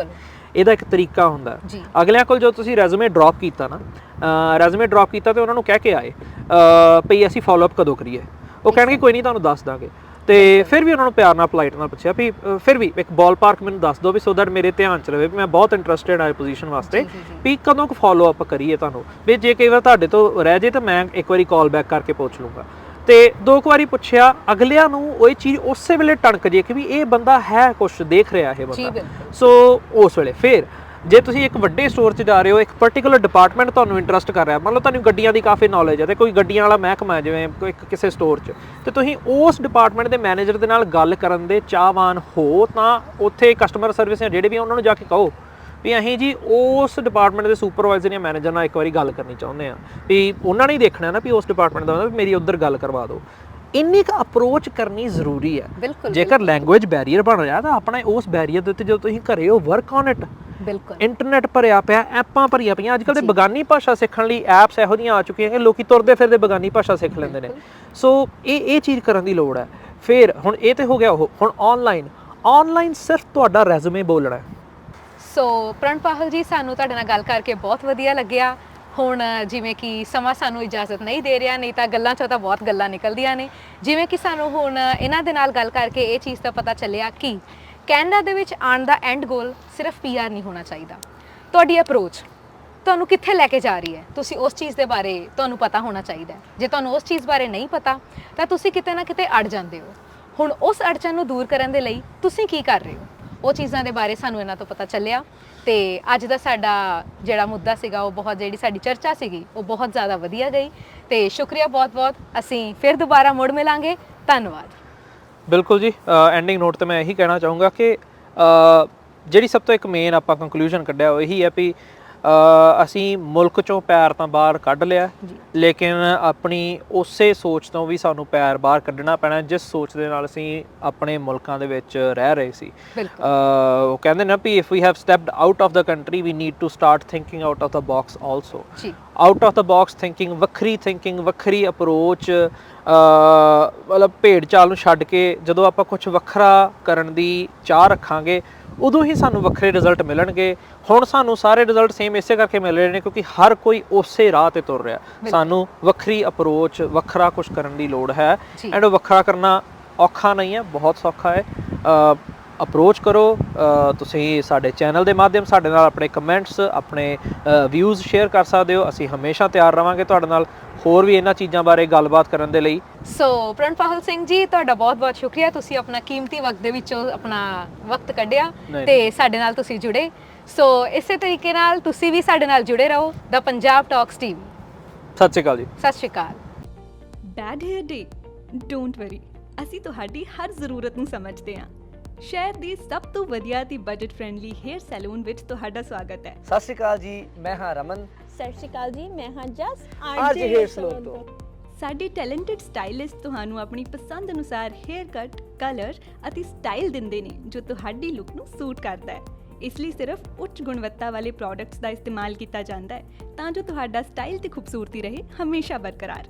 ਇਹਦਾ ਇੱਕ ਤਰੀਕਾ ਹੁੰਦਾ। ਅਗਲਿਆਂ ਕੋਲ ਜੋ ਤੁਸੀਂ ਰੈਜ਼ੂਮੇ ਡ੍ਰੌਪ ਕੀਤਾ ਨਾ, ਤੇ ਉਹਨਾਂ ਨੂੰ ਕਹਿ ਕੇ ਆਏ ਭਈ ਅਸੀਂ ਫੋਲੋ ਅਪ ਕਦੋਂ ਕਰੀਏ। ਉਹ ਕਹਿਣਗੇ ਕੋਈ ਨਹੀਂ ਤੁਹਾਨੂੰ ਦੱਸ ਦਾਂਗੇ। ਤੇ ਫਿਰ ਵੀ ਉਹਨਾਂ ਨੂੰ ਪਿਆਰ ਨਾਲ ਪੋਲਾਈਟ ਨਾਲ ਪੁੱਛਿਆ ਵੀ ਫਿਰ ਵੀ ਇੱਕ ਬਾਲ ਪਾਰਕ ਮੈਨੂੰ ਦੱਸ ਦਿਓ ਵੀ ਸੋ ਦੈਟ ਮੇਰੇ ਧਿਆਨ 'ਚ ਰਵੇ ਵੀ ਮੈਂ ਬਹੁਤ ਇੰਟਰਸਟਿਡ ਆ ਪੋਜੀਸ਼ਨ ਵਾਸਤੇ ਵੀ ਕਦੋਂ ਕੁ ਫੋਲੋ ਅਪ ਕਰੀਏ ਤੁਹਾਨੂੰ, ਵੀ ਜੇ ਕਈ ਵਾਰ ਤੁਹਾਡੇ ਤੋਂ ਰਹਿ ਜੇ ਤਾਂ ਮੈਂ ਇੱਕ ਵਾਰੀ ਕਾਲ ਬੈਕ ਕਰਕੇ ਪੁੱਛ ਲੂੰਗਾ। ਤੇ 2 ਵਾਰੀ ਪੁੱਛਿਆ, ਅਗਲਿਆਂ ਨੂੰ ਉਹ ਚੀਜ਼ ਉਸੇ ਵੇਲੇ ਟਣਕ ਜੇ ਕਿ ਵੀ ਇਹ ਬੰਦਾ ਹੈ ਕੁਛ ਦੇਖ ਰਿਹਾ ਇਹ ਬੰਦਾ। ਸੋ ਉਸ ਵੇਲੇ ਫਿਰ ਜੇ ਤੁਸੀਂ ਇੱਕ ਵੱਡੇ ਸਟੋਰ 'ਚ ਜਾ ਰਹੇ ਹੋ, ਇੱਕ ਪਰਟੀਕੂਲਰ ਡਿਪਾਰਟਮੈਂਟ ਤੁਹਾਨੂੰ ਇੰਟਰਸਟ ਕਰ ਰਿਹਾ, ਮੰਨ ਲਓ ਤੁਹਾਨੂੰ ਗੱਡੀਆਂ ਦੀ ਕਾਫੀ ਨੌਲੇਜ ਹੈ ਤੇ ਕੋਈ ਗੱਡੀਆਂ ਵਾਲਾ ਮਹਿਕਮਾ ਹੈ ਜਿਵੇਂ ਕੋਈ ਕਿਸੇ ਸਟੋਰ 'ਚ, ਤੇ ਤੁਸੀਂ ਉਸ ਡਿਪਾਰਟਮੈਂਟ ਦੇ ਮੈਨੇਜਰ ਦੇ ਨਾਲ ਗੱਲ ਕਰਨ ਦੇ ਚਾਹਵਾਨ ਹੋ ਤਾਂ ਉੱਥੇ ਕਸਟਮਰ ਸਰਵਿਸ ਜਾਂ ਜਿਹੜੇ ਵੀ ਉਹਨਾਂ ਨੂੰ ਜਾ ਕੇ ਕਹੋ ਵੀ ਅਸੀਂ ਜੀ ਉਸ ਡਿਪਾਰਟਮੈਂਟ ਦੇ ਸੁਪਰਵਾਈਜ਼ਰ ਜਾਂ ਮੈਨੇਜਰ ਨਾਲ ਇੱਕ ਵਾਰੀ ਗੱਲ ਕਰਨੀ ਚਾਹੁੰਦੇ ਹਾਂ, ਵੀ ਉਹਨਾਂ ਨੇ ਹੀ ਦੇਖਣਾ ਨਾ ਵੀ ਉਸ ਡਿਪਾਰਟਮੈਂਟ ਦਾ ਵੀ ਮੇਰੀ ਉੱਧਰ ਗੱਲ ਕਰਵਾ ਦਿਓ। ਇੰਨੀ ਕੁ ਅਪਰੋਚ ਕਰਨੀ ਜ਼ਰੂਰੀ ਹੈ। ਜੇਕਰ ਲੈਂਗੁਏਜ ਬੈਰੀਅਰ ਬਣ ਰਿਹਾ ਤਾਂ ਆਪਣਾ ਉਸ ਬੈਰੀਅਰ ਦੇ ਉੱਤੇ ਜਦੋਂ ਤੁਸੀਂ ਘਰੇ ਹੋ ਵਰਕ ਔਨ ਇਟ। ਬਿਲਕੁਲ ਇੰਟਰਨੈਟ ਭਰਿਆ ਪਿਆ, ਐਪਾਂ ਭਰੀਆਂ ਪਈਆਂ, ਅੱਜ ਕੱਲ੍ਹ ਦੇ ਬਗਾਨੀ ਭਾਸ਼ਾ ਸਿੱਖਣ ਲਈ ਐਪਸ ਇਹੋ ਜਿਹੀਆਂ ਆ ਚੁੱਕੀਆਂ ਕਿ ਲੋਕੀ ਤੁਰਦੇ ਫਿਰਦੇ ਬਗਾਨੀ ਭਾਸ਼ਾ ਸਿੱਖ ਲੈਂਦੇ ਨੇ। ਸੋ ਇਹ ਚੀਜ਼ ਕਰਨ ਦੀ ਲੋੜ ਹੈ। ਫਿਰ ਹੁਣ ਇਹ ਤੇ ਹੋ ਗਿਆ, ਉਹ ਹੁਣ ਆਨਲਾਈਨ ਸਿਰਫ ਤੁਹਾਡਾ ਰੈਜ਼ੂਮੇ ਬੋਲਣਾ ਹੈ। ਸੋ ਪ੍ਰਣ ਪਾਹਲ ਜੀ, ਸਾਨੂੰ ਤੁਹਾਡੇ ਨਾਲ ਗੱਲ ਕਰਕੇ ਬਹੁਤ ਵਧੀਆ ਲੱਗਿਆ। ਹੁਣ ਜਿਵੇਂ ਕਿ ਸਮਾਂ ਸਾਨੂੰ ਇਜਾਜ਼ਤ ਨਹੀਂ ਦੇ ਰਿਹਾ, ਨਹੀਂ ਤਾਂ ਗੱਲਾਂ 'ਚੋਂ ਤਾਂ ਬਹੁਤ ਗੱਲਾਂ ਨਿਕਲਦੀਆਂ ਨੇ। ਜਿਵੇਂ ਕਿ ਸਾਨੂੰ ਹੁਣ ਇਹਨਾਂ ਦੇ ਨਾਲ ਗੱਲ ਕਰਕੇ ਇਹ ਚੀਜ਼ ਦਾ ਪਤਾ ਚੱਲਿਆ ਕਿ ਕੈਨੇਡਾ ਦੇ ਵਿੱਚ ਆਉਣ ਦਾ ਐਂਡ ਗੋਲ ਸਿਰਫ PR ਨਹੀਂ ਹੋਣਾ ਚਾਹੀਦਾ। ਤੁਹਾਡੀ ਅਪਰੋਚ ਤੁਹਾਨੂੰ ਕਿੱਥੇ ਲੈ ਕੇ ਜਾ ਰਹੀ ਹੈ, ਤੁਸੀਂ ਉਸ ਚੀਜ਼ ਦੇ ਬਾਰੇ ਤੁਹਾਨੂੰ ਪਤਾ ਹੋਣਾ ਚਾਹੀਦਾ ਹੈ। ਜੇ ਤੁਹਾਨੂੰ ਉਸ ਚੀਜ਼ ਬਾਰੇ ਨਹੀਂ ਪਤਾ ਤਾਂ ਤੁਸੀਂ ਕਿਤੇ ਨਾ ਕਿਤੇ ਅੜ ਜਾਂਦੇ ਹੋ। ਹੁਣ ਉਸ ਅੜਚਨ ਨੂੰ ਦੂਰ ਕਰਨ ਦੇ ਲਈ ਤੁਸੀਂ ਕੀ ਕਰ ਰਹੇ ਹੋ, ਉਹ ਚੀਜ਼ਾਂ ਦੇ ਬਾਰੇ ਸਾਨੂੰ ਇਹਨਾਂ ਤੋਂ ਪਤਾ ਚੱਲਿਆ। ਤੇ ਅੱਜ ਦਾ ਸਾਡਾ ਜਿਹੜਾ ਮੁੱਦਾ ਸੀਗਾ, ਉਹ ਬਹੁਤ ਜਿਹੜੀ ਸਾਡੀ ਚਰਚਾ ਸੀਗੀ ਉਹ ਬਹੁਤ ਜ਼ਿਆਦਾ ਵਧੀਆ ਗਈ। ਤੇ ਸ਼ੁਕਰੀਆ ਬਹੁਤ-ਬਹੁਤ। ਅਸੀਂ ਫਿਰ ਦੁਬਾਰਾ ਮੁੜ ਮਿਲਾਂਗੇ। ਧੰਨਵਾਦ। ਬਿਲਕੁਲ ਜੀ, ਐਂਡਿੰਗ ਨੋਟ ਤੇ ਮੈਂ ਇਹੀ ਕਹਿਣਾ ਚਾਹੂੰਗਾ ਕਿ ਜਿਹੜੀ ਸਭ ਤੋਂ ਇੱਕ ਮੇਨ ਆਪਾਂ ਕੰਕਲੂਜਨ ਕੱਢਿਆ ਉਹ ਇਹੀ ਹੈ ਵੀ ਅਸੀਂ ਮੁਲਕ ਚੋਂ ਪੈਰ ਤਾਂ ਬਾਹਰ ਕੱਢ ਲਿਆ, ਲੇਕਿਨ ਆਪਣੀ ਉਸੇ ਸੋਚ ਤੋਂ ਵੀ ਸਾਨੂੰ ਪੈਰ ਬਾਹਰ ਕੱਢਣਾ ਪੈਣਾ ਜਿਸ ਸੋਚ ਦੇ ਨਾਲ ਅਸੀਂ ਆਪਣੇ ਮੁਲਕਾਂ ਦੇ ਵਿੱਚ ਰਹਿ ਰਹੇ ਸੀ। ਉਹ ਕਹਿੰਦੇ ਨਾ ਵੀ if we have stepped out of the country we need to start thinking out of the box also. Out of the box thinking, ਵੱਖਰੀ ਅਪਰੋਚ, ਮਤਲਬ ਭੇਡ ਚਾਲ ਨੂੰ ਛੱਡ ਕੇ ਜਦੋਂ ਆਪਾਂ ਕੁਝ ਵੱਖਰਾ ਕਰਨ ਦੀ ਚਾਹ ਰੱਖਾਂਗੇ ਉਦੋਂ ਹੀ ਸਾਨੂੰ ਵੱਖਰੇ ਰਿਜ਼ਲਟ ਮਿਲਣਗੇ। ਹੁਣ ਸਾਨੂੰ ਸਾਰੇ ਰਿਜ਼ਲਟ ਸੇਮ ਇਸੇ ਕਰਕੇ ਮਿਲ ਰਹੇ ਨੇ ਕਿਉਂਕਿ ਹਰ ਕੋਈ ਉਸੇ ਰਾਹ ਤੇ ਤੁਰ ਰਿਹਾ। ਸਾਨੂੰ ਵੱਖਰੀ ਅਪਰੋਚ, ਵੱਖਰਾ ਕੁਝ ਕਰਨ ਦੀ ਲੋੜ ਹੈ। ਐਂਡ ਉਹ ਵੱਖਰਾ ਕਰਨਾ ਔਖਾ ਨਹੀਂ ਹੈ, ਬਹੁਤ ਸੌਖਾ ਹੈ। ਅਪਰੋਚ ਕਰੋ। ਤੁਸੀਂ ਸਾਡੇ ਚੈਨਲ ਦੇ ਮਾਧਿਅਮ ਸਾਡੇ ਨਾਲ ਆਪਣੇ ਕਮੈਂਟਸ, ਆਪਣੇ ਵਿਊਜ਼ ਸ਼ੇਅਰ ਕਰ ਸਕਦੇ ਹੋ। ਅਸੀਂ ਹਮੇਸ਼ਾ ਤਿਆਰ ਰਵਾਂਗੇ ਤੁਹਾਡੇ ਨਾਲ ਹੋਰ ਵੀ ਇਹਨਾਂ ਚੀਜ਼ਾਂ ਬਾਰੇ ਗੱਲਬਾਤ ਕਰਨ ਦੇ ਲਈ। ਸੋ ਪ੍ਰਣ ਪਾਹਲ ਸਿੰਘ ਜੀ, ਤੁਹਾਡਾ ਬਹੁਤ-ਬਹੁਤ ਸ਼ੁਕਰੀਆ। ਤੁਸੀਂ ਆਪਣਾ ਕੀਮਤੀ ਵਕਤ ਦੇ ਵਿੱਚੋਂ ਆਪਣਾ ਵਕਤ ਕੱਢਿਆ ਤੇ ਸਾਡੇ ਨਾਲ ਤੁਸੀਂ ਜੁੜੇ। ਸੋ ਇਸੇ ਤਰੀਕੇ ਨਾਲ ਤੁਸੀਂ ਵੀ ਸਾਡੇ ਨਾਲ ਜੁੜੇ ਰਹੋ। The Punjab talks TV. ਸਤਿ ਸ਼੍ਰੀ ਅਕਾਲ ਜੀ। ਸਤਿ ਸ਼੍ਰੀ ਅਕਾਲ। Bad hair day, don't worry, ਅਸੀਂ ਤੁਹਾਡੀ ਹਰ ਜ਼ਰੂਰਤ ਨੂੰ ਸਮਝਦੇ ਹਾਂ। ਸ਼ਹਿਰ ਦੀ ਸਭ ਤੋਂ ਵਧੀਆ ਤੇ ਬਜਟ ਫ੍ਰੈਂਡਲੀ ਹੇਅਰ ਸੈਲੂਨ ਵਿੱਚ ਤੁਹਾਡਾ ਸਵਾਗਤ ਹੈ। ਸਤਿ ਸ਼੍ਰੀ ਅਕਾਲ ਜੀ, ਮੈਂ ਹਾਂ ਰਮਨ। ਸਤਿ ਸ਼੍ਰੀ ਅਕਾਲ ਜੀ, ਮੈਂ ਹਾਂ ਜਸ ਆਰਜੇ ਹੇਅਰ ਸਲੂਨ ਤੋਂ। ਸਾਡੇ ਟੈਲੈਂਟਡ ਸਟਾਈਲਿਸਟ ਤੁਹਾਨੂੰ ਆਪਣੀ ਪਸੰਦ ਅਨੁਸਾਰ ਹੇਅਰ ਕੱਟ, ਕਲਰ ਅਤੇ ਸਟਾਈਲ ਦਿੰਦੇ ਨੇ ਜੋ ਤੁਹਾਡੀ ਲੁੱਕ ਨੂੰ ਸੂਟ ਕਰਦਾ ਹੈ। ਇਸ ਲਈ ਸਿਰਫ ਉੱਚ ਗੁਣਵੱਤਾ ਵਾਲੇ ਪ੍ਰੋਡਕਟਸ ਦਾ ਇਸਤੇਮਾਲ ਕੀਤਾ ਜਾਂਦਾ ਹੈ ਤਾਂ ਜੋ ਤੁਹਾਡਾ ਸਟਾਈਲ ਤੇ ਖੂਬਸੂਰਤੀ ਰਹੇ ਹਮੇਸ਼ਾ ਬਰਕਰਾਰ।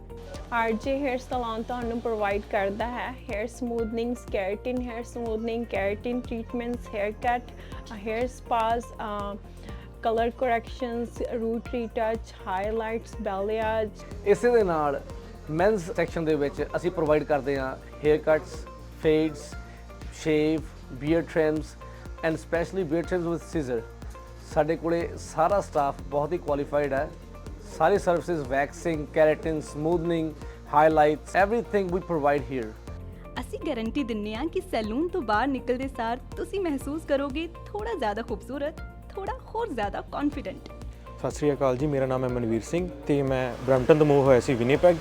ਆਰਜੇ ਹੇਅਰ ਸਲੂਨ ਤੁਹਾਨੂੰ ਪ੍ਰੋਵਾਈਡ ਕਰਦਾ ਹੈ hair smoothening, keratin hair smoothening, keratin treatments, hair cut, hair spas, colour corrections, root retouch, highlights, balayage. ਇਸੇ ਦੇ ਨਾਲ ਮੈਨਸ ਸੈਕਸ਼ਨ ਦੇ ਵਿੱਚ ਅਸੀਂ ਪ੍ਰੋਵਾਈਡ ਕਰਦੇ ਹਾਂ hair cuts, fades, shave, beard trims and specially beard trims with scissor. ਸਾਡੇ ਕੋਲੇ ਸਾਰਾ ਸਟਾਫ ਬਹੁਤ ਹੀ ਕੁਆਲੀਫਾਈਡ ਹੈ। ਸਾਰੀ services waxing, keratin, smoothening, highlights, everything we provide here. ਅਸੀਂ ਗਾਰੰਟੀ ਦਿੰਦੇ ਹਾਂ ਕਿ ਸੈਲੂਨ ਤੋਂ ਬਾਹਰ ਨਿਕਲਦੇ ਸਾਰ ਤੁਸੀਂ ਮਹਿਸੂਸ ਕਰੋਗੇ ਥੋੜਾ ਜ਼ਿਆਦਾ ਖੂਬਸੂਰਤ, ਥੋੜਾ ਹੋਰ ਜ਼ਿਆਦਾ ਕੌਨਫੀਡੈਂਟ। ਸਤਿ ਸ਼੍ਰੀ ਅਕਾਲ ਜੀ, ਮੇਰਾ ਨਾਮ ਹੈ ਮਨਵੀਰ ਸਿੰਘ ਤੇ ਮੈਂ ਬਰੈਂਪਟਨ ਤੋਂ ਮੂਵ ਹੋਇਆ ਸੀ ਵਿਨੀਪੈਗ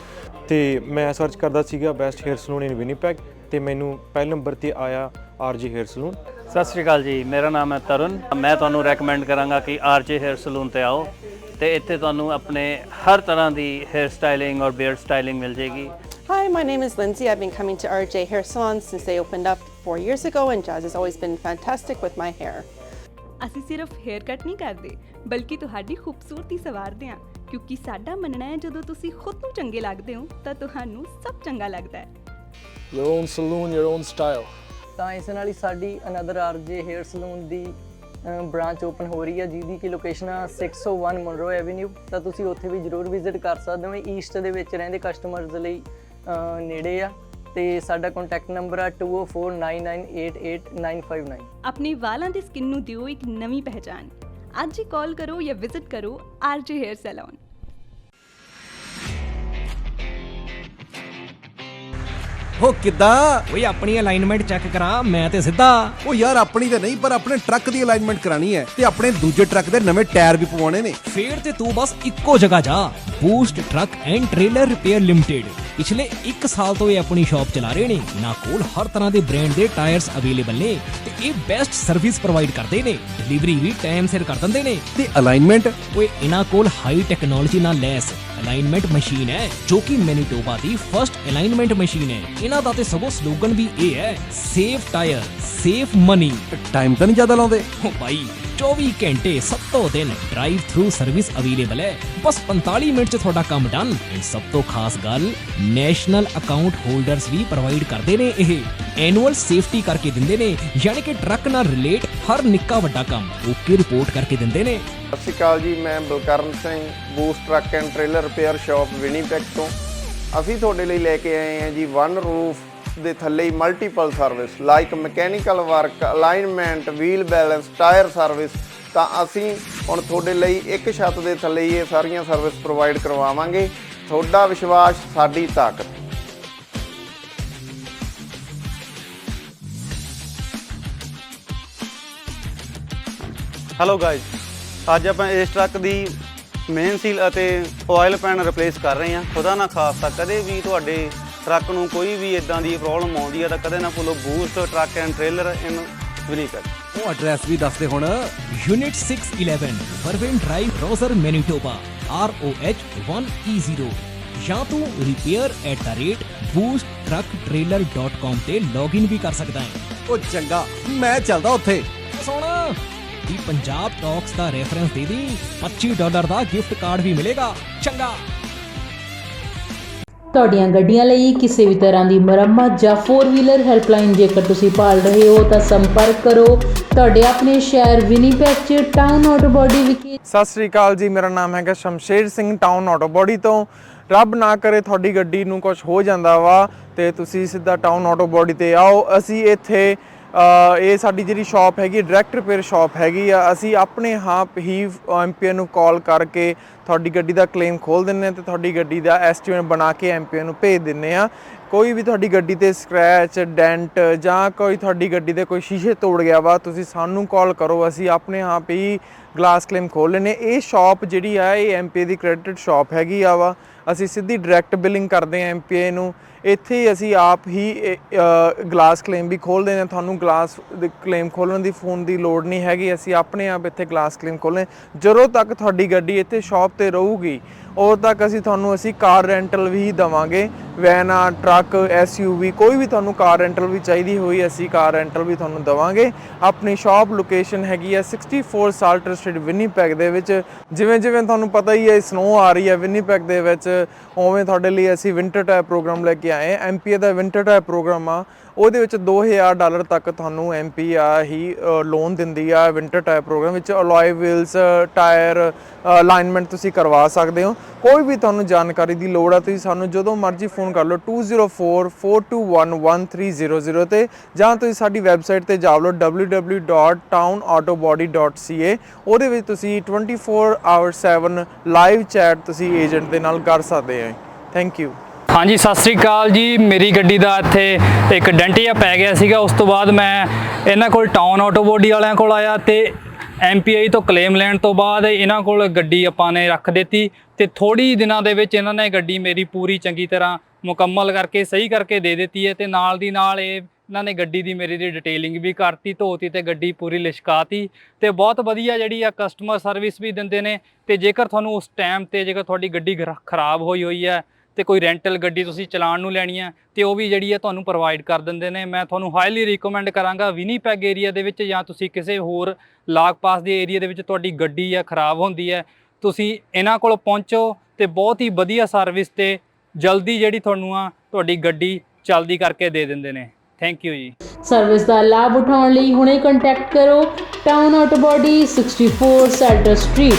ਤੇ ਮੈਂ ਸਰਚ ਕਰਦਾ ਸੀਗਾ ਬੈਸਟ ਹੇਅਰ ਸਲੂਨ ਇਨ ਵਿਨੀਪੈਗ ਤੇ ਮੈਨੂੰ ਪਹਿਲੇ ਨੰਬਰ ਤੇ ਆਇਆ ਆਰਜੇ ਹੇਅਰ ਸਲੂਨ। ਸਤਿ ਸ਼੍ਰੀ ਅਕਾਲ ਜੀ, ਮੇਰਾ ਨਾਮ ਹੈ ਤਰੁਣ। ਮੈਂ ਤੁਹਾਨੂੰ ਰეკਮੈਂਡ ਕਰਾਂਗਾ ਕਿ ਆਰਜੇ ਹੇਅਰ ਸਲੂਨ ਤੇ ਆਓ ਤੇ ਇੱਥੇ ਤੁਹਾਨੂੰ ਆਪਣੇ ਹਰ ਤਰ੍ਹਾਂ ਦੀ ਹੇਅਰ ਸਟਾਈਲਿੰਗ ਔਰ ਬੀਅਰਡ ਸਟਾਈਲਿੰਗ ਮਿਲ ਜੇਗੀ। Hi, my name is Lindsay. I've been coming to RJ Hair Salon since they opened up 4 years ago and Jazz has always been fantastic with my hair. ਅਸੀਂ ਸਿਰਫ hair cut ਨਹੀਂ ਕਰਦੇ ਬਲਕਿ ਤੁਹਾਡੀ ਖੂਬਸੂਰਤੀ ਸੰਵਾਰਦੇ ਹਾਂ ਕਿਉਂਕਿ ਸਾਡਾ ਮੰਨਣਾ ਹੈ ਜਦੋਂ ਤੁਸੀਂ ਖੁਦ ਨੂੰ ਚੰਗੇ ਲੱਗਦੇ ਹੋ ਤਾਂ ਤੁਹਾਨੂੰ ਸਭ ਚੰਗਾ ਲੱਗਦਾ ਹੈ। Your own saloon, your own style. ਤਾਂ ਇਸ ਨਾਲ ਹੀ ਸਾਡੀ ਅਨਦਰ ਆਰਜੇ ਹੇਅਰ ਸਲੂਨ ਦੀ ਬ੍ਰਾਂਚ ਓਪਨ ਹੋ ਰਹੀ ਹੈ ਜਿਹਦੀ ਕਿ ਲੋਕੇਸ਼ਨ ਆ 601 ਮੁਨਰੋ ਐਵੇਨਿਊ। ਤਾਂ ਤੁਸੀਂ ਉੱਥੇ ਵੀ ਜ਼ਰੂਰ ਵਿਜ਼ਿਟ ਕਰ ਸਕਦੇ ਹੋ। ਈਸਟ ਦੇ ਵਿੱਚ ਰਹਿੰਦੇ ਕਸਟਮਰਸ ਲਈ ਨੇੜੇ ਆ ਤੇ ਸਾਡਾ ਕੰਟੈਕਟ ਨੰਬਰ ਆ 2049988959 ਆਪਣੇ ਵਾਲਾਂ ਦੀ ਸਕਿਨ ਨੂੰ ਦਿਓ ਇੱਕ ਨਵੀਂ ਪਹਿਚਾਨ। ਅੱਜ ਹੀ ਕਾਲ ਕਰੋ ਜਾਂ ਵਿਜ਼ਿਟ ਕਰੋ RJ Hair Salon। ਹੋ ਕਿੱਦਾਂ ਓਏ ਆਪਣੀ ਅਲਾਈਨਮੈਂਟ ਚੈੱਕ ਕਰਾ, ਮੈਂ ਤੇ ਸਿੱਧਾ। ਉਹ ਯਾਰ ਆਪਣੀ ਤੇ ਨਹੀਂ, ਪਰ ਆਪਣੇ ਟਰੱਕ ਦੀ ਅਲਾਈਨਮੈਂਟ ਕਰਾਣੀ ਹੈ ਤੇ ਆਪਣੇ ਦੂਜੇ ਟਰੱਕ ਦੇ ਨਵੇਂ ਟਾਇਰ ਵੀ ਪਵਾਉਣੇ ਨੇ। ਫੇਰ ਤੇ ਤੂੰ ਬਸ ਇੱਕੋ ਜਗ੍ਹਾ ਜਾ, boost Truck and trailer repair limited. ਪਿਛਲੇ 1 ਸਾਲ ਤੋਂ ਇਹ ਆਪਣੀ ਸ਼ਾਪ ਚਲਾ ਰਹੇ ਨੇ। ਇਹਨਾਂ ਕੋਲ ਹਰ ਤਰ੍ਹਾਂ ਦੇ ਬ੍ਰਾਂਡ ਦੇ ਟਾਇਰਸ ਅਵੇਲੇਬਲ ਨੇ ਤੇ ਇਹ ਬੈਸਟ ਸਰਵਿਸ ਪ੍ਰੋਵਾਈਡ ਕਰਦੇ ਨੇ। ਡਿਲੀਵਰੀ ਵੀ ਟਾਈਮ ਸਿਰ ਕਰ ਦਿੰਦੇ ਨੇ। ਤੇ ਅਲਾਈਨਮੈਂਟ ਓਏ ਇਹਨਾਂ ਕੋਲ ਹਾਈ ਟੈਕਨੋਲੋਜੀ ਨਾਲ ਲੈਸ ਅਲਾਈਨਮੈਂਟ ਮਸ਼ੀਨ ਹੈ ਜੋ ਕਿ ਮੈਨੀਟੋਬਾ ਦੀ ਫਰਸਟ ਅਲਾਈਨਮੈਂਟ ਮਸ਼ੀਨ ਹੈ। ਇਹਨਾਂ ਦਾ ਤੇ ਸਗੋਂ ਸਲੋਗਨ ਵੀ ਇਹ ਹੈ, safe tyre safe money. Time ਤਾਂ ਨਹੀਂ ਜ਼ਿਆਦਾ ਲਾਉਂਦੇ? ਓ ਭਾਈ 24 ਘੰਟੇ 7 ਦਿਨ ਡਰਾਈਵ ਥਰੂ ਸਰਵਿਸ ਅਵੇਲੇਬਲ ਹੈ। ਬਸ 45 ਮਿੰਟ 'ਚ ਤੁਹਾਡਾ ਕੰਮ ਡਨ। ਐਂਡ ਸਭ ਤੋਂ ਖਾਸ ਗੱਲ, ਨੈਸ਼ਨਲ ਅਕਾਊਂਟ ਹੋਲਡਰਸ ਵੀ ਪ੍ਰੋਵਾਈਡ ਕਰਦੇ ਨੇ। ਇਹ ਐਨੂਅਲ ਸੇਫਟੀ ਕਰਕੇ ਦਿੰਦੇ ਨੇ, ਯਾਨੀ ਕਿ ਟਰੱਕ ਨਾਲ ਰਿਲੇਟ ਹਰ ਨਿੱਕਾ ਵੱਡਾ ਕੰਮ ਓਕੇ ਰਿਪੋਰਟ ਕਰਕੇ ਦਿੰਦੇ ਨੇ। ਸਤਿ ਸ਼੍ਰੀ ਅਕਾਲ ਜੀ, ਮੈਂ Balkaran Singh, boost Truck and trailer repair shop Winnipeg ਤੋਂ। ਅਸੀਂ ਤੁਹਾਡੇ ਲਈ ਲੈ ਕੇ ਆਏ ਹਾਂ ਜੀ ਵਨ ਰੂਫ ਦੇ ਥੱਲੇ ਹੀ multiple service like mechanical work, alignment, wheel balance, tyre service. ਤਾਂ ਅਸੀਂ ਹੁਣ ਤੁਹਾਡੇ ਲਈ ਇੱਕ ਛੱਤ ਦੇ ਥੱਲੇ ਹੀ ਇਹ ਸਾਰੀਆਂ ਸਰਵਿਸ ਪ੍ਰੋਵਾਈਡ ਕਰਵਾਵਾਂਗੇ। ਤੁਹਾਡਾ ਵਿਸ਼ਵਾਸ ਸਾਡੀ ਤਾਕਤ। ਹੈਲੋ ਗਾਇਜ਼, ਅੱਜ ਆਪਾਂ ਇਸ ਟਰੱਕ ਦੀ ਮੇਨ ਸੀਲ ਅਤੇ ਆਇਲ ਪੈਨ ਰਿਪਲੇਸ ਕਰ ਰਹੇ ਹਾਂ। ਖੁਦਾ ਨਾ ਖਾਸਤਾ ਕਦੇ ਵੀ ਤੁਹਾਡੇ ਟਰੱਕ ਨੂੰ ਕੋਈ ਵੀ ਇਦਾਂ ਦੀ ਪ੍ਰੋਬਲਮ ਆਉਂਦੀ ਹੈ ਤਾਂ ਕਦੇ ਨਾ ਭੁੱਲੋ Boost Truck and Trailer in Winnipeg. ਉਹ ਐਡਰੈਸ ਵੀ ਦੱਸ ਦੇ ਹੁਣ। ਯੂਨਿਟ 611 ਫਰਵੇਨ drive, Rosser, Manitoba, ROH 1E0। ਜਾਂ ਤੂੰ repair@boosttrucktrailer.com ਤੇ ਲੌਗਇਨ ਵੀ ਕਰ ਸਕਦਾ ਹੈ। ਉਹ ਚੰਗਾ, ਮੈਂ ਚੱਲਦਾ ਉੱਥੇ। ਸੁਣ ਵੀ ਪੰਜਾਬ ਟਾਕਸ ਦਾ ਰੈਫਰੈਂਸ ਦੇ ਦੀ, $25 ਦਾ ਗਿਫਟ ਕਾਰਡ ਵੀ ਮਿਲੇਗਾ। ਚੰਗਾ। ਤੁਹਾਡੀਆਂ ਗੱਡੀਆਂ ਲਈ ਕਿਸੇ ਵੀ ਤਰ੍ਹਾਂ ਦੀ ਮੁਰੰਮਤ ਜਾਂ 4 ਵੀਲਰ ਹੈਲਪਲਾਈਨ ਜੇਕਰ ਤੁਸੀਂ ਭਾਲ ਰਹੇ ਹੋ ਤਾਂ ਸੰਪਰਕ ਕਰੋ ਤੁਹਾਡੇ ਆਪਣੇ ਸ਼ਹਿਰ ਵਿਨੀਪੈਗ 'ਚ ਟਾਊਨ ਆਟੋ ਬਾਡੀ ਵਿਖੇ। ਸਤਿ ਸ੍ਰੀ ਅਕਾਲ ਜੀ, ਮੇਰਾ ਨਾਮ ਹੈਗਾ Shamsher Singh, town Auto body ਤੋਂ। ਰੱਬ ਨਾ ਕਰੇ ਤੁਹਾਡੀ ਗੱਡੀ ਨੂੰ ਕੁਝ ਹੋ ਜਾਂਦਾ ਵਾ ਤੇ ਤੁਸੀਂ ਸਿੱਧਾ ਟਾਊਨ ਆਟੋ ਬਾਡੀ ਤੇ ਆਓ। ਅਸੀਂ ਇੱਥੇ ਇਹ ਸਾਡੀ ਜਿਹੜੀ ਸ਼ਾਪ ਹੈਗੀ ਡਾਇਰੈਕਟ ਰਿਪੇਅਰ ਸ਼ਾਪ ਹੈਗੀ ਆ। ਅਸੀਂ ਆਪਣੇ ਆਪ ਹੀ ਐਮਪੀਏ ਨੂੰ ਕਾਲ ਕਰਕੇ ਤੁਹਾਡੀ ਗੱਡੀ ਦਾ ਕਲੇਮ ਖੋਲ੍ਹ ਦਿੰਦੇ ਹਾਂ ਤੇ ਤੁਹਾਡੀ ਗੱਡੀ ਦਾ ਐਸਟੀਮੇਟ ਬਣਾ ਕੇ ਐਮਪੀਏ ਨੂੰ ਭੇਜ ਦਿੰਦੇ ਹਾਂ। ਕੋਈ ਵੀ ਤੁਹਾਡੀ ਗੱਡੀ ਤੇ ਸਕ੍ਰੈਚ, ਡੈਂਟ ਜਾਂ ਕੋਈ ਤੁਹਾਡੀ ਗੱਡੀ ਦੇ ਕੋਈ ਸ਼ੀਸ਼ੇ ਤੋੜ ਗਿਆ ਵਾ, ਤੁਸੀਂ ਸਾਨੂੰ ਕਾਲ ਕਰੋ, ਅਸੀਂ ਆਪਣੇ ਆਪ ਹੀ ਗਲਾਸ ਕਲੇਮ ਖੋਲ੍ਹ ਲੈਂਦੇ। ਇਹ ਸ਼ਾਪ ਜਿਹੜੀ ਆ ਇਹ ਐਮਪੀਏ ਦੀ ਕ੍ਰੈਡਿਟ ਸ਼ਾਪ ਹੈਗੀ ਆ ਵਾ। ਅਸੀਂ ਸਿੱਧੀ ਡਾਇਰੈਕਟ ਬਿਲਿੰਗ ਕਰਦੇ ਹਾਂ ਐਮਪੀਏ ਨੂੰ। ਇੱਥੇ ਅਸੀਂ ਆਪ ਹੀ ਗਲਾਸ ਕਲੇਮ ਵੀ ਖੋਲ੍ਹਦੇ ਨੇ। ਤੁਹਾਨੂੰ ਗਲਾਸ ਕਲੇਮ ਖੋਲ੍ਹਣ ਦੀ ਫੋਨ ਦੀ ਲੋੜ ਨਹੀਂ ਹੈਗੀ। ਅਸੀਂ ਆਪਣੇ ਆਪ ਇੱਥੇ ਗਲਾਸ ਕਲੇਮ ਖੋਲ੍ਹਦੇ। ਜਦੋਂ ਤੱਕ ਤੁਹਾਡੀ ਗੱਡੀ ਇੱਥੇ ਸ਼ਾਪ 'ਤੇ ਰਹੂਗੀ ਉਦੋਂ ਤੱਕ ਅਸੀਂ ਕਾਰ ਰੈਂਟਲ ਵੀ ਦੇਵਾਂਗੇ। ਵੈਨਾਂ, ਟਰੱਕ, SUV ਕੋਈ ਵੀ ਤੁਹਾਨੂੰ ਕਾਰ ਰੈਂਟਲ ਵੀ ਚਾਹੀਦੀ ਹੋਈ ਅਸੀਂ ਕਾਰ ਰੈਂਟਲ ਵੀ ਤੁਹਾਨੂੰ ਦੇਵਾਂਗੇ। ਆਪਣੀ ਸ਼ਾਪ ਲੋਕੇਸ਼ਨ ਹੈਗੀ ਆ 64 ਸਾਲਟਰ ਸਟਰੀਟ ਵਿਨੀਪੈਗ ਦੇ ਵਿੱਚ। ਜਿਵੇਂ ਜਿਵੇਂ ਤੁਹਾਨੂੰ ਪਤਾ ਹੀ ਹੈ ਸਨੋ ਆ ਰਹੀ ਹੈ ਵਿਨੀਪੈਗ ਦੇ ਵਿੱਚ, ਉਵੇਂ ਤੁਹਾਡੇ ਲਈ ਅਸੀਂ ਵਿੰਟਰ ਟਾਇਰ ਪ੍ਰੋਗਰਾਮ ਲੈ ਕੇ ਆਏ। ਐਮਪੀਏ ਦਾ ਵਿੰਟਰ ਟਾਇਰ ਪ੍ਰੋਗਰਾਮ ਆ, ਉਹਦੇ ਵਿੱਚ $2000 ਤੱਕ ਤੁਹਾਨੂੰ ਐਮਪੀ ਹੀ ਲੋਨ ਦਿੰਦੀ ਆ। ਵਿੰਟਰ ਟਾਇਰ ਪ੍ਰੋਗਰਾਮ ਵਿੱਚ ਅਲੋਏ ਵੀਲਸ, ਟਾਇਰ, ਅਲਾਈਨਮੈਂਟ ਤੁਸੀਂ ਕਰਵਾ ਸਕਦੇ ਹੋ। ਕੋਈ ਵੀ ਤੁਹਾਨੂੰ ਜਾਣਕਾਰੀ ਦੀ ਲੋੜ ਆ ਤੁਸੀਂ ਸਾਨੂੰ ਜਦੋਂ ਮਰਜ਼ੀ ਫੋਨ ਕਰ ਲਓ 2044211300 ਤੇ, ਜਾਂ ਤੁਸੀਂ ਸਾਡੀ ਵੈਬਸਾਈਟ ਤੇ ਜਾ ਲਓ www.townautobody.ca। ਉਹਦੇ ਵਿੱਚ ਤੁਸੀਂ 24/7 ਲਾਈਵ ਚੈਟ ਤੁਸੀਂ ਏਜੰਟ ਦੇ ਨਾਲ ਕਰ ਸਕਦੇ ਹੋ। Thank you. ਹਾਂਜੀ, ਸਤਿ ਸ੍ਰੀ ਅਕਾਲ ਜੀ। ਮੇਰੀ ਗੱਡੀ ਦਾ ਇੱਥੇ ਇੱਕ ਡੈਂਟ ਜਿਹਾ ਪੈ ਗਿਆ ਸੀਗਾ। ਉਸ ਤੋਂ ਬਾਅਦ ਮੈਂ ਇਹਨਾਂ ਕੋਲ ਟਾਊਨ ਆਟੋ ਬਾਡੀ ਵਾਲਿਆਂ ਕੋਲ ਆਇਆ ਤੇ MPI ਤੋਂ ਕਲੇਮ ਲੈਣ ਤੋਂ ਬਾਅਦ ਇਹਨਾਂ ਕੋਲ ਗੱਡੀ ਆਪਾਂ ਨੇ ਰੱਖ ਦਿੱਤੀ ਤੇ ਥੋੜੀ ਦਿਨਾਂ ਦੇ ਵਿੱਚ ਇਹਨਾਂ ਨੇ ਗੱਡੀ ਮੇਰੀ ਪੂਰੀ ਚੰਗੀ ਤਰ੍ਹਾਂ ਮੁਕੰਮਲ ਕਰਕੇ ਸਹੀ ਕਰਕੇ ਦੇ ਦਿੱਤੀ ਹੈ। ਤੇ ਨਾਲ ਦੀ ਨਾਲ ਇਹਨਾਂ ਨੇ ਗੱਡੀ ਦੀ ਮੇਰੀ ਦੀ ਡਿਟੇਲਿੰਗ ਵੀ ਕਰਤੀ, ਧੋਤੀ ਤੇ ਗੱਡੀ ਪੂਰੀ ਲਿਸ਼ਕਾਤੀ ਤੇ ਬਹੁਤ ਵਧੀਆ ਜਿਹੜੀ ਆ ਕਸਟਮਰ ਸਰਵਿਸ ਵੀ ਦਿੰਦੇ ਨੇ। ਤੇ ਜੇਕਰ ਤੁਹਾਨੂੰ ਉਸ ਟਾਈਮ ਤੇ ਜੇਕਰ ਤੁਹਾਡੀ ਗੱਡੀ ਖਰਾਬ ਹੋਈ ਹੈ ਤੇ ਕੋਈ ਰੈਂਟਲ ਗੱਡੀ ਤੁਸੀਂ ਚਲਾਉਣ ਨੂੰ ਲੈਣੀ ਹੈ ਤੇ ਉਹ ਵੀ ਜਿਹੜੀ ਹੈ ਤੁਹਾਨੂੰ ਪ੍ਰੋਵਾਈਡ ਕਰ ਦਿੰਦੇ ਨੇ। ਮੈਂ ਤੁਹਾਨੂੰ ਹਾਈਲੀ ਰਿਕਮੈਂਡ ਕਰਾਂਗਾ ਵਿਨੀਪੈਗ ਏਰੀਆ ਦੇ ਵਿੱਚ ਜਾਂ ਤੁਸੀਂ ਕਿਸੇ ਹੋਰ ਲਾਗ ਪਾਸ ਦੇ ਏਰੀਆ ਦੇ ਵਿੱਚ ਤੁਹਾਡੀ ਗੱਡੀ ਆ ਖਰਾਬ ਹੁੰਦੀ ਹੈ, ਤੁਸੀਂ ਇਹਨਾਂ ਕੋਲ ਪਹੁੰਚੋ ਤੇ ਬਹੁਤ ਹੀ ਵਧੀਆ ਸਰਵਿਸ ਤੇ ਜਲਦੀ ਜਿਹੜੀ ਤੁਹਾਨੂੰ ਆ ਤੁਹਾਡੀ ਗੱਡੀ ਚਲਦੀ ਕਰਕੇ ਦੇ ਦਿੰਦੇ ਨੇ। ਥੈਂਕ ਯੂ ਜੀ। ਸਰਵਿਸ ਦਾ ਲਾਭ ਉਠਾਉਣ ਲਈ ਹੁਣੇ ਕੰਟੈਕਟ ਕਰੋ Town Auto Body 64 Salter Street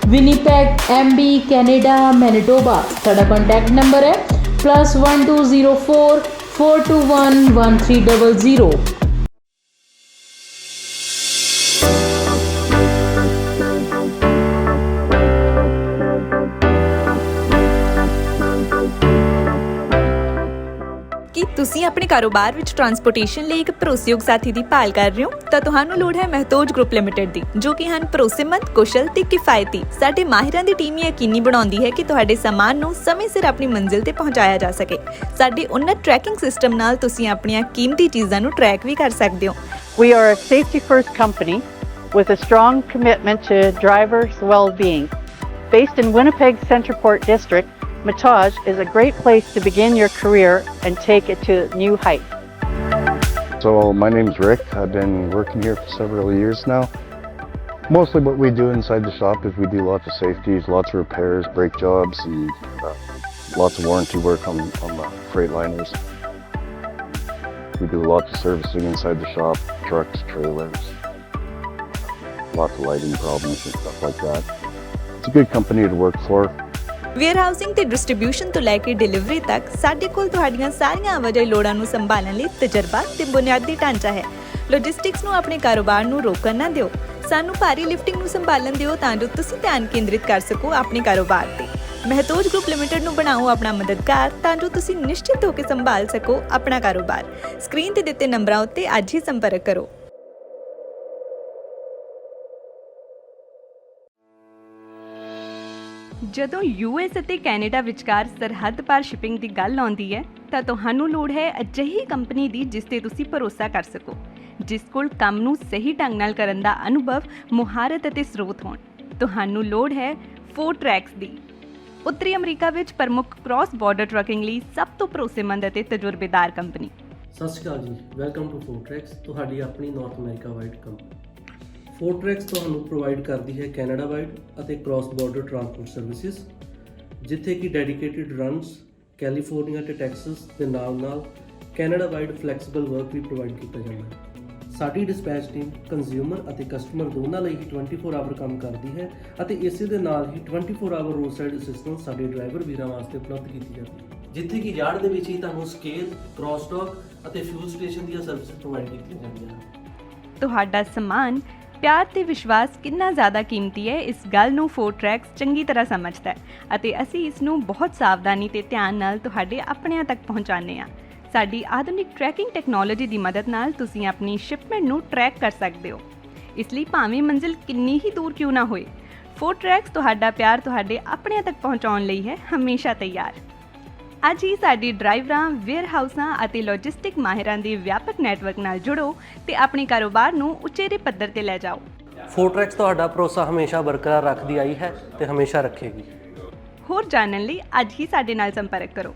Winnipeg MB Canada Manitoba. ਸਾਡਾ ਕੰਟੈਕਟ ਨੰਬਰ ਹੈ +1204 421 1300। ਕੀ ਤੁਸੀਂ ਆਪਣੇ ਕਾਰੋਬਾਰ ਵਿੱਚ ਟਰਾਂਸਪੋਰਟੇਸ਼ਨ ਲਈ ਇੱਕ ਭਰੋਸੇਯੋਗ ਸਾਥੀ ਦੀ ਭਾਲ ਕਰ ਰਹੇ ਹੋ ਤਾਂ ਤੁਹਾਨੂੰ ਲੋੜ ਹੈ ਮਹਿਤੋਜ ਗਰੁੱਪ ਲਿਮਟਿਡ ਦੀ, ਜੋ ਕਿ ਹਨ ਭਰੋਸੇਮੰਦ, ਕੁਸ਼ਲ ਤੇ ਕਿਫਾਇਤੀ। ਸਾਡੇ ਮਾਹਿਰਾਂ ਦੀ ਟੀਮ ਯਕੀਨੀ ਬਣਾਉਂਦੀ ਹੈ ਕਿ ਤੁਹਾਡੇ ਸਾਮਾਨ ਨੂੰ ਸਮੇਂ ਸਿਰ ਆਪਣੀ ਮੰਜ਼ਿਲ ਤੇ ਪਹੁੰਚਾਇਆ ਜਾ ਸਕੇ। ਸਾਡੇ ਉન્નਤ ਟਰੈਕਿੰਗ ਸਿਸਟਮ ਨਾਲ ਤੁਸੀਂ ਆਪਣੀਆਂ ਕੀਮਤੀ ਚੀਜ਼ਾਂ ਨੂੰ ਟਰੈਕ ਵੀ ਕਰ ਸਕਦੇ ਹੋ। We are a safety-first company with a strong commitment to drivers' well-being. Based in Winnipeg Centreport District, Mehtage is a great place to begin your career and take it to new heights. So my name's Rick. I've been working here for several years now. Mostly what we do inside the shop is we do lots of safeties, lots of repairs, brake jobs, and lots of warranty work on the Freightliners. We do lots of servicing inside the shop, trucks, trailers, lots of lighting problems and stuff like that. It's a good company to work for. Warehousing ਤੇ distribution ਤੋਂ ਲੈ ਕੇ delivery ਤੱਕ ਸਾਡੇ ਕੋਲ ਤੁਹਾਡੀਆਂ ਸਾਰੀਆਂ ਆਵਾਜਾਈ ਲੋੜਾਂ ਨੂੰ ਸੰਭਾਲਣ ਲਈ ਤਜਰਬਾ ਤੇ ਬੁਨਿਆਦੀ ਢਾਂਚਾ ਹੈ। ਲੌਜਿਸਟਿਕਸ ਨੂੰ ਆਪਣੇ ਕਾਰੋਬਾਰ ਨੂੰ ਰੋਕਣ ਨਾ ਦਿਓ। ਸਾਨੂੰ ਭਾਰੀ ਲਿਫਟਿੰਗ ਨੂੰ ਸੰਭਾਲਣ ਦਿਓ ਤਾਂ ਜੋ ਤੁਸੀਂ ਧਿਆਨ ਕੇਂਦਰਿਤ ਕਰ ਸਕੋ ਆਪਣੇ ਕਾਰੋਬਾਰ ਤੇ। ਮਹਿਤੋਜ ਗਰੁੱਪ ਲਿਮਟਿਡ ਨੂੰ ਬਣਾਓ ਆਪਣਾ ਮਦਦਗਾਰ ਤਾਂ ਜੋ ਤੁਸੀਂ ਨਿਸ਼ਚਿਤ ਹੋ ਕੇ ਸੰਭਾਲ ਸਕੋ ਆਪਣਾ ਕਾਰੋਬਾਰ। ਸਕਰੀਨ ਤੇ ਦਿੱਤੇ ਨੰਬਰਾਂ ਉੱਤੇ ਅੱਜ ਹੀ ਸੰਪਰਕ ਕਰੋ। ਜਦੋਂ ਯੂਐਸ ਅਤੇ ਕੈਨੇਡਾ ਵਿਚਕਾਰ ਸਰਹੱਦ ਪਾਰ ਸ਼ਿਪਿੰਗ ਦੀ ਗੱਲ ਆਉਂਦੀ ਹੈ ਤਾਂ ਤੁਹਾਨੂੰ ਲੋੜ ਹੈ ਅਜਿਹੀ ਕੰਪਨੀ ਦੀ ਜਿਸ ਤੇ ਤੁਸੀਂ ਭਰੋਸਾ ਕਰ ਸਕੋ, ਜਿਸ ਕੋਲ ਕੰਮ ਨੂੰ ਸਹੀ ਢੰਗ ਨਾਲ ਕਰਨ ਦਾ ਅਨੁਭਵ, ਮੁਹਾਰਤ ਅਤੇ ਸਰੋਤ ਹੋਣ। ਤੁਹਾਨੂੰ ਲੋੜ ਹੈ ਫੋਰਟਰੈਕਸ ਦੀ। ਉੱਤਰੀ ਅਮਰੀਕਾ ਵਿੱਚ ਪ੍ਰਮੁੱਖ ਕ੍ਰਾਸ ਬਾਰਡਰ ਟਰੱਕਿੰਗ ਲਈ ਸਭ ਤੋਂ ਭਰੋਸੇਮੰਦ ਅਤੇ ਤਜਰਬੇਦਾਰ ਕੰਪਨੀ। ਸਤਿ ਸ਼੍ਰੀ ਅਕਾਲ ਜੀ, ਵੈਲਕਮ ਟੂ ਫੋਰਟਰੈਕਸ, ਤੁਹਾਡੀ ਆਪਣੀ ਨਾਰਥ ਅਮਰੀਕਾ ਵਾਈਡ ਕੰਪਨੀ। ਫੋਰਟਰੈਕਸ ਤੁਹਾਨੂੰ ਪ੍ਰੋਵਾਈਡ ਕਰਦੀ ਹੈ ਕੈਨੇਡਾ ਵਾਈਡ ਅਤੇ ਕ੍ਰਾਸ ਬਾਰਡਰ ਟਰਾਂਸਪੋਰਟ ਸਰਵਿਸਿਜ਼, ਜਿੱਥੇ ਕਿ ਡੈਡੀਕੇਟਿਡ ਰਨਸ ਕੈਲੀਫੋਰਨੀਆ ਤੇ ਟੈਕਸਸ ਦੇ ਨਾਲ ਕੈਨੇਡਾ ਵਾਈਡ ਫਲੈਕਸੀਬਲ ਵਰਕ ਵੀ ਪ੍ਰੋਵਾਈਡ ਕੀਤਾ ਜਾਂਦਾ ਹੈ। ਸਾਡੀ ਡਿਸਪੈਚ ਟੀਮ ਕੰਜ਼ਿਊਮਰ ਅਤੇ ਕਸਟਮਰ ਦੋਨਾਂ ਲਈ ਹੀ 24 ਆਵਰ ਕੰਮ ਕਰਦੀ ਹੈ ਅਤੇ ਇਸੇ ਦੇ ਨਾਲ ਹੀ 24 ਆਵਰ ਰੋਡ ਸਾਈਡ ਅਸਿਸਟੈਂਸ ਸਾਡੇ ਡਰਾਈਵਰ ਵੀਰਾਂ ਵਾਸਤੇ ਉਪਲਬਧ ਕੀਤੀ ਜਾਂਦੀ ਹੈ, ਜਿੱਥੇ ਕਿ ਯਾਰਡ ਦੇ ਵਿੱਚ ਹੀ ਤੁਹਾਨੂੰ ਸਕੇਲ, ਕ੍ਰਾਸ ਟਾਕ ਅਤੇ ਫਿਊਲ ਸਟੇਸ਼ਨ ਦੀਆਂ ਸਰਵਿਸਿਜ਼ ਪ੍ਰੋਵਾਈਡ ਕੀਤੀਆਂ ਜਾਂਦੀਆਂ ਹਨ। ਤੁਹਾਡਾ ਸਮਾਨ, ਪਿਆਰ ਤੇ ਵਿਸ਼ਵਾਸ ਕਿੰਨਾ ਜ਼ਿਆਦਾ ਕੀਮਤੀ ਹੈ, ਇਸ ਗੱਲ ਨੂੰ ਫੋਰਟਰੈਕਸ ਚੰਗੀ ਤਰ੍ਹਾਂ ਸਮਝਦਾ ਹੈ ਅਤੇ ਅਸੀਂ ਇਸ ਨੂੰ ਬਹੁਤ ਸਾਵਧਾਨੀ ਤੇ ਧਿਆਨ ਨਾਲ ਤੁਹਾਡੇ ਆਪਣਿਆਂ ਤੱਕ ਪਹੁੰਚਾਉਂਦੇ ਹਾਂ। ਸਾਡੀ ਆਧੁਨਿਕ ਟਰੈਕਿੰਗ ਟੈਕਨੋਲੋਜੀ ਦੀ ਮਦਦ ਨਾਲ ਤੁਸੀਂ ਆਪਣੀ ਸ਼ਿਪਮੈਂਟ ਨੂੰ ਟਰੈਕ ਕਰ ਸਕਦੇ ਹੋ। ਇਸ ਲਈ ਭਾਵੇਂ ਮੰਜ਼ਿਲ ਕਿੰਨੀ ਹੀ ਦੂਰ ਕਿਉਂ ਨਾ ਹੋਏ, ਫੋਰਟਰੈਕਸ ਤੁਹਾਡਾ ਪਿਆਰ ਤੁਹਾਡੇ ਆਪਣਿਆਂ ਤੱਕ ਪਹੁੰਚਾਉਣ ਲਈ ਹੈ ਹਮੇਸ਼ਾ ਤਿਆਰ। ਅੱਜ ਹੀ ਸਾਡੀ ਡਰਾਈਵਰਾਂ, ਵੇਅਰਹਾਊਸਾਂ ਅਤੇ ਲੌਜਿਸਟਿਕ ਮਾਹਿਰਾਂ ਦੇ ਵਿਆਪਕ ਨੈਟਵਰਕ ਨਾਲ ਜੁੜੋ ਤੇ ਆਪਣੇ ਕਾਰੋਬਾਰ ਨੂੰ ਉਚੇਰੇ ਪੱਧਰ ਤੇ ਲੈ ਜਾਓ। ਫੋਰਟਰੈਕਸ ਤੁਹਾਡਾ ਭਰੋਸਾ ਹਮੇਸ਼ਾ ਬਰਕਰਾਰ ਰੱਖਦੀ ਆਈ ਹੈ ਤੇ ਹਮੇਸ਼ਾ ਰੱਖੇਗੀ। ਹੋਰ ਜਾਣਨ ਲਈ ਅੱਜ ਹੀ ਸਾਡੇ ਨਾਲ ਸੰਪਰਕ ਕਰੋ।